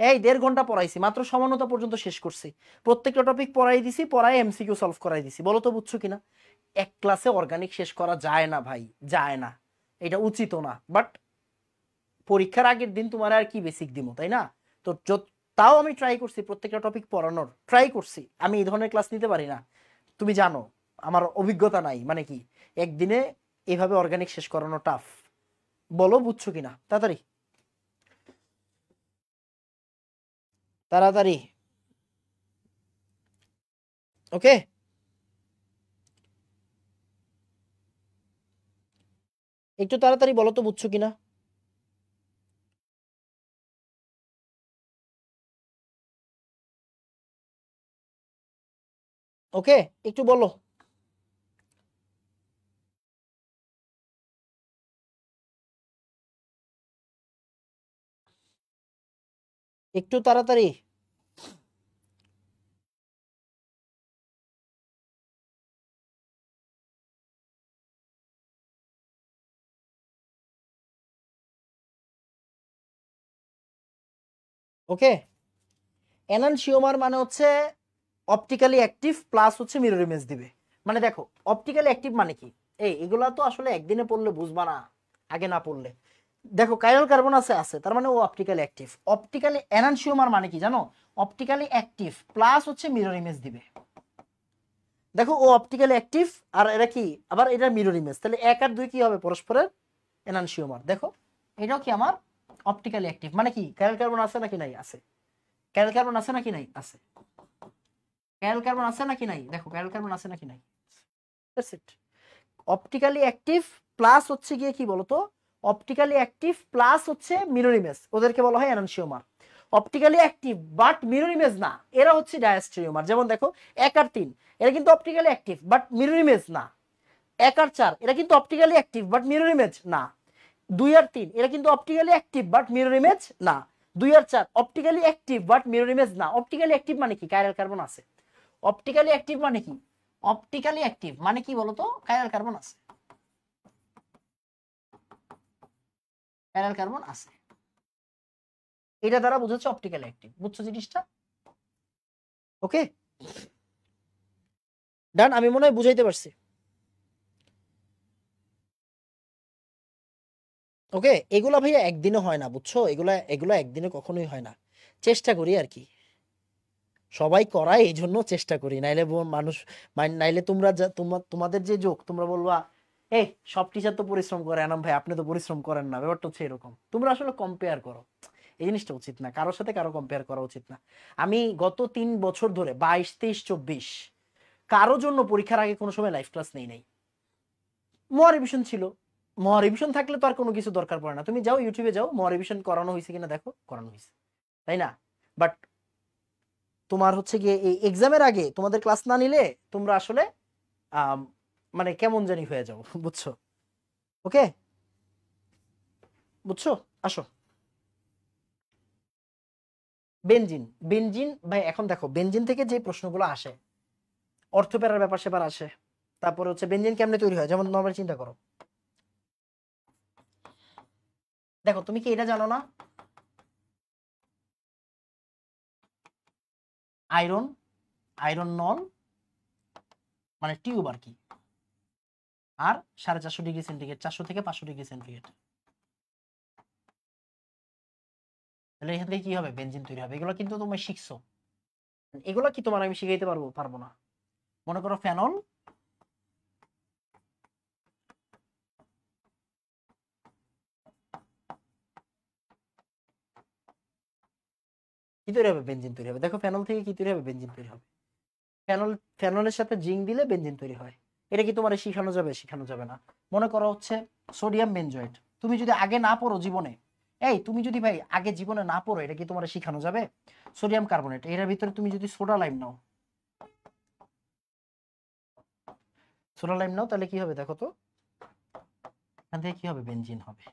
এই 1.5 ঘন্টা পড়াইছি, মাত্র সমানতা পর্যন্ত শেষ করছি, প্রত্যেকটা টপিক পড়াই দিছি, পড়াই MCQ সলভ করাই দিছি। বলো তো বুঝছো কিনা। এক ক্লাসে অর্গানিক শেষ করা যায় না ভাই, যায় না, এটা উচিত না। বাট পরীক্ষার আগের দিন তোমার আর কি বেসিক দিমো, তাই না? তো তাও আমি ট্রাই করছি প্রত্যেকটা টপিক পড়ানোর, ট্রাই করছি। আমি এই ধরনের ক্লাস নিতে পারি না, তুমি জানো আমার অভিজ্ঞতা নাই। মানে কি একদিনে এভাবে অর্গানিক শেষ করানো টাফ। বলো বুঝছো কিনা? তাড়াতাড়ি তাড়াতাড়ি। ওকে, একটু তাড়াতাড়ি বলো তো বুঝছো কিনা। ওকে, একটু বলো। একটু তাড়াতাড়ি। ওকে, এনানসিওমার মানে হচ্ছে অপটিক্যালি অ্যাক্টিভ প্লাস হচ্ছে মিরর ইমেজ দিবে। মানে দেখো অপটিক্যালি অ্যাক্টিভ মানে কি, এগুলা তো আসলে একদিনে পড়লে বুঝবা না, আগে না পড়লে। দেখো কাইরাল কার্বন আছে আছে, তার মানে ও অপটিক্যালি অ্যাক্টিভ। অপটিক্যালি এনানসিওমার মানে কি জানো? অপটিক্যালি অ্যাক্টিভ প্লাস হচ্ছে মিরর ইমেজ দিবে। দেখো ও অপটিক্যালি অ্যাক্টিভ আর এরা কি আবার এটা মিরর ইমেজ, তাহলে 1 আর 2 কি হবে পরস্পরের এনানসিওমার। দেখো এটাও কি আমার অপটিক্যালি অ্যাক্টিভ। মানে কি কাইরাল কার্বন আছে নাকি নাই? আছে। কাইরাল কার্বন আছে নাকি নাই? আছে। কাইরাল কার্বন আছে নাকি নাই? দেখো কাইরাল কার্বন আছে নাকি নাই। That's it. Optically active plus হচ্ছে গিয়ে কি বলতো, অপটিক্যালি অ্যাক্টিভ প্লাস হচ্ছে মিরর ইমেজ, ওদেরকে বলা হয় enantiomer. Optically active but mirror image না, এরা হচ্ছে ডায়াস্টেরিওমার। যেমন দেখো 1 আর 3 এরা কিন্তু optically active but mirror image না। 1 আর 4 এরা কিন্তু optically active but mirror image না। 2 আর 3 এরা কিন্তু optically active but mirror image না। 2 আর 4 optically active but mirror image না। অপটিক্যালি অ্যাক্টিভ মানে কি? কাইরাল কার্বন আছে। অপটিক্যালি অ্যাক্টিভ মানে কি? অপটিক্যালি অ্যাক্টিভ মানে কি বলতো? কাইরাল কার্বন আছে। কাইরাল কার্বন আছে, এটা দ্বারা বোঝাচ্ছে অপটিক্যাল অ্যাক্টিভ। বুঝছো জিনিসটা? ওকে ডান, আমি মনে হয় বুঝাইতে পারছি। ওকে, এগুলা ভাইয়া একদিনে হয় না, বুঝছো? এগুলা এগুলা একদিনে কখনোই হয় না। চেষ্টা করি আর কি, সবাই করায় এই জন্য চেষ্টা করি, নাইলে মানুষ নাইলে তোমরা তোমাদের যে যোগ, তোমরা বলবা এই সব টিচার তো পরিশ্রম করে, এনাম ভাই আপনি তো পরিশ্রম করেন না। ব্যাপারটা হচ্ছে এরকম, তোমরা আসলে কম্পেয়ার করো। এই জিনিসটা উচিত না, কারোর সাথে কারো কম্পেয়ার করা উচিত না। আমি গত 3 বছর ধরে 22, 23, 24 কারো জন্য পরীক্ষার আগে কোনো সময় লাইভ ক্লাস নেই নাই। মহারিভিশন ছিল, মহারিভিশন থাকলে তো আর কোনো কিছু দরকার পড়ে না। তুমি যাও ইউটিউবে যাও, মহারিভিশন করানো হয়েছে কিনা দেখো, করানো হয়েছে, তাই না? বাট তোমার হচ্ছে গিয়ে এই এক্সামের আগে তোমাদের ক্লাস না নিলে তোমরা আসলে মানে কেমন জানি হয়ে যাও, বুঝছো? ওকে, বুঝছো? আসো। বেনজিন, বেনজিন ভাই এখন দেখো বেনজিন থেকে যে প্রশ্নগুলো আসে, অর্থপ্যারার ব্যাপার সেবার আসে। তারপরে হচ্ছে বেনজিন কেমনে তৈরি হয়, যেমন নরমালি চিন্তা করো। দেখো তুমি কি এটা জানো না, আয়রন, আয়রন নন মানে টিউব আর কি, আর 450 ডিগ্রি সেন্টিগ্রেড, 400 থেকে 500 ডিগ্রি সেন্টিগ্রেড। তাহলে এখান থেকে কি হবে? বেনজিন তৈরি হবে। এগুলো কিন্তু তুমি শিখছো, এগুলো কি তোমার আমি শিখাইতে পারবো? পারবো না। মনে করো ফেনল, কি তৈরি হবে? বেনজিন তৈরি হবে। দেখো ফেনল থেকে কি তৈরি হবে? বেনজিন তৈরি হবে। ফেনল, ফেনলের সাথে জিঙ্ক দিলে বেনজিন তৈরি হয়। এটা কি তোমার শিখানো যাবে? শিখানো যাবে না। মনে করো হচ্ছে সোডিয়াম বেনজয়েট, তুমি যদি আগে না পড়ো জীবনে, তুমি যদি ভাই আগে জীবনে না পড়ো, এটা কি তোমার শিখানো যাবে? সোডিয়াম কার্বনেট, এর ভিতরে তুমি যদি সোডা লাইম নাও, সোডা লাইম নাও, তাহলে কি হবে দেখো তো, এখান থেকে কি হবে? বেনজিন হবে।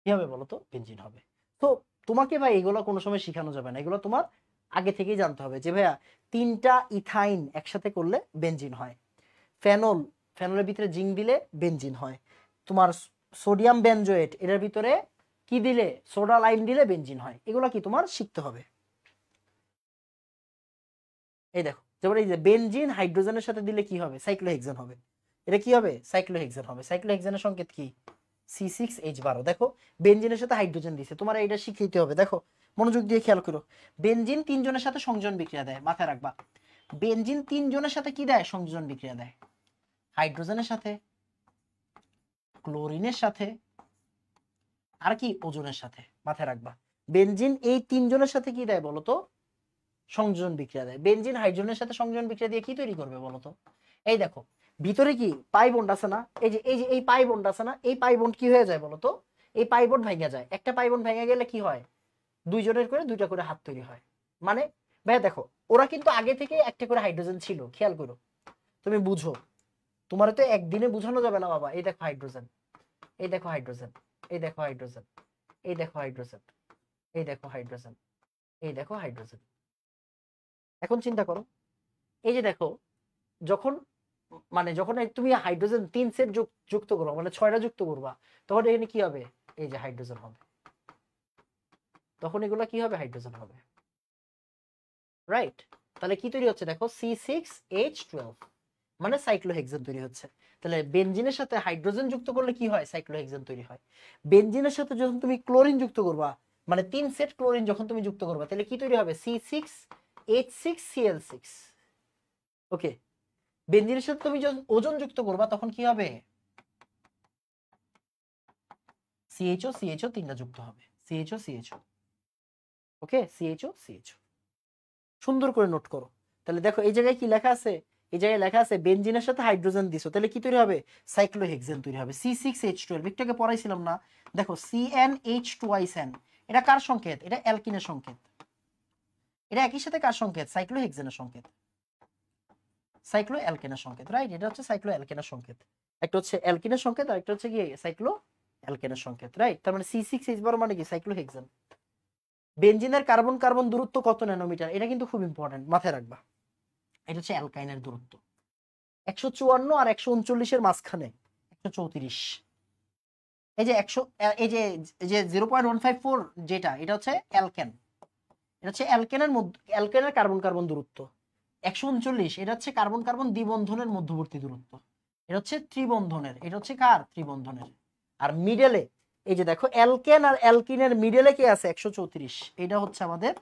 কি হবে বলো তো? বেনজিন হবে। তো তোমাকে ভাই এগুলো কোনো সময় শিখানো যাবে না, এগুলো তোমার আগে থেকেই জানতে হবে যে ভাইয়া 3টা ইথাইন একসাথে করলে বেনজিন হয়। ফেনল, ফেনলের ভিতরে জিঙ্ক দিলে বেনজিন হয়। তোমার সোডিয়াম বেনজোয়েট, এটার ভিতরে কি দিলে? সোডা লাইম দিলে বেনজিন হয়। এগুলো কি তোমার শিখতে হবে। এই দেখো যেমন এই যে বেনজিন হাইড্রোজেনের সাথে দিলে কি হবে? সাইক্লোহেক্সেন হবে। এটা কি হবে? সাইক্লোহেক্সেন হবে। সাইক্লোহেক্সেনের সংকেত কি? C6H12। দেখো বেনজিনের সাথে হাইড্রোজেন দিছে, তোমার এটা শিখাইতে হবে। দেখো মনোযোগ দিয়ে খেয়াল করো, বেনজিন 3 জনের সাথে সংযোজন বিক্রিয়া দেয়, মাথায় রাখবা। বেনজিন 3 জনের সাথে কি দেয়? সংযোজন বিক্রিয়া দেয়। হাইড্রোজেনের সাথে, ক্লোরিনের সাথে, আর কি ওজনের সাথে, মাথায় রাখবা। বেনজিন এই 3 জনের সাথে কি দেয় বলতো? সংযোজন বিক্রিয়া দেয়। বেনজিন হাইড্রোজেনের সাথে সংযোজন বিক্রিয়া দিয়ে কি তৈরি করবে বলতো? এই দেখো ভিতরে কি পাই বন্ড আছে না, এই যে এই পাই বন্ড আছে না, এই পাই বন্ড কি হয়ে যায় বলতো? এই পাই বন্ড ভেঙে যায়। একটা পাই বন্ড ভেঙে গেলে কি হয়? 2 জনের করে 2টা করে হাত তৈরি হয়। মানে ভাইয়া দেখো, ওরা কিন্তু আগে থেকে একটা করে হাইড্রোজেন ছিল, খেয়াল করো, তুমি বুঝো, তোমার তো একদিনে বোঝানো যাবে না বাবা। এই দেখো হাইড্রোজেন, এই দেখো হাইড্রোজেন, এই দেখো হাইড্রোজেন, এই দেখো হাইড্রোজেন, এই দেখো হাইড্রোজেন, এই দেখো হাইড্রোজেন। এখন চিন্তা করো, এই যে দেখো, যখন যখন তুমি হাইড্রোজেন 3 সেট যুক্ত করো, মানে 6টা যুক্ত করবা, তখন এখানে কি হবে? এই যে হাইড্রোজেন হবে। তখন এগুলা কি হবে? হাইড্রোজেন হবে, রাইট? তাহলে কি তৈরি হচ্ছে দেখো, C6H12, মানে সাইক্লোহেক্সেন তৈরি হচ্ছে। তাহলে বেনজিনের সাথে হাইড্রোজেন যুক্ত করলে কি হয়? সাইক্লোহেক্সেন তৈরি হয়। বেনজিনের সাথে যখন তুমি ক্লোরিন যুক্ত করবা, মানে 3 সেট ক্লোরিন যখন তুমি যুক্ত করবা, তাহলে কি তৈরি হবে? C6H6Cl6। ওকে, বেনজিনের সাথে তুমি যখন ওজন যুক্ত করবা, তখন কি হবে? CHO তিনটা যুক্ত হবে, CHO। ওকে, CHO। সুন্দর করে নোট করো। তাহলে দেখো এই জায়গায় কি লেখা আছে? এই জায়গায় লেখা আছে বেনজিনের সাথে হাইড্রোজেন দিছো, তাহলে কি তৈরি হবে? সাইক্লোহেক্সেন তৈরি হবে, C6H12। একটু আগে পড়াইছিলাম না, দেখো CnH2n, এটা কার সংকেত? এটা অ্যালকিনের সংকেত। এটা একই সাথে কার সংকেত? সাইক্লোহেক্সেনের সংকেত, সাইক্লো অ্যালকেনের সংকেত, রাইট? এটা হচ্ছে সাইক্লো অ্যালকেনের সংকেত। একটা হচ্ছে অ্যালকিনের সংকেত, আর একটা হচ্ছে কি? সাইক্লো অ্যালকেনের সংকেত, রাইট? তার মানে C6H মানে কি? সাইক্লোহেক্সেন। বেনজিনের কার্বন কার্বন দূরত্ব কত ন্যানোমিটার? এটা কিন্তু খুব ইম্পর্টেন্ট, মাথায় রাখবা। এটা হচ্ছে অ্যালকাইনের দূরত্ব, 154 আর 139 এর মাঝখানে 134। এই যে 100, এই যে 0.154 যেটা, এটা হচ্ছে অ্যালকেন। এটা হচ্ছে অ্যালকেনের মধ্যে, অ্যালকেনের কার্বন কার্বন দূরত্ব 139। এটা হচ্ছে কার্বন কার্বন দ্বিবন্ধনের মধ্যবর্তী দূরত্ব। এটা হচ্ছে ত্রিবন্ধনের, এটা হচ্ছে কার? ত্রিবন্ধনের। আর মিডলে এই যে দেখো, অ্যালকেন আর অ্যালকিনের মিডলে কি আছে? 134। এটা হচ্ছে আমাদের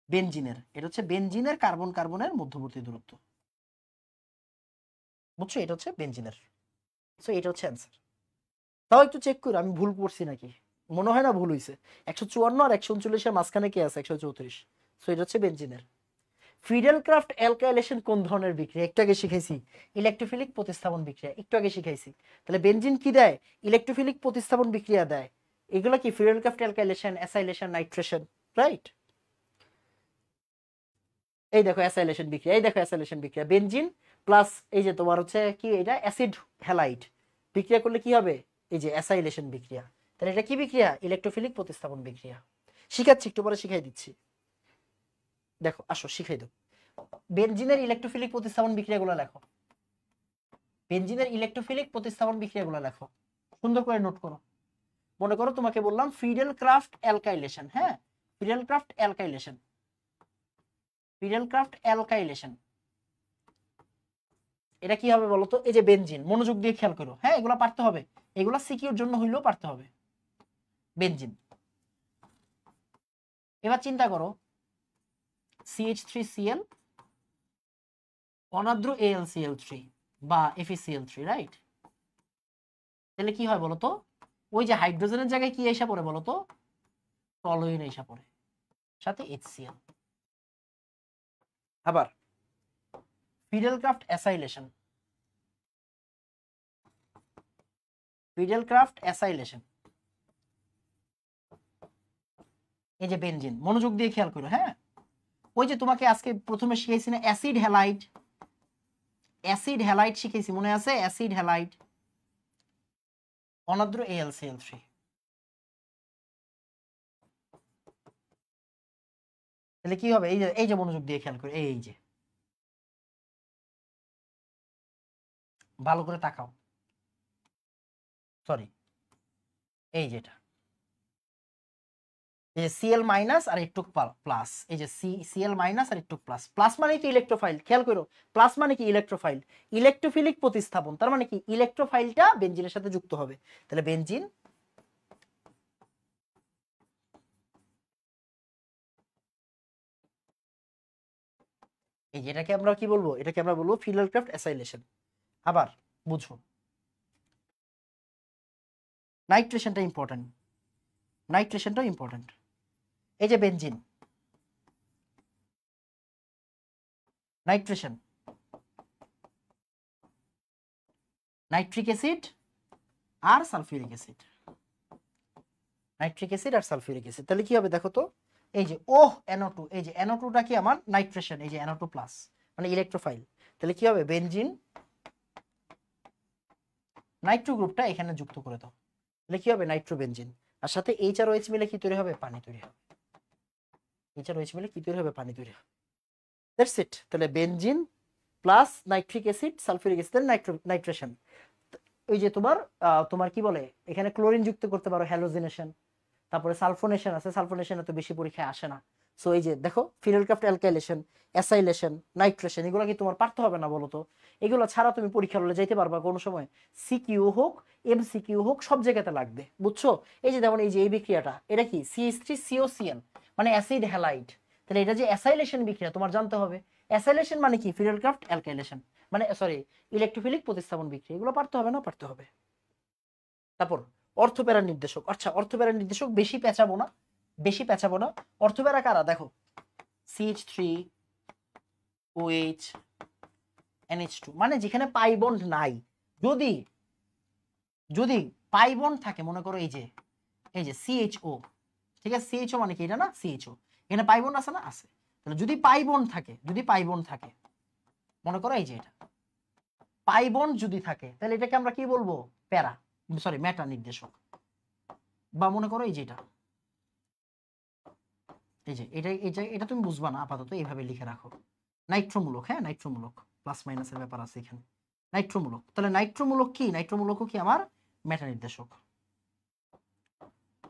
বেনজিনের, এটা হচ্ছে বেনজিনের কার্বন কার্বনের মধ্যবর্তী দূরত্ব, বুঝছো? এটা হচ্ছে বেনজিনের। সো এটা হচ্ছে অ্যান্সার। তাও একটু চেক করো আমি ভুল করছি নাকি। মনে হয় না ভুল হয়েছে। 154 আর 139 এর মাঝখানে কি আছে? 134। সো এটা হচ্ছে বেনজিনের। ফিডেল ক্রাফট অ্যালকাইলেশন কোন ধরনের বিক্রিয়া? একটু আগে শিখাইছি, ইলেকট্রোফিলিক প্রতিস্থাপন বিক্রিয়া, একটু আগে শিখাইছি। তাহলে বেনজিন কি দেয়? ইলেকট্রোফিলিক প্রতিস্থাপন বিক্রিয়া দেয়। এগুলো কি? Fiddle craft alkylation, acylation, nitration, right? এই দেখো অ্যাসাইলেশন বিক্রিয়া, এই দেখো অ্যাসাইলেশন বিক্রিয়া, বেনজিন প্লাস এই যে তোমার হচ্ছে কি, এটা অ্যাসিড হ্যালাইড বিক্রিয়া করলে কি হবে? এই যে অ্যাসাইলেশন বিক্রিয়া। তাহলে এটা কি বিক্রিয়া? ইলেকট্রোফিলিক প্রতিস্থাপন বিক্রিয়া। শিখাচ্ছি, একটু পরে শিখাই দিচ্ছি। দেখো আসো শিখাই দাও। বেনজিনের ইলেকট্রোফিলিক প্রতিস্থাপন বিক্রিয়াগুলো লেখো, বেনজিনের ইলেকট্রোফিলিক প্রতিস্থাপন বিক্রিয়াগুলো লেখো, সুন্দর করে নোট করো। মনে করো তোমাকে বললাম ফিডেল ক্রাফট অ্যালকাইলেশন, হ্যাঁ, fiddle craft alkylation, fiddle craft alkylation. এটা কি হবে বলতো? এই যে বেনজিন, মনোযোগ দিয়ে খেয়াল করো, হ্যাঁ, এগুলা পারতে হবে, এগুলা সিকিউর জন্য হইলেও পারতে হবে। বেনজিন, এবার চিন্তা করো, CH3Cl, অনাদ্র AlCl3 বা FeCl3, রাইট? তাহলে কি হয় বলতো? ওই যে হাইড্রোজেনের জায়গায় কি এসে পড়ে বলতো? টলুইন এসে পড়ে, সাথে HCl। আবার fiddle craft acylation, fiddle craft acylation, এই যে বেনজিন, মনোযোগ দিয়ে খেয়াল করো, হ্যাঁ। ওই যে তোমাকে আজকে প্রথমে শিখাইছি না অ্যাসিড হ্যালাইড, অ্যাসিড হ্যালাইড শিখাইছি, মনে আছে? অ্যাসিড হ্যালাইড, অনাদ্র AlCl3। তাহলে কি হবে? এই যে মনোযোগ দিয়ে খেয়াল করো, এই যে ভালো করে তাকাও, সরি, এই যেটা, এই যে Cl মাইনাস আর একটু প্লাস, এই যে Cl মাইনাস আর একটু প্লাস, প্লাস মানে কি? ইলেকট্রোফাইল, খেয়াল করো, প্লাস মানে কি? ইলেকট্রোফাইল, ইলেকট্রোফিলিক প্রতিস্থাপন, তার মানে কি? ইলেকট্রোফাইলটা বেনজিনের সাথে যুক্ত হবে। তাহলে বেনজিন এই যে এটাকে আমরা কি বলবো, এটাকে আমরা বলবো ফিলার ক্রাফট অ্যাসাইলেশন। আবার বুঝো নাইট্রেশনটা ইম্পর্টেন্ট, নাইট্রেশনটা ইম্পর্টেন্ট। এই যে বেনজিন, নাইট্রেশন, নাইট্রিক অ্যাসিড আর সালফিউরিক অ্যাসিড, নাইট্রিক অ্যাসিড আর সালফিউরিক অ্যাসিড। তাহলে কি হবে দেখো তো, এই যে ওহ NO2, এই যে NO2টা কি আমার নাইট্রেশন, এই যে NO2 প্লাস মানে ইলেকট্রোফাইল। তাহলে কি হবে, বেনজিন নাইট্রো গ্রুপটা এখানে যুক্ত করে দাও, তাহলে কি হবে নাইট্রোবেনজিন। আর সাথে এইচ আর OH মিলে কি তৈরি হবে, পানি তৈরি হবে। এইচ আর OH মিলে কি তৈরি হবে, পানি তৈরি হবে। That's it. তাহলে benzene plus nitric acid sulphuric acid nitration. ওই যে তোমার কি বলে, এখানে ক্লোরিন যুক্ত করতে পারো, হ্যালোজিনেশন। তারপরে সালফোনেশন আছে, সালফোনেশন এত বেশি পরীক্ষায় আসে না। সো এই যে দেখো phenyl craft alkylation, acylation, nitration, এগুলো কি তোমার পারতে হবে না বলো তো? এগুলো ছাড়া তুমি পরীক্ষা হলে যাইতে পারবা কোনো সময়? সিকিউ হোক MCQ হোক সব জায়গাতে লাগবে, বুঝছো? এই যে যেমন এই যে এই বিক্রিয়াটা, এটা কি CH3COCl মানে অ্যাসিড হ্যালাইড। তাহলে এটা যে অ্যাসাইলেশন বিক্রিয়া তোমার জানতে হবে। অ্যাসাইলেশন মানে কি, ফিনাইল ক্রাফট অ্যালকাইলেশন মানে সরি ইলেকট্রোফিলিক প্রতিস্থাপন বিক্রিয়া। এগুলো পারতে হবে না, পারতে হবে। তারপর অর্থপ্যারার নির্দেশক। আচ্ছা অর্থপ্যারার নির্দেশক বেশি পেঁচাবো না, বেশি পেঁচাবো না। অর্থপ্যারা কারা দেখো, CH3OH NH2 মানে যেখানে পাই বন্ড নাই। যদি যদি পাই বন্ড থাকে, মনে করো এই যে CHO, ঠিক আছে, CHO মানে কি এটা না, CHO এখানে পাই বন্ড আছে না, আছে। তাহলে যদি পাই বন্ড থাকে, যদি পাই বন্ড থাকে, মনে করো এই যে এটা পাই বন্ড যদি থাকে, তাহলে এটাকে আমরা কি বলবো, প্যারা সরি মেটা নির্দেশক। বা মনে করো এই যে এটা তুমি বুঝবা না আপাতত, এইভাবে লিখে রাখো নাইট্রোমূলক। হ্যাঁ নাইট্রোমূলক, প্লাস মাইনাসের ব্যাপার আছে এখানে। নাইট্রোমূলক, তাহলে নাইট্রোমূলক কি, নাইট্রোমূলকও কি আমার মেটা নির্দেশক।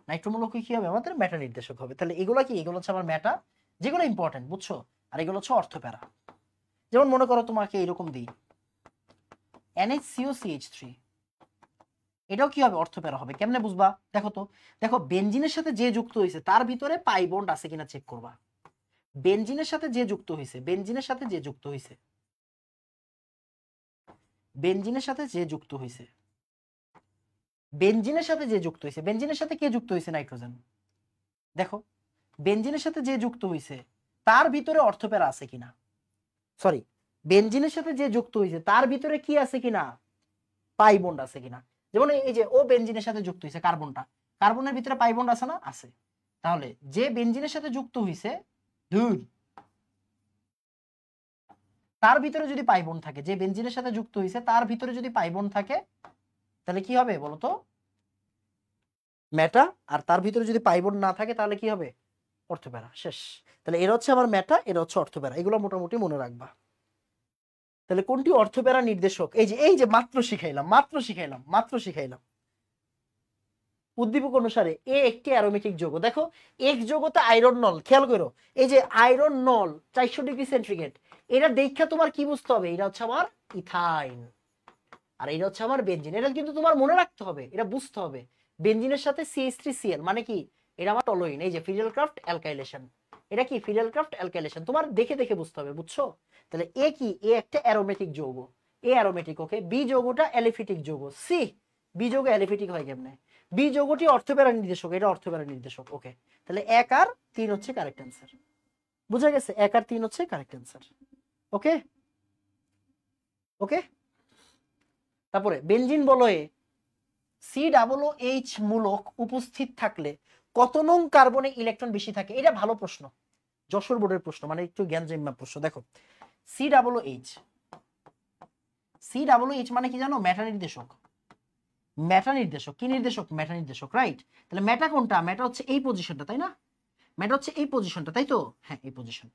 নাইট্রোমূলক কি হবে, আমাদের মেটা নির্দেশক হবে। তাহলে এগুলো কি, এগুলো হচ্ছে আমার মেটা, যেগুলো ইম্পর্টেন্ট, বুঝছো? আর এগুলো হচ্ছে অর্থপ্যারা। যেমন মনে করো তোমাকে এরকম দিই NHCOCH3, এটাও কি হবে, অর্থপ্যারা হবে। কেমনে বুঝবা দেখো তো, দেখো বেনজিনের সাথে যে যুক্ত হয়েছে তার ভিতরে পাই বন্ড আছে কিনা চেক করবা। বেনজিনের সাথে যে যুক্ত হয়েছে, বেনজিনের সাথে যে যুক্ত হয়েছে, বেনজিনের সাথে যে যুক্ত হয়েছে, বেনজিনের সাথে যে যুক্ত হয়েছে, বেনজিনের সাথে কে যুক্ত হয়েছে, নাইট্রোজেন। দেখো বেনজিনের সাথে যে যুক্ত হয়েছে তার ভিতরে অর্থপ্যারা আছে কিনা, সরি বেনজিনের সাথে যে যুক্ত হয়েছে তার ভিতরে কি আছে কিনা, পাই বন্ড আছে কিনা। যেমন এই যে ও বেনজিনের সাথে যুক্ত হয়েছে, কার্বনটা, কার্বনের ভিতরে পাই বন্ড আছে না, আছে। তাহলে যে বেনজিনের সাথে যুক্ত হয়েছে তার ভিতরে যদি পাই বন্ড থাকে, যে বেনজিনের সাথে যুক্ত হয়েছে তার ভিতরে যদি পাই বন্ড থাকে, তাহলে কি হবে বলতো, মেটা। আর তার ভিতরে যদি পাই বন্ড না থাকে তাহলে কি হবে, অর্থপ্যারা। শেষ। তাহলে এর হচ্ছে আমার মেটা, এর হচ্ছে অর্থপ্যারা, এগুলো মোটামুটি মনে রাখবা। তাহলে কোনটি অর্থপ্যারা নির্দেশক, এই যে মাত্র শিখাইলাম উদ্দীপক অনুসারে এ একটি অ্যারোমেটিক যৌগ। দেখো এক যৌগতে আয়রন নল, খেয়াল করো এই যে আয়রন নল 400 ডিগ্রি সেন্টিগ্রেড, এটা দেখা তোমার কি বুঝতে হবে, এটা হচ্ছে আমার ইথাইন আর এটা হচ্ছে আমার বেনজিন। এটা কিন্তু তোমার মনে রাখতে হবে, এটা বুঝতে হবে। বেনজিনের সাথে CH3Cl মানে কি, এটা আমার টলোইন। এই যে ফিনাইল ক্রাফট অ্যালকাইলেশন, এটা কি ফিনাইল ক্রাফট অ্যালকাইলেশন, তোমার দেখে দেখে বুঝতে হবে, বুঝছো? তাহলে এ কি, এ একটা অ্যারোমেটিক যৌগ, এ অ্যারোমেটিক। ওকে, বি যৌগটা অ্যালিফিটিক যৌগ। সি, বি যৌগ অ্যালিফিটিক হয় কেমনে, বি যৌগটি অর্থপ্যারা নির্দেশক, এটা অর্থপ্যারা নির্দেশক। ওকে, তাহলে 1 আর 3 হচ্ছে কারেক্ট অ্যান্সার। বুঝা গেছে, 1 আর 3 হচ্ছে কারেক্ট অ্যান্সার। ওকে ওকে। তারপরে বেনজিন বলয়ে COOH মূলক উপস্থিত থাকলে কত নং কার্বনে ইলেকট্রন বেশি থাকে? এটা ভালো প্রশ্ন, যশোর বোর্ডের প্রশ্ন, মানে একটু জ্ঞান জিম্মা প্রশ্ন। দেখো COOH মানে কি জানো, মেটা নির্দেশক। মেটা নির্দেশক কি নির্দেশক, মেটা নির্দেশক, রাইট। তাহলে মেটা কোনটা, মেটা হচ্ছে এই পজিশনটা, তাই না? মেটা হচ্ছে এই পজিশনটা, তাই তো? হ্যাঁ এই পজিশন।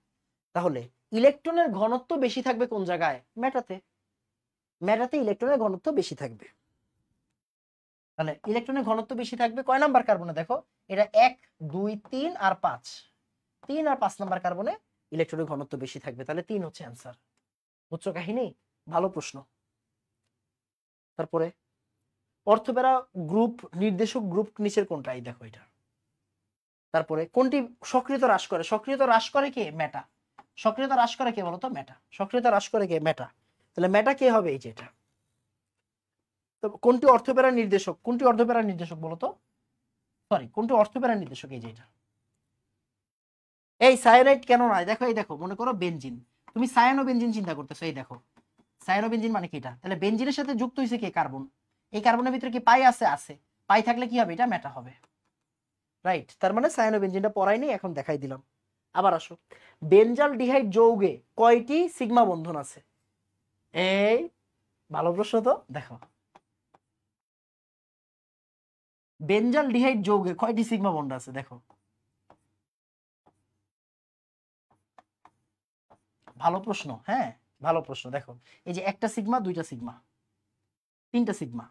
তাহলে ইলেকট্রনের ঘনত্ব বেশি থাকবে কোন জায়গায়, মেটাতে। মেটাতে ইলেকট্রনের ঘনত্ব বেশি থাকবে। তাহলে ইলেকট্রনের ঘনত্ব বেশি থাকবে কয় নাম্বার কার্বনে, দেখো এটা 1 2 3 আর 5, 3 আর 5 নাম্বার কার্বনে ইলেকট্রনের ঘনত্ব বেশি থাকবে। তাহলে 3 হচ্ছে অ্যান্সার। বুঝছো কাহিনী? ভালো প্রশ্ন। তারপরে অর্থপ্যারা গ্রুপ নির্দেশক গ্রুপ নিচের কোনটা, এই দেখো এটা। তারপরে কোনটি সক্রিয়তা হ্রাস করে, সক্রিয়তা হ্রাস করে কে, মেটা। সক্রিয়তা হ্রাস করে কে বলতো? মেটা। সক্রিয়তা হ্রাস করে কে? মেটা। তাহলে মেটা কে হবে? এই যে এটা। তো কোনটি অর্থপ্যারা নির্দেশক? কোনটি অর্ধপ্যারা নির্দেশক বলতো? সরি, কোনটি অর্থপ্যারা নির্দেশক? এই যে এটা। এই সায়ানাইড কেন নয়? দেখো, এই দেখো, মনে করো বেনজিন, তুমি সায়ানোবেনজিন চিন্তা করতেছো, এই দেখো সায়ানোবেনজিন মানে কি? এটা তাহলে বেনজিনের সাথে যুক্ত হয়েছে কে? কার্বন। এই কার্বনের ভিতরে কি পাই আছে? আছে। পাই থাকলে কি হবে? এটা মেটা হবে, রাইট? তার মানে সায়ানোবেনজিনটা পড়াইনি, এখন দেখাই দিলাম। আবার আসো, বেনজাল ডিহাইড যৌগে কয়টি সিগমা বন্ধন আছে? এই ভালো প্রশ্ন তো। দেখো, বেনজাল ডিহাইড যৌগে কয়টি সিগমা বন্ড আছে? দেখো, ভালো প্রশ্ন, হ্যাঁ ভালো প্রশ্ন। দেখো, এই যে একটা সিগমা, দুইটা সিগমা, তিনটা সিগমা,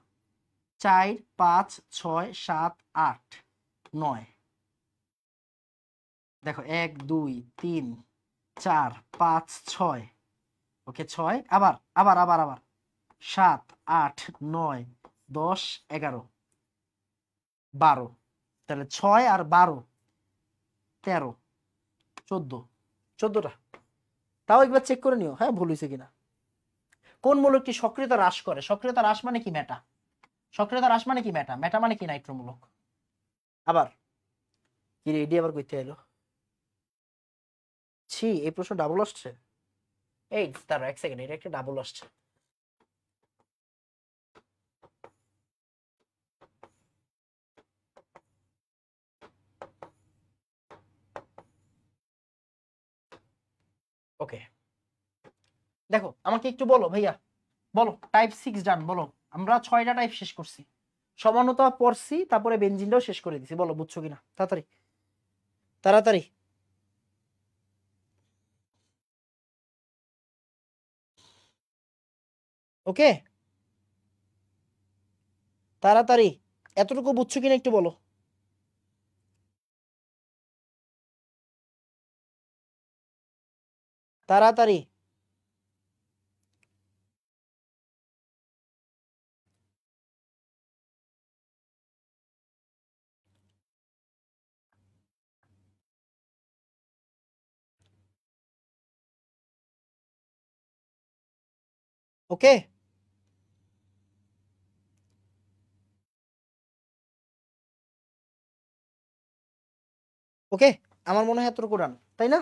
4 5 6 7 8 9। দেখো 1 2 3 4 5 6, ওকে 6, আবার আবার আবার আবার 7 8 9 10 11 12। তাহলে 6 আর 12 13 14, 14টা। তাও একবার চেক করে নিও, হ্যাঁ ভুল হয়েছে কিনা। কোন মূলকটি সক্রিয়তা হ্রাস করে? সক্রিয়তা হ্রাস মানে কি? মেটা। সক্রিয়তা হ্রাস মানে কি? মেটা। মেটা মানে কি? নাইট্রো মূলক। আবার কি রে, এডি আবার কইতে এলো? ছি, এই প্রশ্ন ডাবল আসছে। এই তার এক সেকেন্ড, এটা একটা ডাবল আসছে। ওকে, দেখো আমাকে একটু বলো ভাইয়া, বলো টাইপ 6 ডান, বলো। আমরা 6টা টাইপ শেষ করছি, সমানতা পড়ছি, তারপরে বেনজিনটাও শেষ করে দিছি। বলো বুঝছো কিনা, তাড়াতাড়ি তাড়াতাড়ি। ওকে, তাড়াতাড়ি। এতটুকু বুঝছো কিনা একটু বলো। তাড়াতাড়ি। ওকে, ওকে, আমার মনে হয় এতটুকু ডান, তাই না?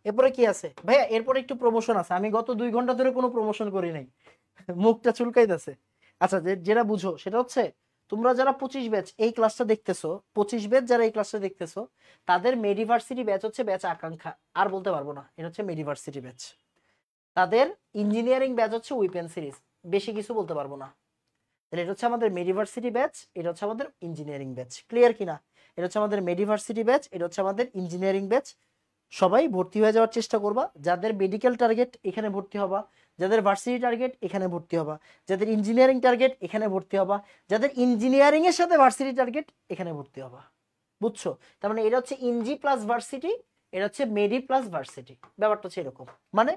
এরপরে কি আছে ভাইয়া? এরপরে একটু প্রমোশন আছে। আমি গত 2 ঘন্টা ধরে কোনো প্রমোশন করি নাই, মুখটা চুলকাইতেছে। আচ্ছা, যেটা বুঝো সেটা হচ্ছে, তোমরা যারা 25 ব্যাচ এই ক্লাসটা দেখতেছো, 25 ব্যাচ যারা এই ক্লাসটা দেখতেছো, তাদের মেডিভার্সিটি ব্যাচ হচ্ছে ব্যাচ আকাঙ্ক্ষা। আর বলতে পারবো না, এটা হচ্ছে মেডিভার্সিটি ব্যাচ। তাদের ইঞ্জিনিয়ারিং ব্যাচ হচ্ছে উইপেন সিরিজ। বেশি কিছু বলতে পারবো না। তাহলে এটা হচ্ছে আমাদের মেডিভার্সিটি ব্যাচ, এটা হচ্ছে আমাদের ইঞ্জিনিয়ারিং ব্যাচ। ক্লিয়ার কিনা? এটা হচ্ছে আমাদের মেডিভার্সিটি ব্যাচ, এটা হচ্ছে আমাদের ইঞ্জিনিয়ারিং ব্যাচ। সবাই ভর্তি হয়ে যাওয়ার চেষ্টা করবা। যাদের মেডিকেল টার্গেট এখানে ভর্তি হবা, যাদের ভার্সিটি টার্গেট এখানে ভর্তি হবা, যাদের ইঞ্জিনিয়ারিং টার্গেট এখানে ভর্তি হবা, যাদের ইঞ্জিনিয়ারিং এর সাথে ভার্সিটি টার্গেট এখানে ভর্তি হবা। বুঝছো? তার মানে এটা হচ্ছে ইঞ্জি প্লাস ভার্সিটি, এটা হচ্ছে মেডি প্লাস ভার্সিটি। ব্যাপারটা হচ্ছে এরকম। মানে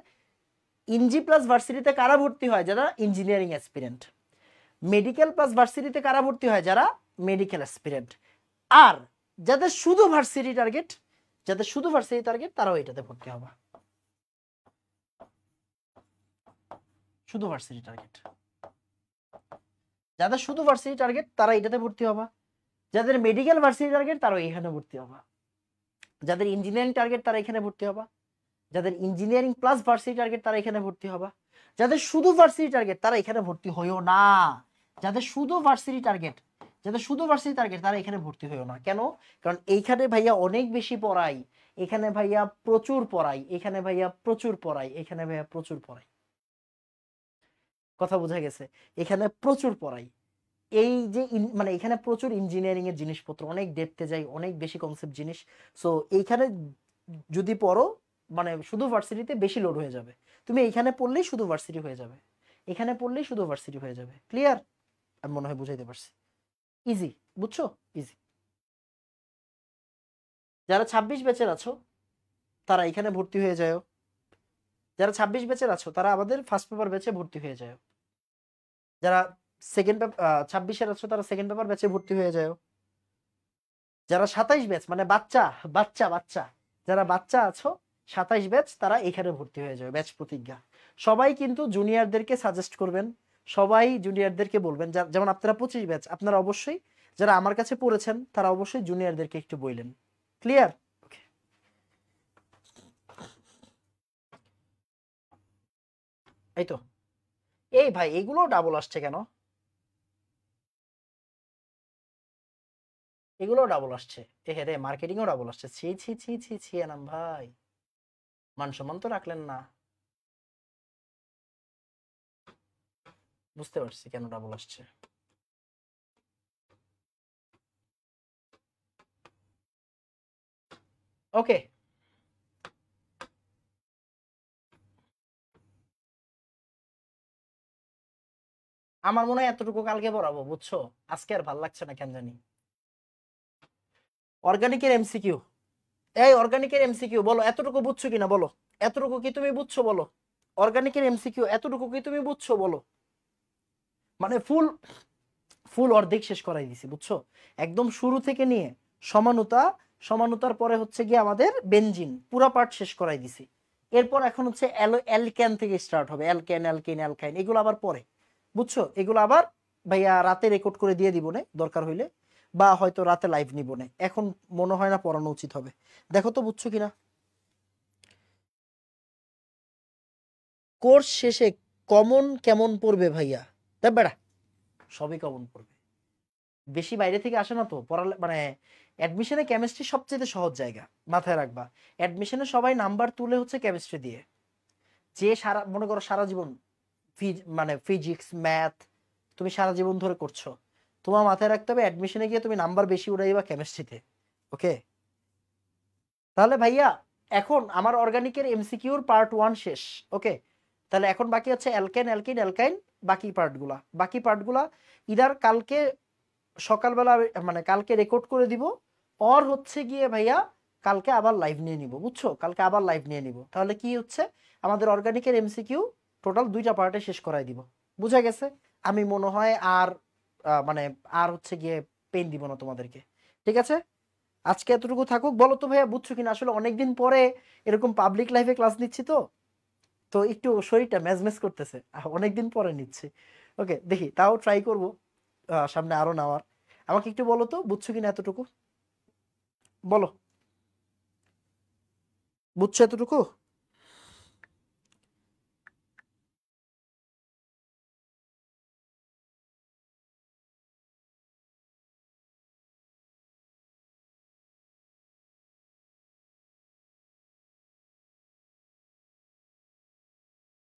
ইঞ্জি প্লাস ভার্সিটিতে কারা ভর্তি হয়? যারা ইঞ্জিনিয়ারিং অ্যাসপিরেন্ট। মেডিকেল প্লাস ভার্সিটিতে কারা ভর্তি হয়? যারা মেডিকেল অ্যাসপিরেন্ট। আর যাদের শুধু ভার্সিটি টার্গেট, যাদের শুধু ভার্সিটি টার্গেট, তারাও এটাতে ভর্তি হবে। শুধু ভার্সিটি টার্গেট, যাদের শুধু ভার্সিটি টার্গেট তারা এটাতে ভর্তি হবে। যাদের মেডিকেল ভার্সিটি টার্গেট তারা এখানে ভর্তি হবে। যাদের ইঞ্জিনিয়ারিং টার্গেট তারা এখানে ভর্তি হবে। যাদের ইঞ্জিনিয়ারিং প্লাস ভার্সিটি টার্গেট তারা এখানে ভর্তি হবে। যাদের শুধু ভার্সিটি টার্গেট তারা এখানে ভর্তি হইও না। যাদের শুধু ভার্সিটি টার্গেট, যাদের শুধু ভার্সিটি টার্গেট তারা এখানে ভর্তি হইও না। কেন? কারণ এইখানে ভাইয়া অনেক বেশি পড়াই, এখানে ভাইয়া প্রচুর পড়াই, এখানে ভাইয়া প্রচুর পড়াই, এখানে ভাইয়া প্রচুর পড়াই। কথা বোঝা গেছে? এখানে প্রচুর পড়াই। এই যে মানে এখানে প্রচুর ইঞ্জিনিয়ারিং এর জিনিসপত্র, অনেক ডেপথে যাই, অনেক বেশি কনসেপ্ট জিনিস। সো এইখানে যদি পড়ো, মানে শুধু ভার্সিটিতে বেশি লোড হয়ে যাবে। তুমি এইখানে পড়লেই শুধু ভার্সিটি হয়ে যাবে, এখানে পড়লেই শুধু ভার্সিটি হয়ে যাবে। ক্লিয়ার? আমি মনে হয় বুঝাইতে পারছি। ইজি, বুঝছো? ইজি। যারা 26 ব্যাচের আছো তারা এখানে ভর্তি হয়ে যাও। যারা 26 ব্যাচের আছো তারা আমাদের ফার্স্ট পেপার ব্যাচে ভর্তি হয়ে যাও। যারা সেকেন্ড পেপার 26-এর আছো তারা সেকেন্ড পেপার ব্যাচে ভর্তি হয়ে যাও। যারা 27 ব্যাচ মানে বাচ্চা বাচ্চা বাচ্চা, যারা বাচ্চা আছো 27 ব্যাচ তারা এখানে ভর্তি হয়ে যাবে, ব্যাচ প্রতিজ্ঞা। সবাই কিন্তু জুনিয়রদেরকে সাজেস্ট করবেন, সবাই জুনিয়রদেরকে বলবেন, যেমন আপনারা 25 ব্যাচ, আপনারা অবশ্যই যারা আমার কাছে পড়েছেন তারা অবশ্যই জুনিয়রদেরকে একটু বললেন। ক্লিয়ার? এই তো। এই ভাই এগুলো ডাবল আসছে কেন? এগুলো ডাবল আসছে। এ হে রে, মার্কেটিংও ডাবল আসছে। ছি ছি ছি ছি ছি এনাম ভাই, মান সম্মান তো রাখলেন না। বুঝতে পারছি কেন ডাবল আসছে। ওকে, আমার মনে হয় এতটুকু কালকে পড়াবো, বুঝছো? আজকে আর ভাল লাগছে না কেন জানি। অর্গানিকের এমসিকিউ, এই অর্গানিকের এমসিকিউ বলো, এতটুকু বুঝছো কিনা বলো, এতটুকু কি তুমি বুঝছো বলো? অর্গানিকের এমসিকিউ এতটুকু কি তুমি বুঝছো বলো? মানে ফুল ফুল অর্ধেক শেষ করাই দিছি, বুঝছো? একদম শুরু থেকে নিয়ে সমানুতা, সমানুতার পরে হচ্ছে গিয়ে আমাদের বেনজিন পুরা পার্ট শেষ করাই দিছি। এরপর এখন হচ্ছে অ্যালকেন থেকে স্টার্ট হবে, অ্যালকেন অ্যালকিন অ্যালকাইন, এগুলো আবার পরে, বুঝছো? এগুলো আবার ভাইয়া রাতে রেকর্ড করে দিয়ে দিব না দরকার হইলে, বা হয়তো রাতে লাইভ নিব না, এখন মনে হয় না পড়ানো উচিত হবে। দেখো তো বুঝছো কিনা। কোর্স শেষে কমন কেমন পড়বে ভাইয়া? তা বেড়া, সবই কমন পড়বে, বেশি বাইরে থেকে আসে না তো পড়া, মানে অ্যাডমিশনে কেমিস্ট্রি সবচেয়ে সহজ জায়গা, মাথায় রাখবা। অ্যাডমিশনে সবাই নাম্বার তুলে হচ্ছে কেমিস্ট্রি দিয়ে, যে সারা মনে করো সারা জীবন মানে ফিজিক্স ম্যাথ তুমি সারা জীবন ধরে করছো, তোমার মাথায় রাখতে হবে অ্যাডমিশনে গিয়ে তুমি নাম্বার বেশি উড়াইবা কেমিস্ট্রিতে। ওকে, তাহলে ভাইয়া এখন আমার অর্গানিকের এমসিকিউর পার্ট 1 শেষ। ওকে, তাহলে এখন বাকি আছে অ্যালকেন অ্যালকিন অ্যালকাইন, বাকি পার্টগুলা ইদার কালকে সকালবেলা মানে কালকে রেকর্ড করে দিব, অর হচ্ছে গিয়ে ভাইয়া কালকে আবার লাইভ নিয়ে নিব, বুঝছো? কালকে আবার লাইভ নিয়ে নিব, তাহলে কি হচ্ছে আমাদের অর্গানিকের এমসিকিউ টোটাল 2টা পার্টে শেষ করাই দিব। বুঝা গেছে? আমি মনে হয় আর মানে আর হচ্ছে গিয়ে পেন দিব না তোমাদেরকে। ঠিক আছে, আজকে এতটুকু থাকুক। বলো তো ভাইয়া বুঝছো কিনা, আসলে অনেকদিন পরে এরকম পাবলিক লাইভে ক্লাস নিচ্ছি তো, তো একটু শরীরটা ম্যাজম্যাজ করতেছে, অনেকদিন পরে নিচ্ছি। ওকে, দেখি তাও ট্রাই করব সামনে আরো নেওয়ার। আমাকে একটু বলো তো বুঝছো কিনা এতটুকু, বলো বুঝছো এতটুকু?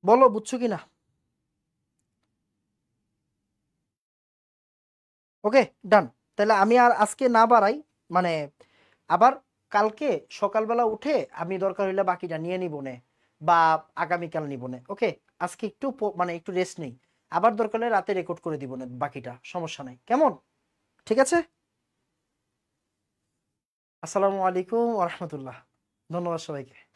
বলো বুঝছো কিনা। ওকে, ডান। তাহলে আমি আর আজকে না বাড়াই, মানে আবার কালকে সকালবেলা উঠে আমি দরকার হইলে বাকিটা নিয়ে নিব নে, বা আগামীকাল নিব নে। ওকে, আজকে একটু মানে একটু রেস্ট নেই, আবার দরকার হলে রাতে রেকর্ড করে দিব না বাকিটা, সমস্যা নাই, কেমন? ঠিক আছে। আসসালামু আলাইকুম ওয়া রাহমাতুল্লাহ। ধন্যবাদ সবাইকে।